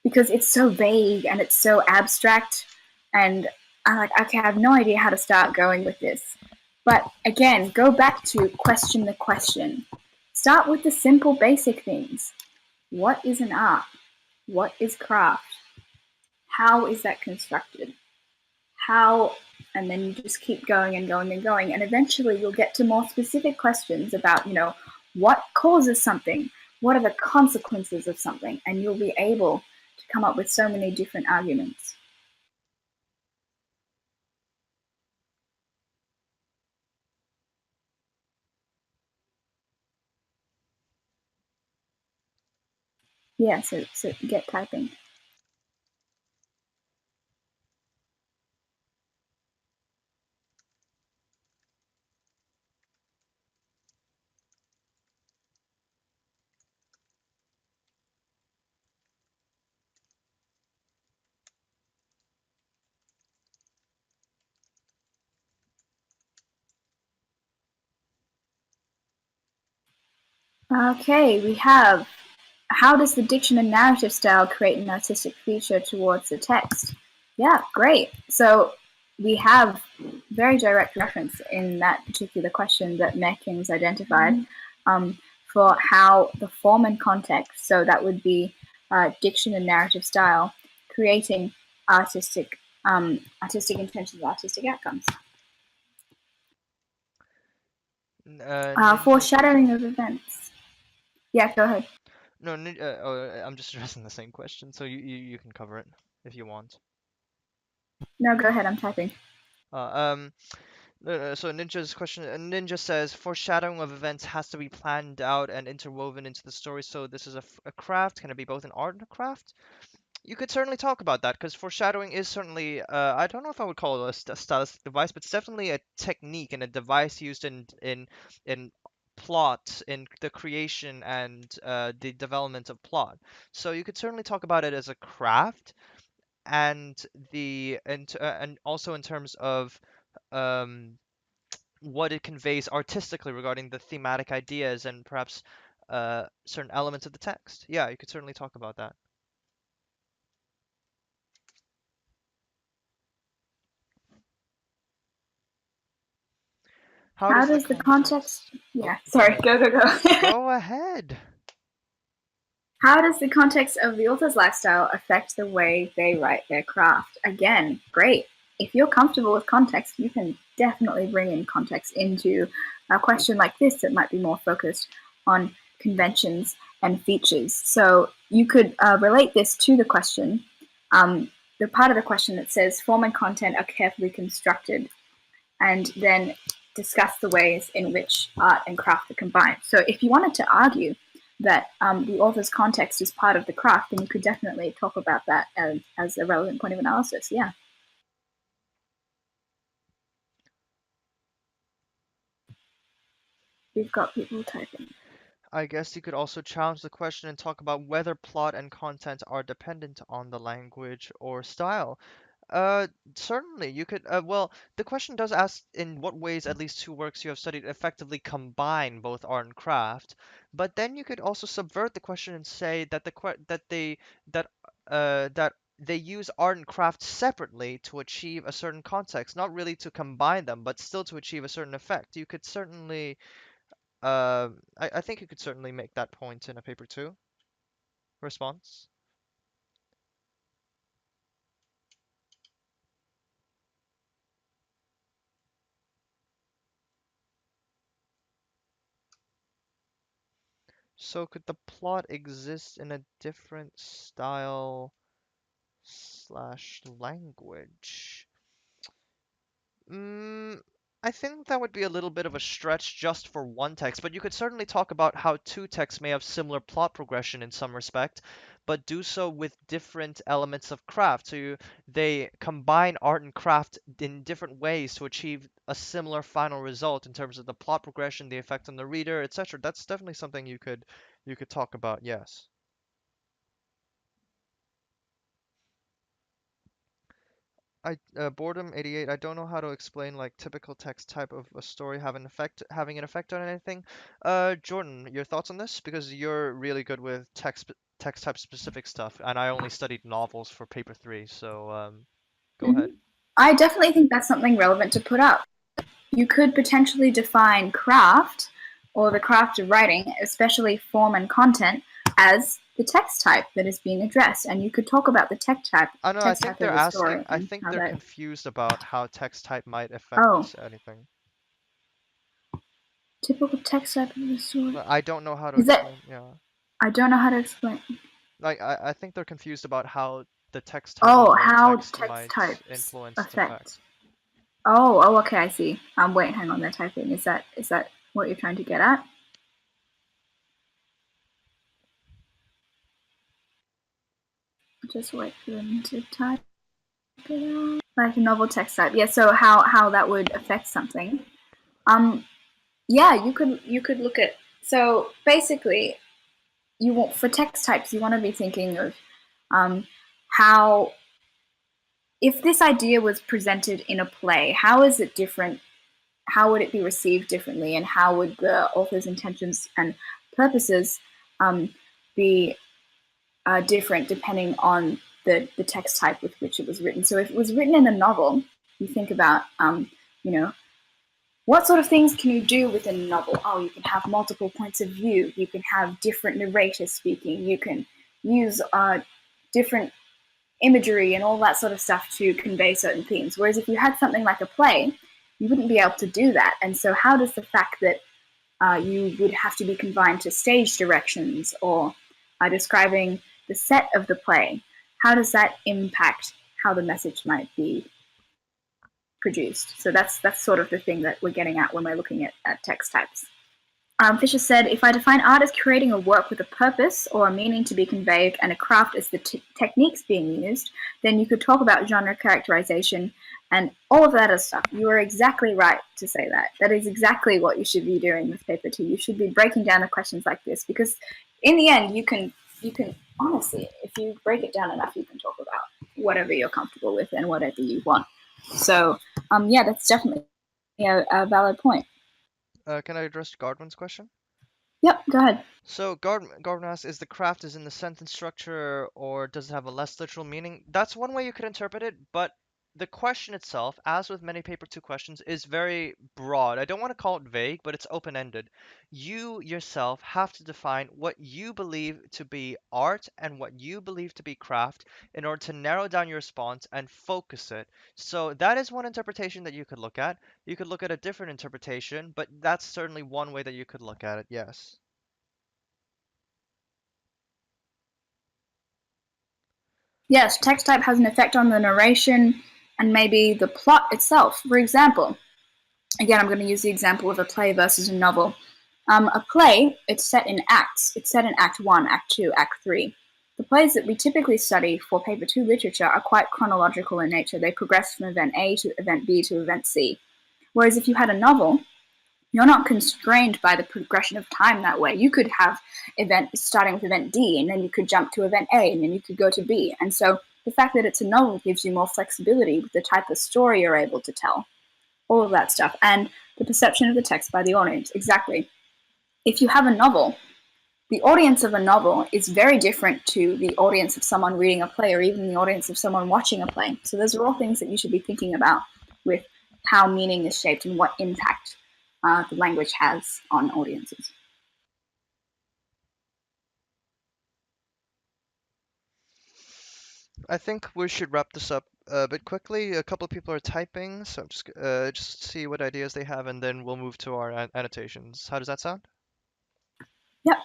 because it's so vague and it's so abstract, and I'm like, okay, I have no idea how to start going with this. But again, go back to question the question. Start with the simple, basic things. What is an art? What is craft? How is that constructed? How, and then you just keep going and going and going, and eventually you'll get to more specific questions about, what causes something? What are the consequences of something? And you'll be able to come up with so many different arguments. Yeah, so get typing. Okay, we have how does the diction and narrative style create an artistic feature towards the text? Yeah, great. So we have very direct reference in that particular question that Meckins identified um, for how the form and context, so that would be diction and narrative style, creating artistic intentions, artistic outcomes. Ninja's question. Foreshadowing of events. Yeah, go ahead. No, I'm just addressing the same question, so you can cover it if you want. No, go ahead. I'm typing. Uh, um, so Ninja's question, Ninja says, foreshadowing of events has to be planned out and interwoven into the story. So this is a craft. Can it be both an art and a craft? You could certainly talk about that because foreshadowing is certainly, I don't know if I would call it a stylistic device, but it's definitely a technique and a device used in plot in the creation and the development of plot. So you could certainly talk about it as a craft, and and also in terms of um, what it conveys artistically regarding the thematic ideas and perhaps certain elements of the text. Yeah, you could certainly talk about that. How How does the does the context? context? Oh, Yeah, go sorry. ahead. Go, go, go. Go ahead. How does the context of the author's lifestyle affect the way they write their craft? Again, great. If you're comfortable with context, you can definitely bring in context into a question like this that might be more focused on conventions and features. So you could relate this to the question. The part of the question that says form and content are carefully constructed, and then discuss the ways in which art and craft are combined. So if you wanted to argue that the author's context is part of the craft, then you could definitely talk about that as a relevant point of analysis. Yeah. We've got people typing. I guess you could also challenge the question and talk about whether plot and content are dependent on the language or style. Uh, Certainly, you could. Well, the question does ask in what ways at least two works you have studied effectively combine both art and craft. But then you could also subvert the question and say that that they use art and craft separately to achieve a certain context, not really to combine them, but still to achieve a certain effect. You could certainly, I think you could certainly make that point in a paper two response. So could the plot exist in a different style slash language? Mm, I think that would be a little bit of a stretch just for one text, but you could certainly talk about how two texts may have similar plot progression in some respect, but do so with different elements of craft. They combine art and craft in different ways to achieve a similar final result in terms of the plot progression, the effect on the reader, etc. That's definitely something you could talk about, yes. Boredom 88. I don't know how to explain like typical text type of a story having an effect on anything. Jordan, your thoughts on this? Because you're really good with text type specific stuff, and I only studied novels for paper three, so go Mm-hmm. ahead. I definitely think that's something relevant to put up. You could potentially define craft or the craft of writing, especially form and content, as the text type that is being addressed. And you could talk about the I know. text type of the story I and think how they're that. confused about how text type might Oh, affect anything. typical text type of the story. I don't know how to Is that? explain. Yeah, I don't know how to explain. like I think they're confused about how the text type Oh, of a how text text might types influence its affect. effect. Oh, okay, I see. Wait, hang on, they're typing. Is that what you're trying to get at? Just wait for them to type it out. Like a novel text type. Yeah, so how that would affect something. Um, yeah, you could look at, so basically you want, for text types you want to be thinking of how, if this idea was presented in a play, how is it different, how would it be received differently, and how would the author's intentions and purposes be different depending on the text type with which it was written. So if it was written in a novel, you think about, you know, what sort of things can you do with a novel? Oh, you can have multiple points of view. You can have different narrators speaking. You can use different imagery and all that sort of stuff to convey certain themes. Whereas if you had something like a play, you wouldn't be able to do that. And so, how does the fact that you would have to be confined to stage directions or describing the set of the play, how does that impact how the message might be produced? So that's sort of the thing that we're getting at when we're looking at text types. Fisher said, if I define art as creating a work with a purpose or a meaning to be conveyed and a craft as the techniques being used, then you could talk about genre characterization and all of that other stuff. You are exactly right to say that. That is exactly what you should be doing with paper 2. You should be breaking down the questions like this, because in the end, you can honestly, if you break it down enough, you can talk about whatever you're comfortable with and whatever you want. So, yeah, that's definitely a valid point. Can I address Godwin's question? Yep, go ahead. So Gordon asks, is the craft is in the sentence structure or does it have a less literal meaning? That's one way you could interpret it, but the question itself, as with many paper 2 questions, is very broad. I don't want to call it vague, but it's open-ended. You yourself have to define what you believe to be art and what you believe to be craft in order to narrow down your response and focus it. So that is one interpretation that you could look at. You could look at a different interpretation, but that's certainly one way that you could look at it, yes. Yes, text type has an effect on the narration and maybe the plot itself. For example, again, I'm going to use the example of a play versus a novel. A play, it's set in acts. It's set in Act 1, Act 2, Act 3. The plays that we typically study for paper 2 literature are quite chronological in nature. They progress from event A to event B to event C. Whereas if you had a novel, you're not constrained by the progression of time that way. You could have event starting with event D, and then you could jump to event A, and then you could go to B. And so the fact that it's a novel gives you more flexibility with the type of story you're able to tell, all of that stuff, and the perception of the text by the audience. Exactly. If you have a novel, the audience of a novel is very different to the audience of someone reading a play or even the audience of someone watching a play. So those are all things that you should be thinking about with how meaning is shaped and what impact the language has on audiences. I think we should wrap this up a bit quickly. A couple of people are typing, so I'm just see what ideas they have, and then we'll move to our annotations. How does that sound? Yep.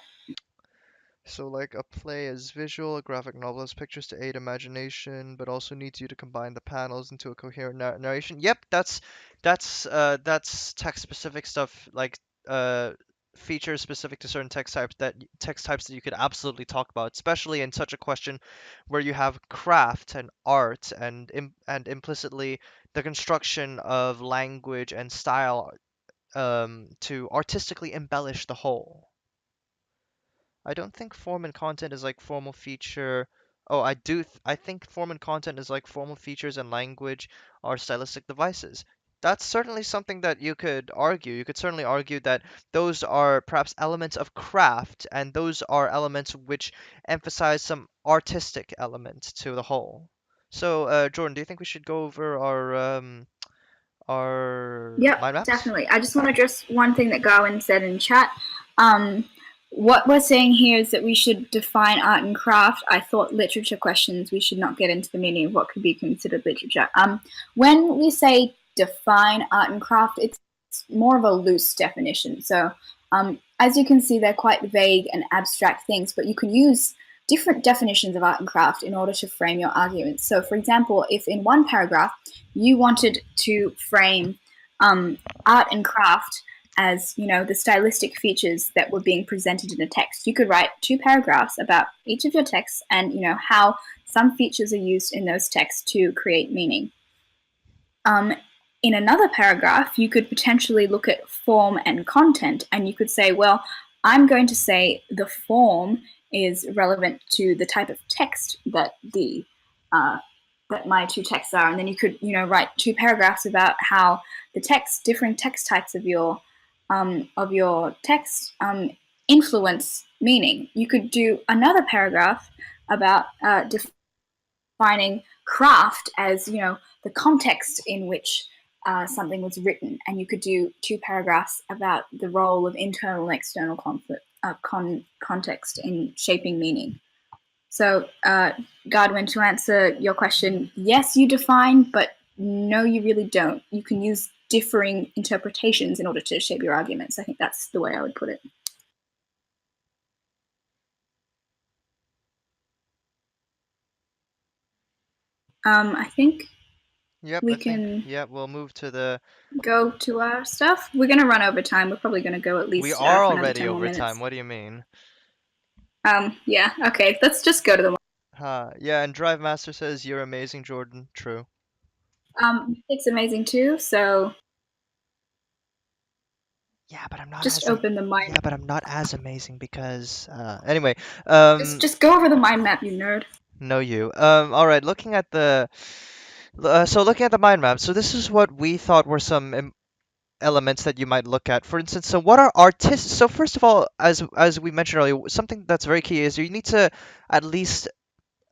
So, like, a play is visual, a graphic novel has pictures to aid imagination, but also needs you to combine the panels into a coherent narration. Yep, that's text-specific stuff, like uh, features specific to certain text types that you could absolutely talk about, especially in such a question where you have craft and art and implicitly the construction of language and style to artistically embellish the whole. I don't think form and content is like formal feature. Oh, I think form and content is like formal features and language are stylistic devices. That's certainly something that you could argue. You could certainly argue that those are perhaps elements of craft, and those are elements which emphasize some artistic element to the whole. So, Jordan, do you think we should go over our Yep, mind maps? definitely. I just want to address one thing that Garwin said in chat. Um, what we're saying here is that we should define art and craft. I thought literature questions, we should not get into the meaning of what could be considered literature. When we say define art and craft, it's more of a loose definition. So, as you can see, they're quite vague and abstract things, but you can use different definitions of art and craft in order to frame your arguments. So, for example, if in one paragraph you wanted to frame art and craft as the stylistic features that were being presented in a text, you could write 2 paragraphs about each of your texts and how some features are used in those texts to create meaning. In another paragraph, you could potentially look at form and content, and you could say, well, I'm going to say the form is relevant to the type of text that that my 2 texts are, and then you could write 2 paragraphs about how the different text types of your text influence meaning. You could do another paragraph about defining craft as the context in which something was written, and you could do 2 paragraphs about the role of internal and external context in shaping meaning. So, Godwin, to answer your question, yes, you define, but no, you really don't. You can use differing interpretations in order to shape your arguments. I think that's the way I would put it. I think. Yep, we I think, can yeah, we'll move to the. go to our stuff. We're going to run over time. We're probably going to go at We least are for another already 10 more over time. minutes. What do you mean? Yeah, okay. Let's just go to the Yeah, and Drive Master says you're amazing, Jordan. True. It's amazing too, so Yeah, but I'm not just as open the mind. yeah, but I'm not as amazing because anyway, Just go over the mind map, you nerd. know you. All right, looking at the so looking at the mind map. So this is what we thought were some elements that you might look at. For instance, so what are artists? So first of all, as we mentioned earlier, something that's very key is you need to at least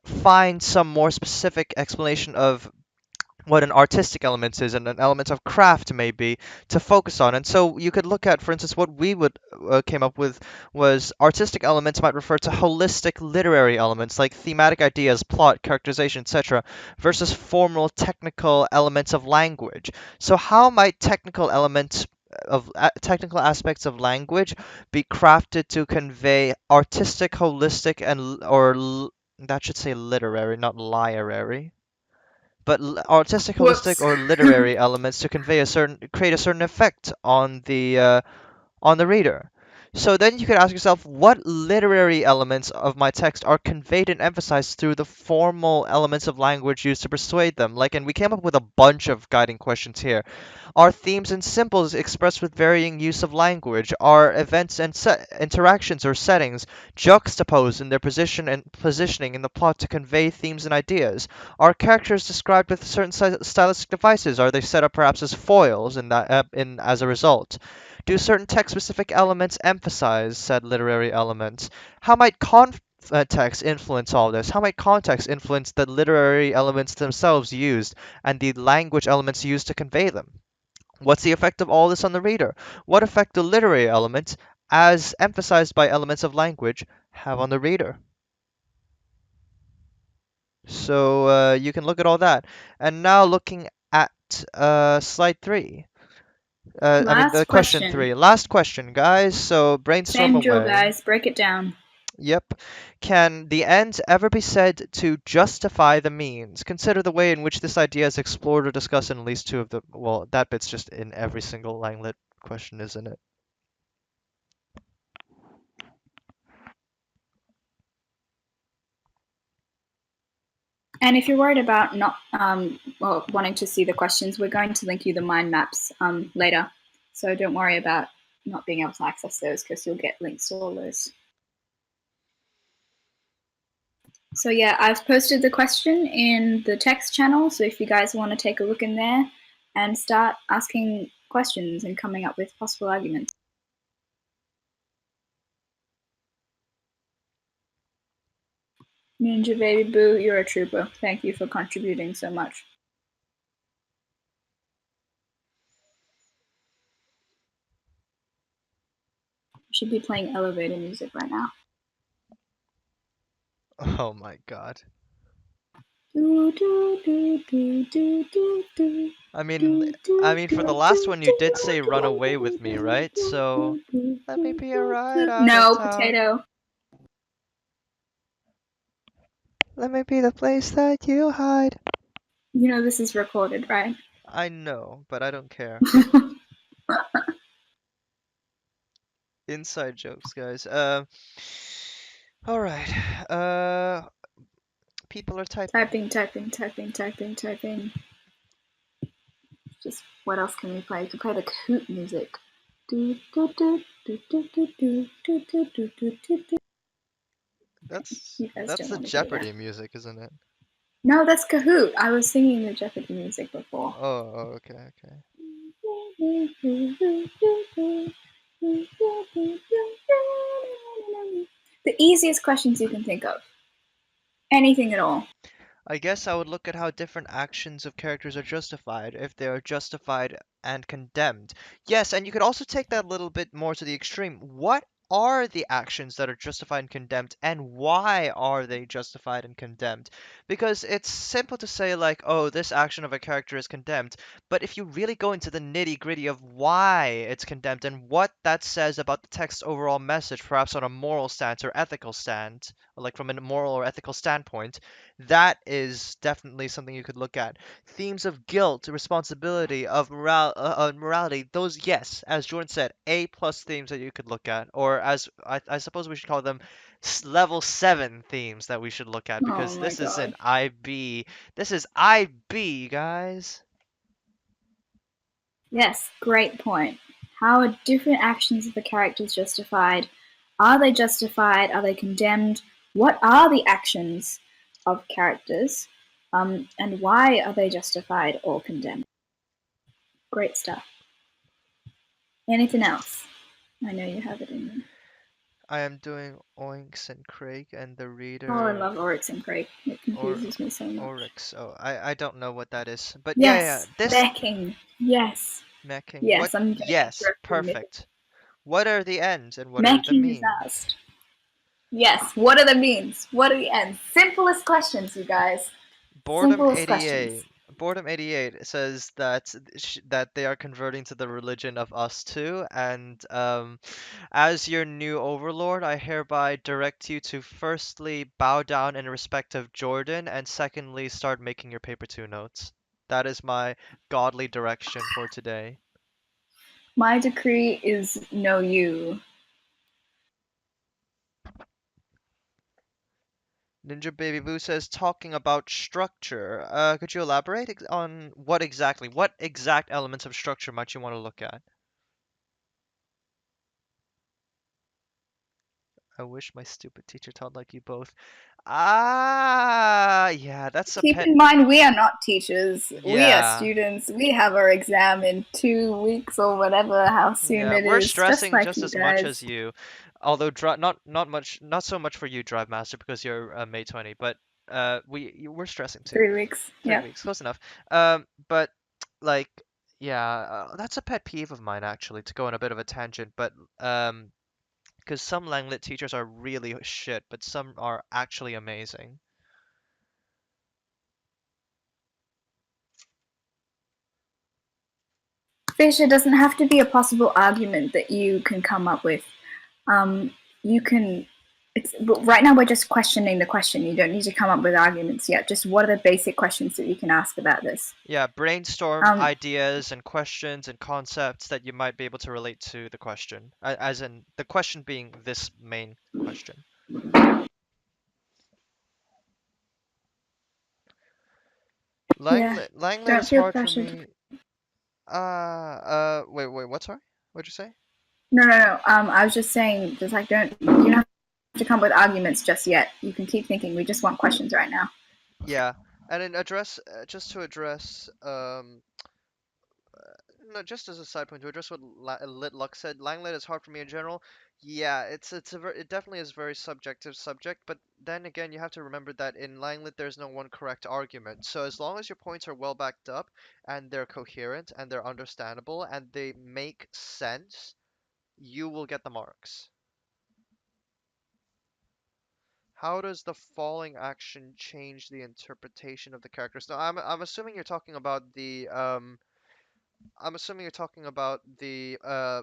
find some more specific explanation of what an artistic element is and an element of craft may be to focus on. And so you could look at, for instance, what we would came up with was artistic elements might refer to holistic literary elements like thematic ideas, plot, characterization, etc., versus formal technical elements of language. So how might technical aspects of language be crafted to convey artistic, holistic, that should say literary, not literary, but artistic, holistic, Whoops. or literary elements to create a certain effect on the reader. So then you could ask yourself, what literary elements of my text are conveyed and emphasized through the formal elements of language used to persuade them? Like, and we came up with a bunch of guiding questions here. Are themes and symbols expressed with varying use of language? Are events and interactions or settings juxtaposed in their position and positioning in the plot to convey themes and ideas? Are characters described with certain stylistic devices? Are they set up perhaps as foils in as a result? Do certain text-specific elements emphasize said literary elements? How might context influence all this? How might context influence the literary elements themselves used and the language elements used to convey them? What's the effect of all this on the reader? What effect do literary elements, as emphasized by elements of language, have on the reader? So you can look at all that. And now looking at slide 3. The Last question question. 3. Last question, guys. So brainstorm Same drill, away. guys. Break it down. Yep. Can the end ever be said to justify the means? Consider the way in which this idea is explored or discussed in at least two of the. Well, that bit's just in every single LangLit question, isn't it? And if you're worried about not wanting to see the questions, we're going to link you the mind maps later. So don't worry about not being able to access those because you'll get links to all those. So yeah, I've posted the question in the text channel. So if you guys want to take a look in there and start asking questions and coming up with possible arguments. Ninja Baby Boo, you're a trooper. Thank you for contributing so much. Should be playing elevator music right now. Oh my god. Do, do, do, do, do, do, do. I mean, for the last one you did say run away with me, right? So let me be a ride out of No, town. potato. Let me be the place that you hide. You know this is recorded, right? I know, but I don't care. Inside jokes, guys. All right. People are typing. Typing. Just what else can we play? We can play the Kahoot music. That's You guys that's don't the want to hear that. Jeopardy music, isn't it? No, that's Kahoot. I was singing the Jeopardy music before. Oh, okay. The easiest questions you can think of. Anything at all. I guess I would look at how different actions of characters are justified, if they are justified and condemned. Yes, and you could also take that a little bit more to the extreme. What are the actions that are justified and condemned, and why are they justified and condemned? Because it's simple to say, like, oh, this action of a character is condemned, but if you really go into the nitty-gritty of why it's condemned and what that says about the text's overall message, perhaps on a moral stance or ethical stand, like from a moral or ethical standpoint, that is definitely something you could look at. Themes of guilt, responsibility, of morality, those, yes, as Jordan said, A plus themes that you could look at, or as I suppose we should call them level 7 themes that we should look at, Oh because my this is an god. IB. This is IB, guys. Yes, great point. How are different actions of the characters justified? Are they justified? Are they condemned? What are the actions of characters? And why are they justified or condemned? Great stuff. Anything else? I know you have it in you. I am doing Oinks and Craig and the Oh, I reader love Oryx and Craig. It or confuses me so much. Oryx. Oh, I don't know what that is. But yeah, yeah, Yes, this Becking. Yes. meching. What? Yes, I'm getting Yes, interested in mythic. perfect. What are the ends and what are the Mecking is means? asked. Yes, what are the means? What are the ends? Simplest questions, you guys. Boredom Simplest 88. questions. Boredom 88 says that that they are converting to the religion of us too, and as your new overlord, I hereby direct you to firstly bow down in respect of Jordan, and secondly start making your paper two notes. That is my godly direction for today. My decree is no you. Ninja Baby Boo says talking about structure. Could you elaborate on what exact elements of structure might you want to look at? I wish my stupid teacher taught like you both. Ah, yeah, that's a Keep pet. in mind, we are not teachers. We are Yeah, students. We have our exam in 2 weeks or whatever, how soon yeah, it we're is, just stressing like just you as much as guys. you. Although not so much for you, Drive Master, because you're May 20. But we're stressing too. 3 weeks. 3 Yep. weeks, close enough. But like, yeah, that's a pet peeve of mine actually. To go on a bit of a tangent, but because some LangLit teachers are really shit, but some are actually amazing. Fisher doesn't have to be a possible argument that you can come up with. You can. But right now we're just questioning the question. You don't need to come up with arguments yet. Just what are the basic questions that you can ask about this? Yeah, brainstorm Um, ideas and questions and concepts that you might be able to relate to the question, as in the question being this main question. yeah. Langlit Don't is feel hard for pressured. me. Wait, what, sorry? What'd you say? No. I was just saying, just like don't you don't have to come up with arguments just yet. You can keep thinking. We just want questions right now. Yeah, and in address, just to address, no, just as a side point to address what Lit Luck said, Langlet is hard for me in general. Yeah, it definitely is a very subjective subject, but then again, you have to remember that in Langlet there's no one correct argument. So as long as your points are well backed up and they're coherent and they're understandable and they make sense, you will get the marks. How does the falling action change the interpretation of the characters? Now, I'm assuming you're talking about the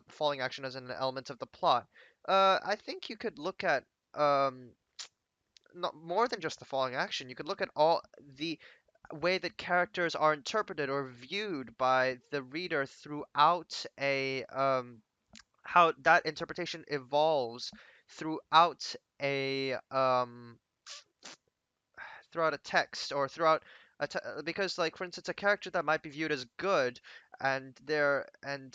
falling action as an element of the plot. I think you could look at um, not more than just the falling action. You could look at all the way that characters are interpreted or viewed by the reader throughout how that interpretation evolves throughout a text or throughout because like for instance a character that might be viewed as good and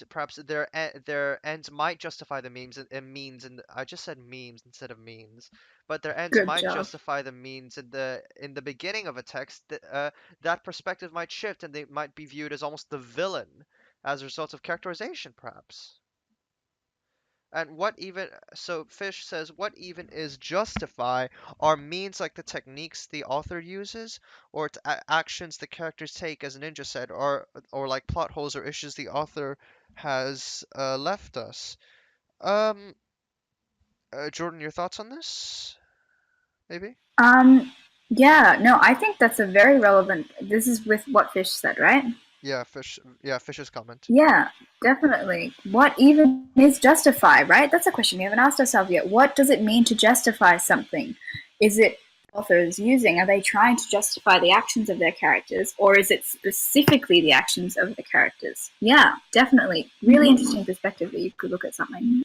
perhaps their ends might justify the means and I just said memes instead of means, but their ends Good might job. justify the means in the beginning of a text that perspective might shift and they might be viewed as almost the villain as a result of characterization perhaps. And what even, so Fish says, what even is justify are means like the techniques the author uses, or actions the characters take, as Ninja said, or like plot holes or issues the author has left us. Um, Jordan, your thoughts on this? Maybe? Um, yeah, no, I think that's a very relevant. This is with what Fish said, right? Yeah, Fish. Yeah, Fish's comment. Yeah, definitely. What even is justify, right? That's a question we haven't asked ourselves yet. What does it mean to justify something? is it authors using? Are they trying to justify the actions of their characters, or is it specifically the actions of the characters? Yeah, definitely. Really interesting perspective that you could look at something.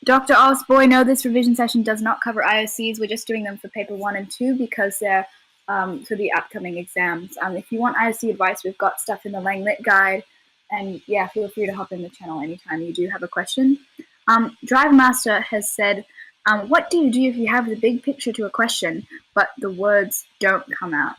Dr. Osboy, no, this revision session does not cover IOCs. We're just doing them for paper 1 and 2 because they're for the upcoming exams. If you want IOC advice, we've got stuff in the LangLit guide. And yeah, feel free to hop in the channel anytime you do have a question. Drive Master has said, what do you do if you have the big picture to a question, but the words don't come out?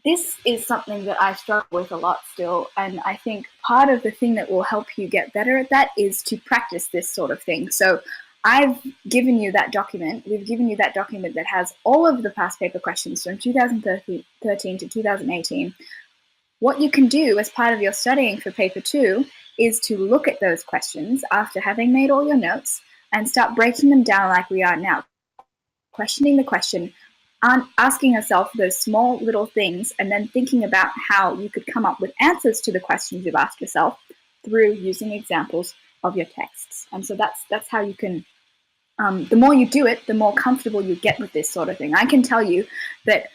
This is something that I struggle with a lot still, and I think part of the thing that will help you get better at that is to practice this sort of thing. So I've given you that document. We've given you that document that has all of the past paper questions from 2013 to 2018. What you can do as part of your studying for paper 2 is to look at those questions after having made all your notes and start breaking them down like we are now, questioning the question, asking yourself those small little things, and then thinking about how you could come up with answers to the questions you've asked yourself through using examples of your texts. And so that's how you can, the more you do it, the more comfortable you get with this sort of thing. I can tell you that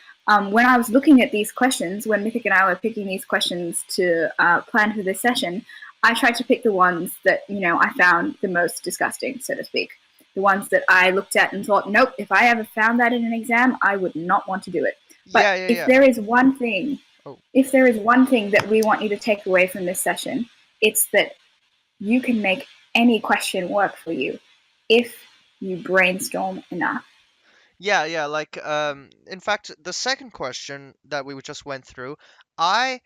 when I was looking at these questions, when Mythic and I were picking these questions to plan for this session, I tried to pick the ones that, I found the most disgusting, so to speak. The ones that I looked at and thought, nope, if I ever found that in an exam, I would not want to do it. But Yeah, yeah, if yeah. there is one thing, Oh, if there is one thing that we want you to take away from this session, it's that you can make any question work for you if you brainstorm enough. yeah, yeah. Like, in fact, the second question that we just went through, I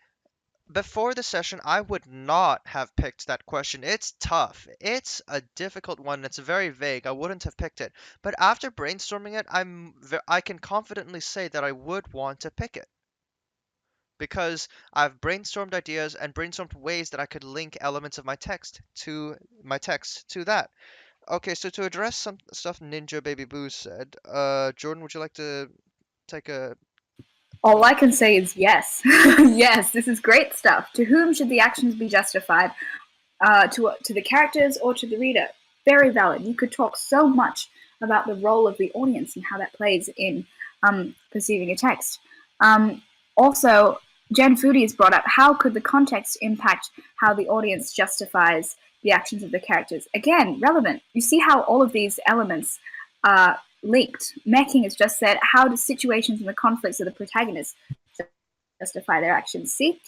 before the session, I would not have picked that question. It's tough. It's a difficult one. It's very vague. I wouldn't have picked it. But after brainstorming it, I can confidently say that I would want to pick it because I've brainstormed ideas and brainstormed ways that I could link elements of my text to that. Okay, so to address some stuff Ninja Baby Boo said, Jordan, would you like to take a All go? I can say is yes. Yes, this is great stuff. To whom should the actions be justified? To the characters or to the reader? Very valid. You could talk so much about the role of the audience and how that plays in perceiving a text. Also, Jen Foodie has brought up, how could the context impact how the audience justifies the actions of the characters? Again, relevant. You see how all of these elements are linked. Mecking has just said, how do situations and the conflicts of the protagonists justify their actions? See?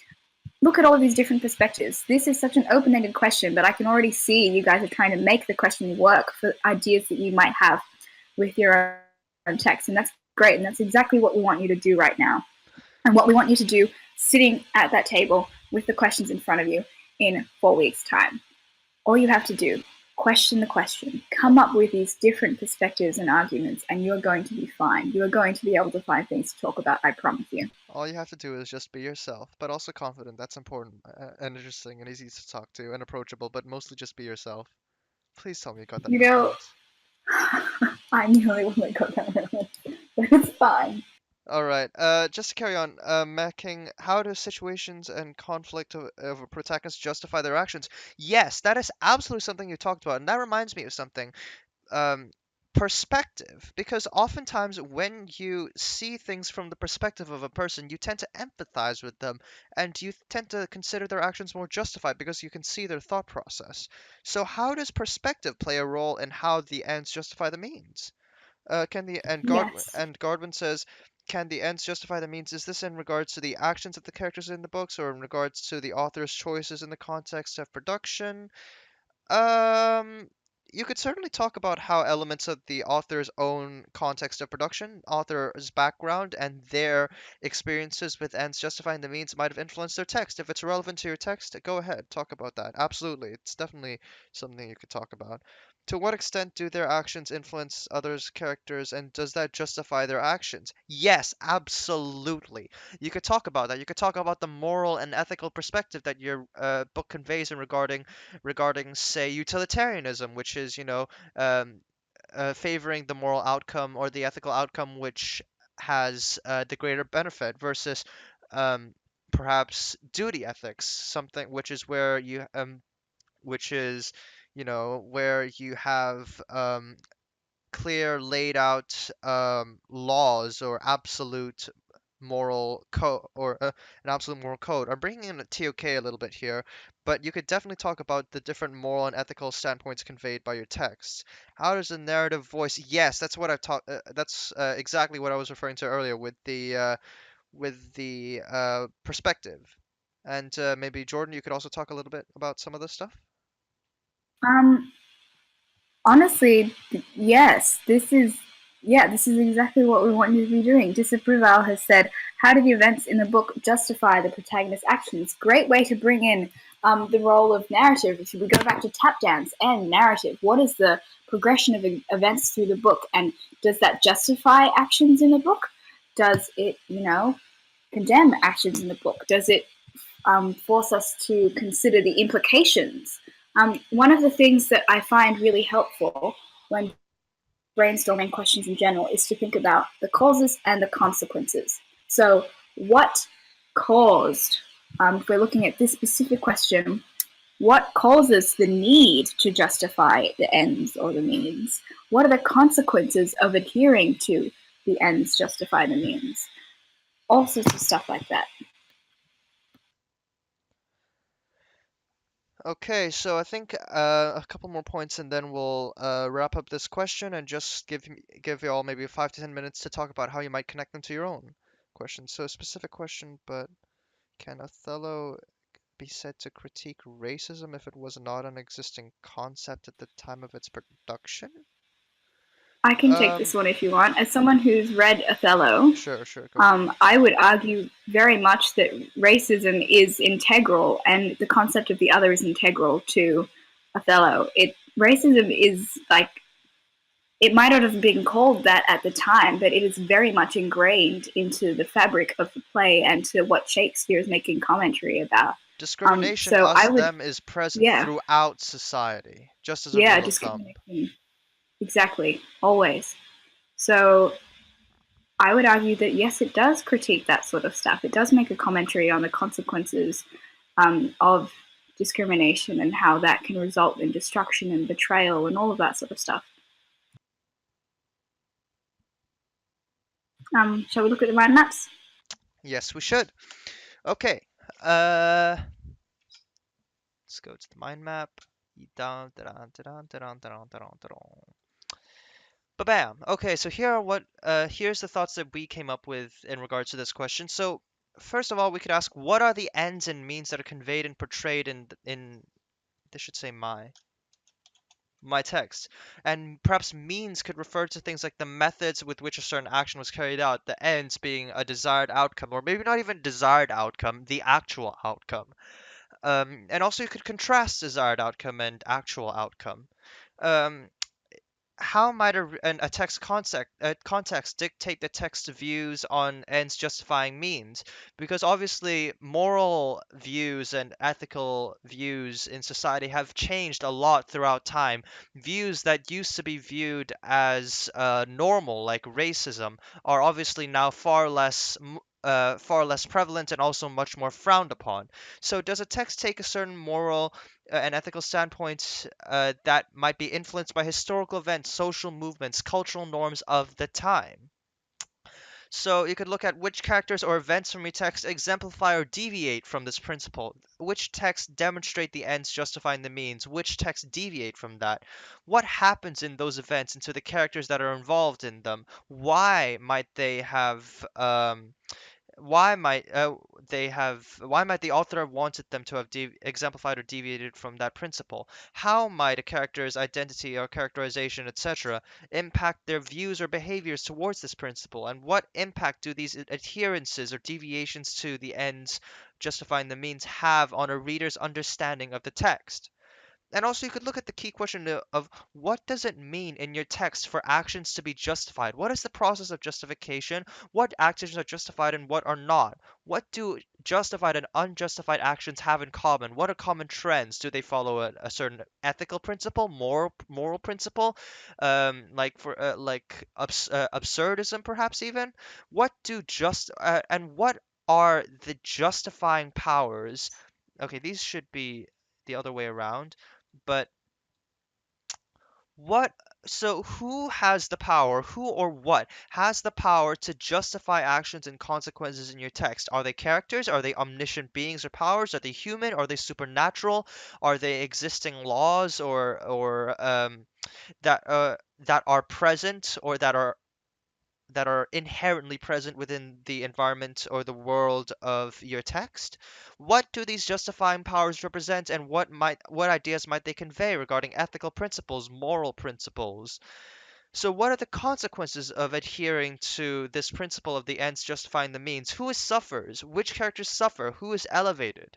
Look at all of these different perspectives. This is such an open-ended question, but I can already see you guys are trying to make the question work for ideas that you might have with your own text, and that's great, and that's exactly what we want you to do right now, and what we want you to do sitting at that table with the questions in front of you in 4 weeks' time. All you have to do, question the question, come up with these different perspectives and arguments, and you're going to be fine. You are going to be able to find things to talk about, I promise you. All you have to do is just be yourself, but also confident. That's important and interesting and easy to talk to and approachable, but mostly just be yourself. Please tell me you got that You know, relevance. I'm the only one that got that relevant, but it's fine. All right. Just to carry on, Macking, how do situations and conflict of a protagonist justify their actions? Yes, that is absolutely something you talked about, and that reminds me of something. Um, Perspective, because oftentimes when you see things from the perspective of a person, you tend to empathize with them and you tend to consider their actions more justified because you can see their thought process. So, how does perspective play a role in how the ends justify the means? Can the Yes. and Godwin says, can the ends justify the means? Is this in regards to the actions of the characters in the books, or in regards to the author's choices in the context of production? Um, you could certainly talk about how elements of the author's own context of production, author's background, and their experiences with ends justifying the means might have influenced their text. If it's relevant to your text, go ahead, talk about that. Absolutely. It's definitely something you could talk about. To what extent do their actions influence others' characters, and does that justify their actions? Yes, absolutely. You could talk about that. You could talk about the moral and ethical perspective that your book conveys in regarding, say, utilitarianism, which is, um, favoring the moral outcome or the ethical outcome which has the greater benefit versus um, perhaps duty ethics, something which is which is, where you have clear laid out laws or absolute moral code or an absolute moral code. I'm bringing in a TOK a little bit here, but you could definitely talk about the different moral and ethical standpoints conveyed by your text. How does the narrative voice? Yes, that's what I've talked. That's exactly what I was referring to earlier with the perspective. And maybe Jordan, you could also talk a little bit about some of this stuff. Um, Honestly, yes, this is exactly what we want you to be doing. Disapproval has said, how do the events in the book justify the protagonist's actions? Great way to bring in the role of narrative. If we go back to tap dance and narrative, what is the progression of events through the book, and does that justify actions in the book? Does it, condemn actions in the book? Does it force us to consider the implications? One of the things that I find really helpful when brainstorming questions in general is to think about the causes and the consequences. So, what caused, if we're looking at this specific question, what causes the need to justify the ends or the means? What are the consequences of adhering to the ends justify the means? All sorts of stuff like that. Okay, so I think a couple more points and then we'll wrap up this question and just give you all maybe 5 to 10 minutes to talk about how you might connect them to your own question. So a specific question, but can Othello be said to critique racism if it was not an existing concept at the time of its production? I can take this Um, one if you want. As someone who's read Othello, sure, go for it. I would argue very much that racism is integral, and the concept of the other is integral to Othello. Racism is like, it might not have been called that at the time, but it is very much ingrained into the fabric of the play and to what Shakespeare is making commentary about. Discrimination, So I us, would, them, is present yeah, throughout society, just as a yeah, rule of thumb. discrimination, exactly, always. So I would argue that yes, it does critique that sort of stuff. It does make a commentary on the consequences of discrimination and how that can result in destruction and betrayal and all of that sort of stuff. Shall we look at the mind maps? Yes, we should. Okay. Uh, let's go to the mind map. Ba-bam. Okay, so here are here's the thoughts that we came up with in regards to this question. So first of all, we could ask, what are the ends and means that are conveyed and portrayed in this should say my text. And perhaps means could refer to things like the methods with which a certain action was carried out, the ends being a desired outcome, or maybe not even desired outcome, the actual outcome. And also you could contrast desired outcome and actual outcome. Um, how might a text context dictate the text's views on ends justifying means? Because obviously moral views and ethical views in society have changed a lot throughout time. Views that used to be viewed as normal, like racism, are obviously now far less prevalent and also much more frowned upon. So does a text take a certain moral and ethical standpoints that might be influenced by historical events, social movements, cultural norms of the time? So you could look at which characters or events from your text exemplify or deviate from this principle. Which texts demonstrate the ends justifying the means? Which texts deviate from that? What happens in those events and to the characters that are involved in them? Why might the author have wanted them to have exemplified or deviated from that principle? How might a character's identity or characterization, etc., impact their views or behaviors towards this principle? And what impact do these adherences or deviations to the ends justifying the means have on a reader's understanding of the text? And also, you could look at the key question of what does it mean in your text for actions to be justified? What is the process of justification? What actions are justified and what are not? What do justified and unjustified actions have in common? What are common trends? Do they follow a certain ethical principle, moral principle, absurdism, perhaps even? What do just and what are the justifying powers? Okay, these should be the other way around. But what So who has the power, who or what has the power to justify actions and consequences in your text? Are they characters? Are they omniscient beings or powers? Are they human? Are they supernatural? Are they existing laws or that are present or that are inherently present within the environment or the world of your text? What do these justifying powers represent, and what ideas might they convey regarding ethical principles, moral principles? So, what are the consequences of adhering to this principle of the ends justifying the means? Who is suffers? Which characters suffer? Who is elevated?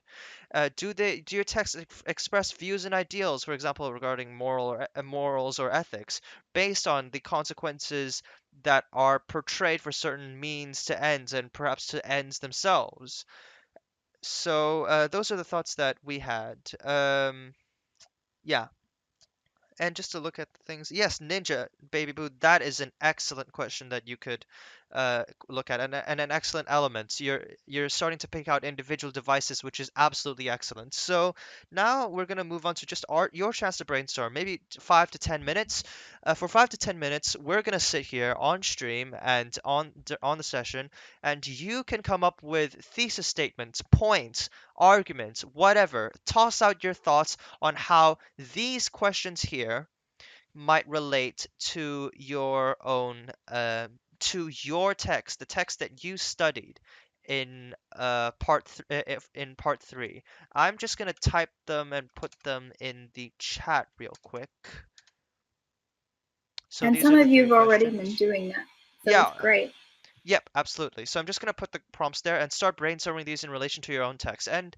Do your texts express views and ideals, for example, regarding morals or ethics, based on the consequences that are portrayed for certain means to ends and perhaps to ends themselves? So, those are the thoughts that we had. Yeah. And just to look at things, yes, Ninja Baby Boo, that is an excellent question that you could look at, and an excellent element. You're starting to pick out individual devices, which is absolutely excellent. So now we're gonna move on to just your chance to brainstorm, maybe 5 to 10 minutes. For 5 to 10 minutes, we're gonna sit here on stream and on the session, and you can come up with thesis statements, points, arguments, whatever. Toss out your thoughts on how these questions here might relate to your text, the text that you studied in in part three. I'm just gonna type them and put them in the chat real quick. So And these some are the of you three have already been questions. doing that, so Yeah, it's great. yep, absolutely. So I'm just gonna put the prompts there and start brainstorming these in relation to your own text. And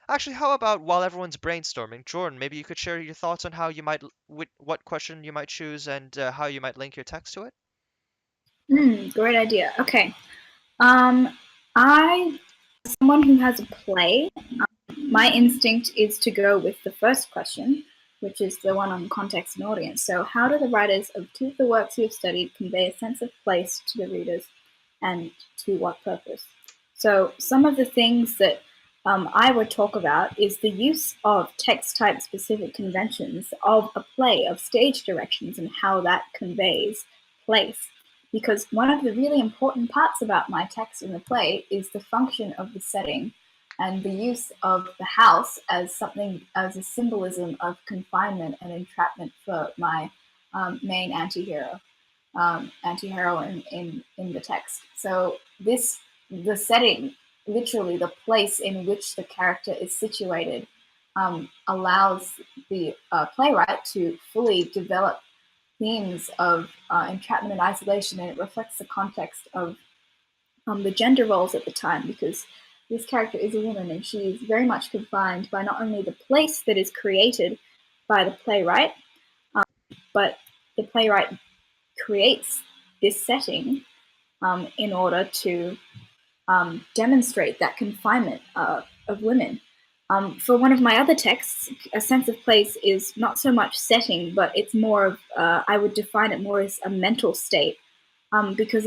actually, how about while everyone's brainstorming, Jordan, maybe you could share your thoughts on how what question you might choose and how you might link your text to it? Great idea. Okay. Um, I, someone who has a play, my instinct is to go with the first question, which is the one on context and audience. So, how do the writers of two of the works you have studied convey a sense of place to the readers, and to what purpose? So, some of the things that I would talk about is the use of text type specific conventions of a play, of stage directions, and how that conveys place. Because one of the really important parts about my text in the play is the function of the setting and the use of the house as something as a symbolism of confinement and entrapment for my main anti-hero, anti-heroine in the text. So the setting, literally the place in which the character is situated, allows the playwright to fully develop themes of entrapment and isolation, and it reflects the context of the gender roles at the time, because this character is a woman and she is very much confined by not only the place that is created by the playwright, but the playwright creates this setting in order to demonstrate that confinement of women. For one of my other texts, a sense of place is not so much setting, but it's more of, I would define it more as a mental state, because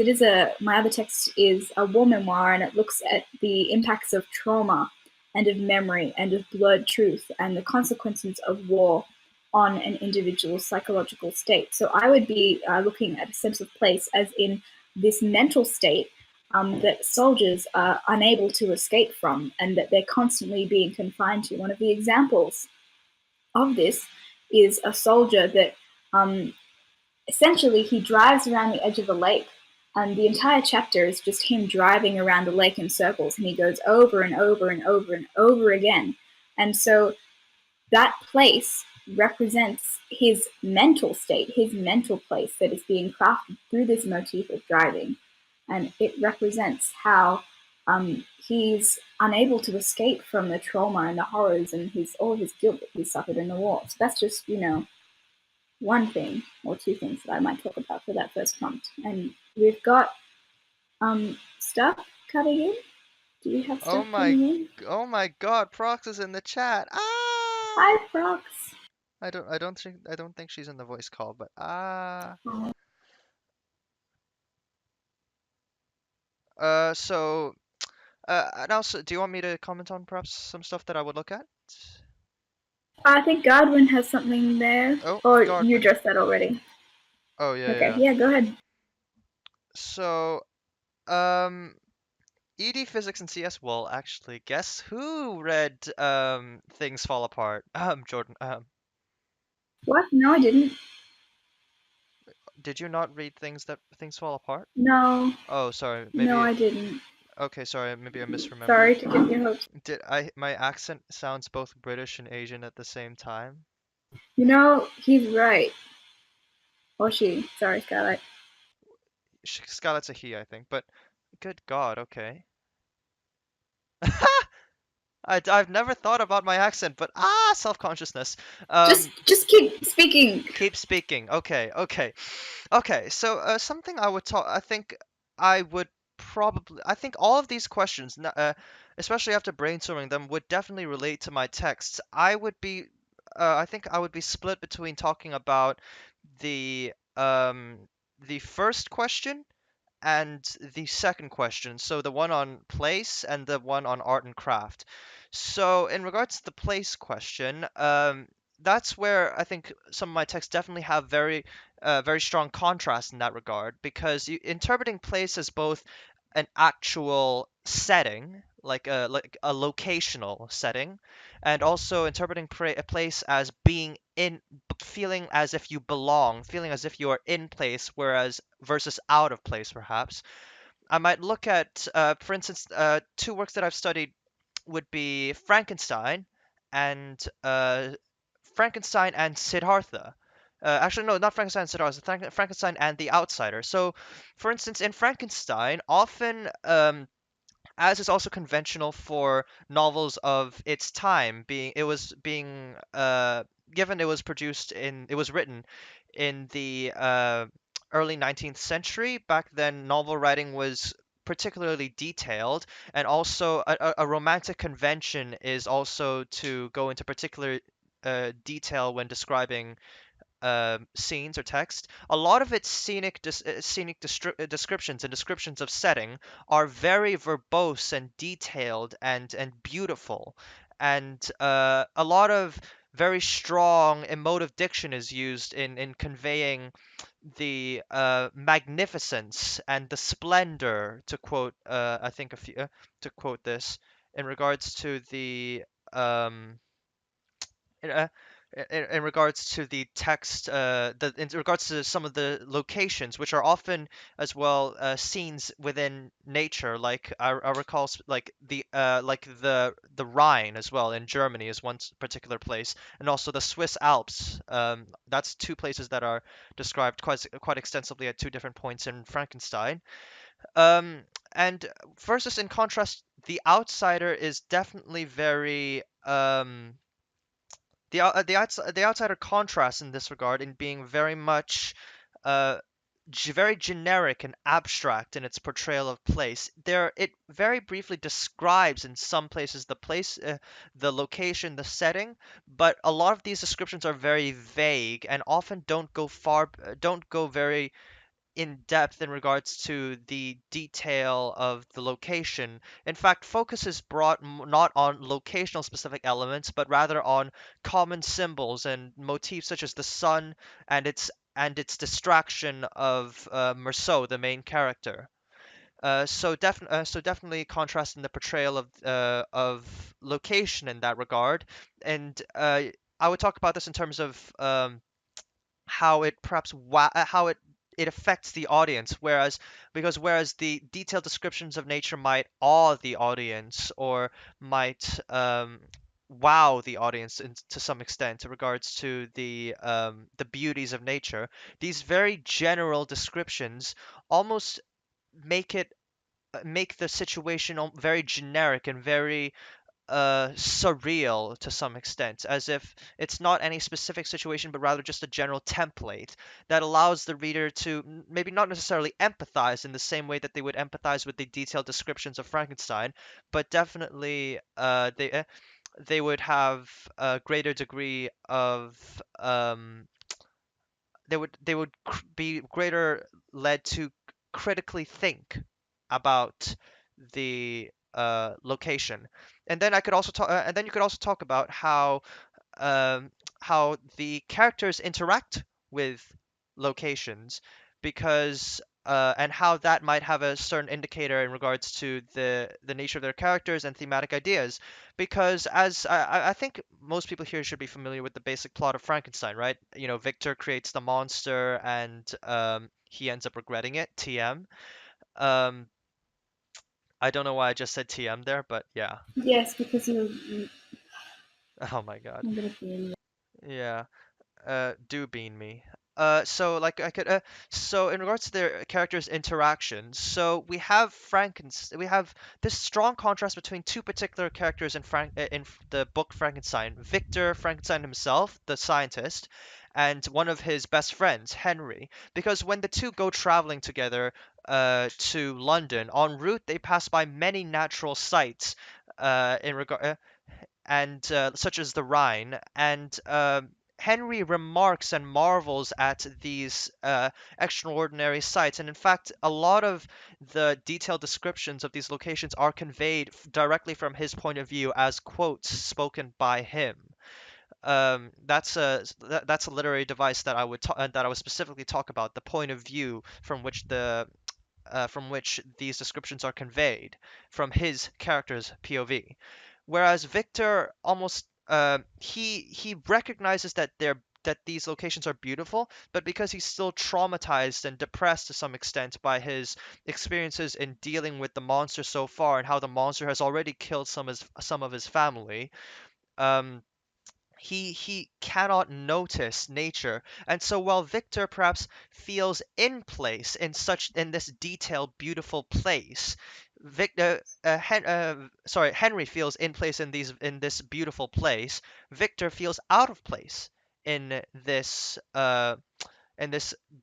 my other text is a war memoir, and it looks at the impacts of trauma and of memory and of blurred truth and the consequences of war on an individual's psychological state. So I would be looking at a sense of place as in this mental state that soldiers are unable to escape from and that they're constantly being confined to. One of the examples of this is a soldier that essentially he drives around the edge of a lake, and the entire chapter is just him driving around the lake in circles, and he goes over and over and over and over again. And so that place represents his mental state, his mental place that is being crafted through this motif of driving. And it represents how he's unable to escape from the trauma and the horrors and all of his guilt that he suffered in the war. So that's just, one thing or two things that I might talk about for that first prompt. And we've got stuff coming in. Do you have Oh stuff my, coming in? oh my God, Prox is in the chat. Hi, Ah! Prox. I don't think she's in the voice call, but ah. Oh. So, and also, do you want me to comment on perhaps some stuff that I would look at? I think Godwin has something there. Oh, Or you Godwin. addressed that already. Oh yeah, Okay, yeah. yeah, go ahead. So, um, ED Physics and CS. Well, actually, guess who read Things Fall Apart? Jordan. What? No, I didn't. Did you not read Things Fall Apart? No, Oh, sorry. no, Maybe. I didn't. Okay, sorry. Maybe I misremembered. Sorry to get your hopes. Did I? My accent sounds both British and Asian at the same time. You know, he's right. Or she. Sorry, Skylight. Scarlett's a he, I think. But good God. Okay. I've never thought about my accent, but self-consciousness. Just keep speaking. Keep speaking. Okay, okay, okay. So something I would talk. I think I would probably. I think all of these questions, especially after brainstorming them, would definitely relate to my texts. I would be. I think I would be split between talking about the the first question and the second question, so the one on place and the one on art and craft. So in regards to the place question, that's where I think some of my texts definitely have very strong contrast in that regard, because interpreting place as both an actual setting, like a locational setting, and also interpreting a place as being in, feeling as if you belong, feeling as if you are in place, whereas versus out of place, perhaps. I might look at, for instance, two works that I've studied would be and Frankenstein and Siddhartha. Actually, no, not Frankenstein and Siddhartha. Frankenstein and The Outsider. So, for instance, in Frankenstein, often as is also conventional for novels of its time, being it was being given it was written in the early 19th century. Back then, novel writing was particularly detailed, and also a romantic convention is also to go into particular detail when describing scenes or text. A lot of its descriptions and descriptions of setting are very verbose and detailed and beautiful, and a lot of very strong emotive diction is used in conveying the magnificence and the splendor, to quote I think a few to quote this in regards to the in, uh, in regards to the text, in regards to some of the locations, which are often as well scenes within nature. Like I recall, like the Rhine as well in Germany is one particular place, and also the Swiss Alps. That's two places that are described quite extensively at two different points in Frankenstein. Um, and versus in contrast, The Outsider is definitely very the outsider contrasts in this regard in being very much uh, very generic and abstract in its portrayal of place. There, it very briefly describes in some places the location, the setting, but a lot of these descriptions are very vague and often don't go very in depth in regards to the detail of the location. In fact, focus is brought not on locational specific elements, but rather on common symbols and motifs such as the sun and its distraction of Merceau, the main character. So definitely contrasting the portrayal of location in that regard, and I would talk about this in terms of how it perhaps how it affects the audience, whereas the detailed descriptions of nature might awe the audience or might wow the audience to some extent in regards to the beauties of nature. These very general descriptions almost make it make the situation very generic and very surreal to some extent, as if it's not any specific situation, but rather just a general template that allows the reader to maybe not necessarily empathize in the same way that they would empathize with the detailed descriptions of Frankenstein, but definitely they would have a greater degree of they would be greater led to critically think about the location. And then I could also talk, and then you could also talk about um, how the characters interact with locations, because and how that might have a certain indicator in regards to the nature of their characters and thematic ideas. Because as I think most people here should be familiar with the basic plot of Frankenstein, right? You know, Victor creates the monster and he ends up regretting it. TM. Um, I don't know why I just said TM there, but yeah. Yes, because you. Oh my God. I'm gonna be. Yeah. Do bean me. So like I could so in regards to their characters' interactions, so we have this strong contrast between two particular characters in the book Frankenstein. Victor Frankenstein himself, the scientist, and one of his best friends, Henry. Because when the two go traveling together to London, en route they pass by many natural sights in regard and such as the Rhine, and Henry remarks and marvels at these extraordinary sights. And in fact, a lot of the detailed descriptions of these locations are conveyed directly from his point of view as quotes spoken by him. That's a literary device that that I would specifically talk about, the point of view from which these descriptions are conveyed from his character's POV. Whereas Victor almost he recognizes that these locations are beautiful, but because he's still traumatized and depressed to some extent by his experiences in dealing with the monster so far and how the monster has already killed some of his family, um, he cannot notice nature. And so while Victor perhaps feels in place in this detailed beautiful place, Henry feels in place in this beautiful place. Victor feels out of place in this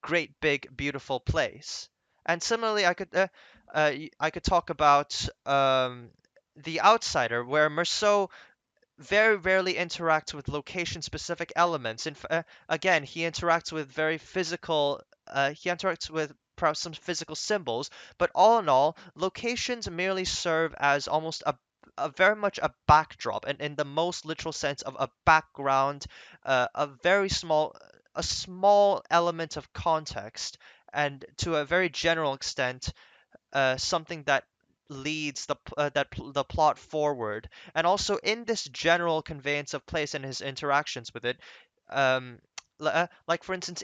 great big beautiful place. And similarly, I could talk about the outsider, where Merceau very rarely interacts with location specific elements. Again, he interacts with very physical, he interacts with perhaps some physical symbols, but all in all, locations merely serve as almost a very much a backdrop, and in the most literal sense of a background, a small element of context, and to a very general extent, something that leads the plot forward. And also in this general conveyance of place and his interactions with it, um, like for instance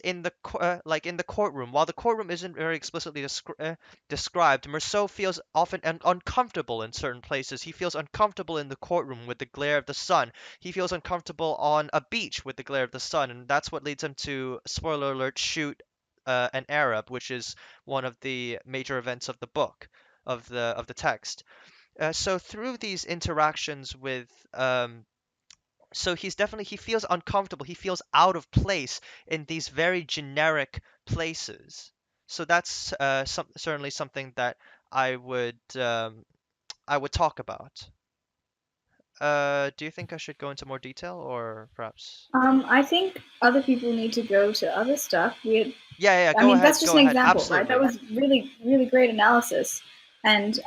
like in the courtroom, while the courtroom isn't very explicitly described, Merceau feels often uncomfortable in certain places. He feels uncomfortable in the courtroom with the glare of the sun. He feels uncomfortable on a beach with the glare of the sun, and that's what leads him to, spoiler alert, shoot an Arab, which is one of the major events of the book, of the text. So through these interactions with so he feels uncomfortable. He feels out of place in these very generic places. So that's certainly something that I would um, I would talk about. Do you think I should go into more detail, or perhaps? I think other people need to go to other stuff. Yeah, I go mean, ahead, that's just go an ahead. example, right? That Absolutely. was really, really great analysis. And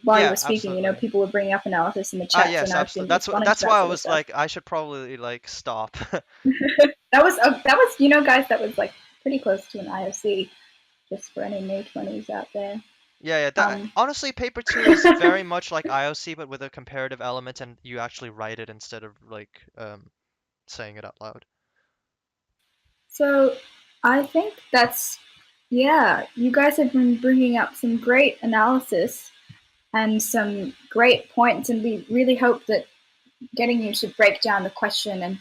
while you were Yeah, speaking, absolutely. people were bringing up analysis in the Ah, chat, yes, and I've been absolutely. responding to That's that why I sort of was stuff. like, I should probably like stop. Guys, that was like pretty close to an IOC, just for any May 20s out there. Yeah, that Um, honestly, paper two is very much like IOC, but with a comparative element, and you actually write it instead of like saying it out loud. so I think yeah, you guys have been bringing up some great analysis and some great points, and we really hope that getting you to break down the question and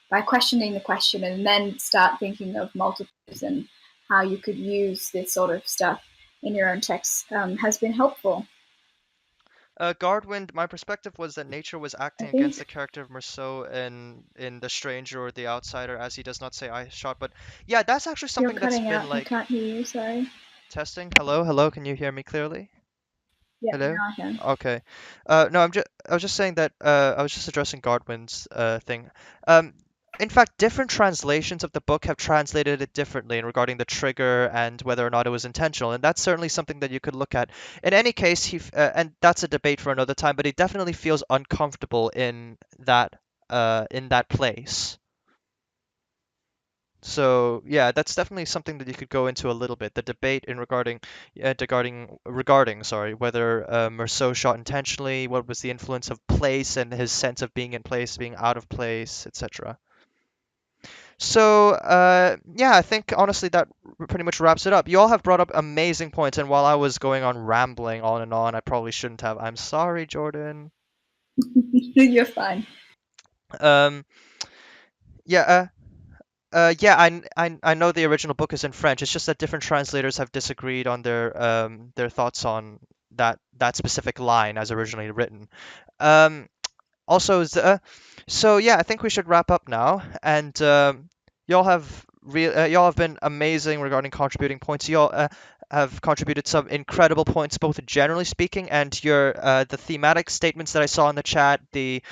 by questioning the question and then start thinking of multiples and how you could use this sort of stuff in your own text has been helpful. Guardwind, my perspective was that nature was I acting against think the character of Merceau in The Stranger or The Outsider, as he does not say I shot. But yeah, that's actually you're something that's cutting been out. I like can't hear you. Sorry. testing. Hello, hello, can you hear me clearly? Yeah, Hello? now I can. Okay. No, I was just saying that I was just addressing Godwin's thing. Um, in fact, different translations of the book have translated it differently in regarding the trigger and whether or not it was intentional, and that's certainly something that you could look at. In any case, and that's a debate for another time, but he definitely feels uncomfortable in that place. So yeah, that's definitely something that you could go into a little bit. The debate in regarding sorry whether Merceau shot intentionally, what was the influence of place and his sense of being in place, being out of place, etc. So yeah, I think honestly that pretty much wraps it up. You all have brought up amazing points, and while I was going on rambling on and on, I probably shouldn't have. I'm sorry, Jordan. You're fine. Um, yeah, yeah, I know the original book is in French. It's just that different translators have disagreed on their thoughts on that specific line as originally written. Um, also, so yeah, I think we should wrap up now. And y'all have been amazing regarding contributing points. Y'all have contributed some incredible points, both generally speaking and your the thematic statements that I saw in the chat, the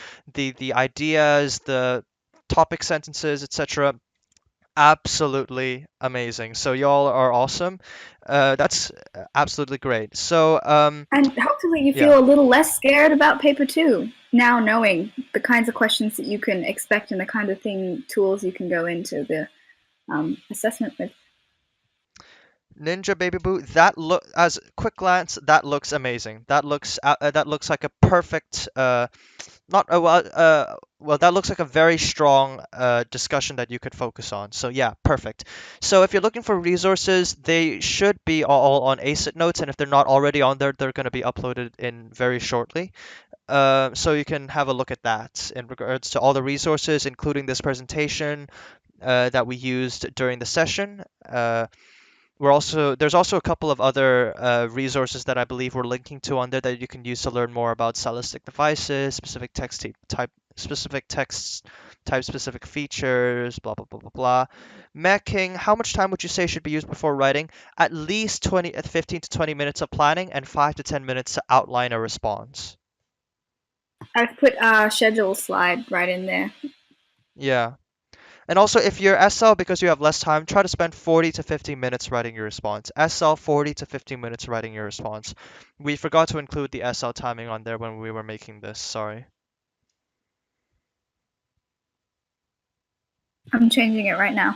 ideas, the topic sentences, etc. Absolutely amazing. So y'all are awesome. That's absolutely great. So And hopefully you yeah. feel a little less scared about paper two, now knowing the kinds of questions that you can expect and the kind of tools you can go into the assessment with. Ninja Baby Boo, that look as quick glance, that looks amazing. That looks like a perfect not well that looks like a very strong discussion that you could focus on. So yeah, perfect. So if you're looking for resources, they should be all on ACIT notes, and if they're not already on there, they're going to be uploaded in very shortly. So you can have a look at that in regards to all the resources, including this presentation that we used during the session. There's also a couple of other resources that I believe we're linking to on there that you can use to learn more about stylistic devices, specific text type, specific features, blah blah blah blah blah. Macking, how much time would you say should be used before writing? At least 15 to 20 minutes of planning and 5 to 10 minutes to outline a response. I've put a schedule slide right in there. Yeah. And also, if you're SL, because you have less time, try to spend 40 to 50 minutes writing your response. SL, 40 to 50 minutes writing your response. We forgot to include the SL timing on there when we were making this. Sorry. I'm changing it right now.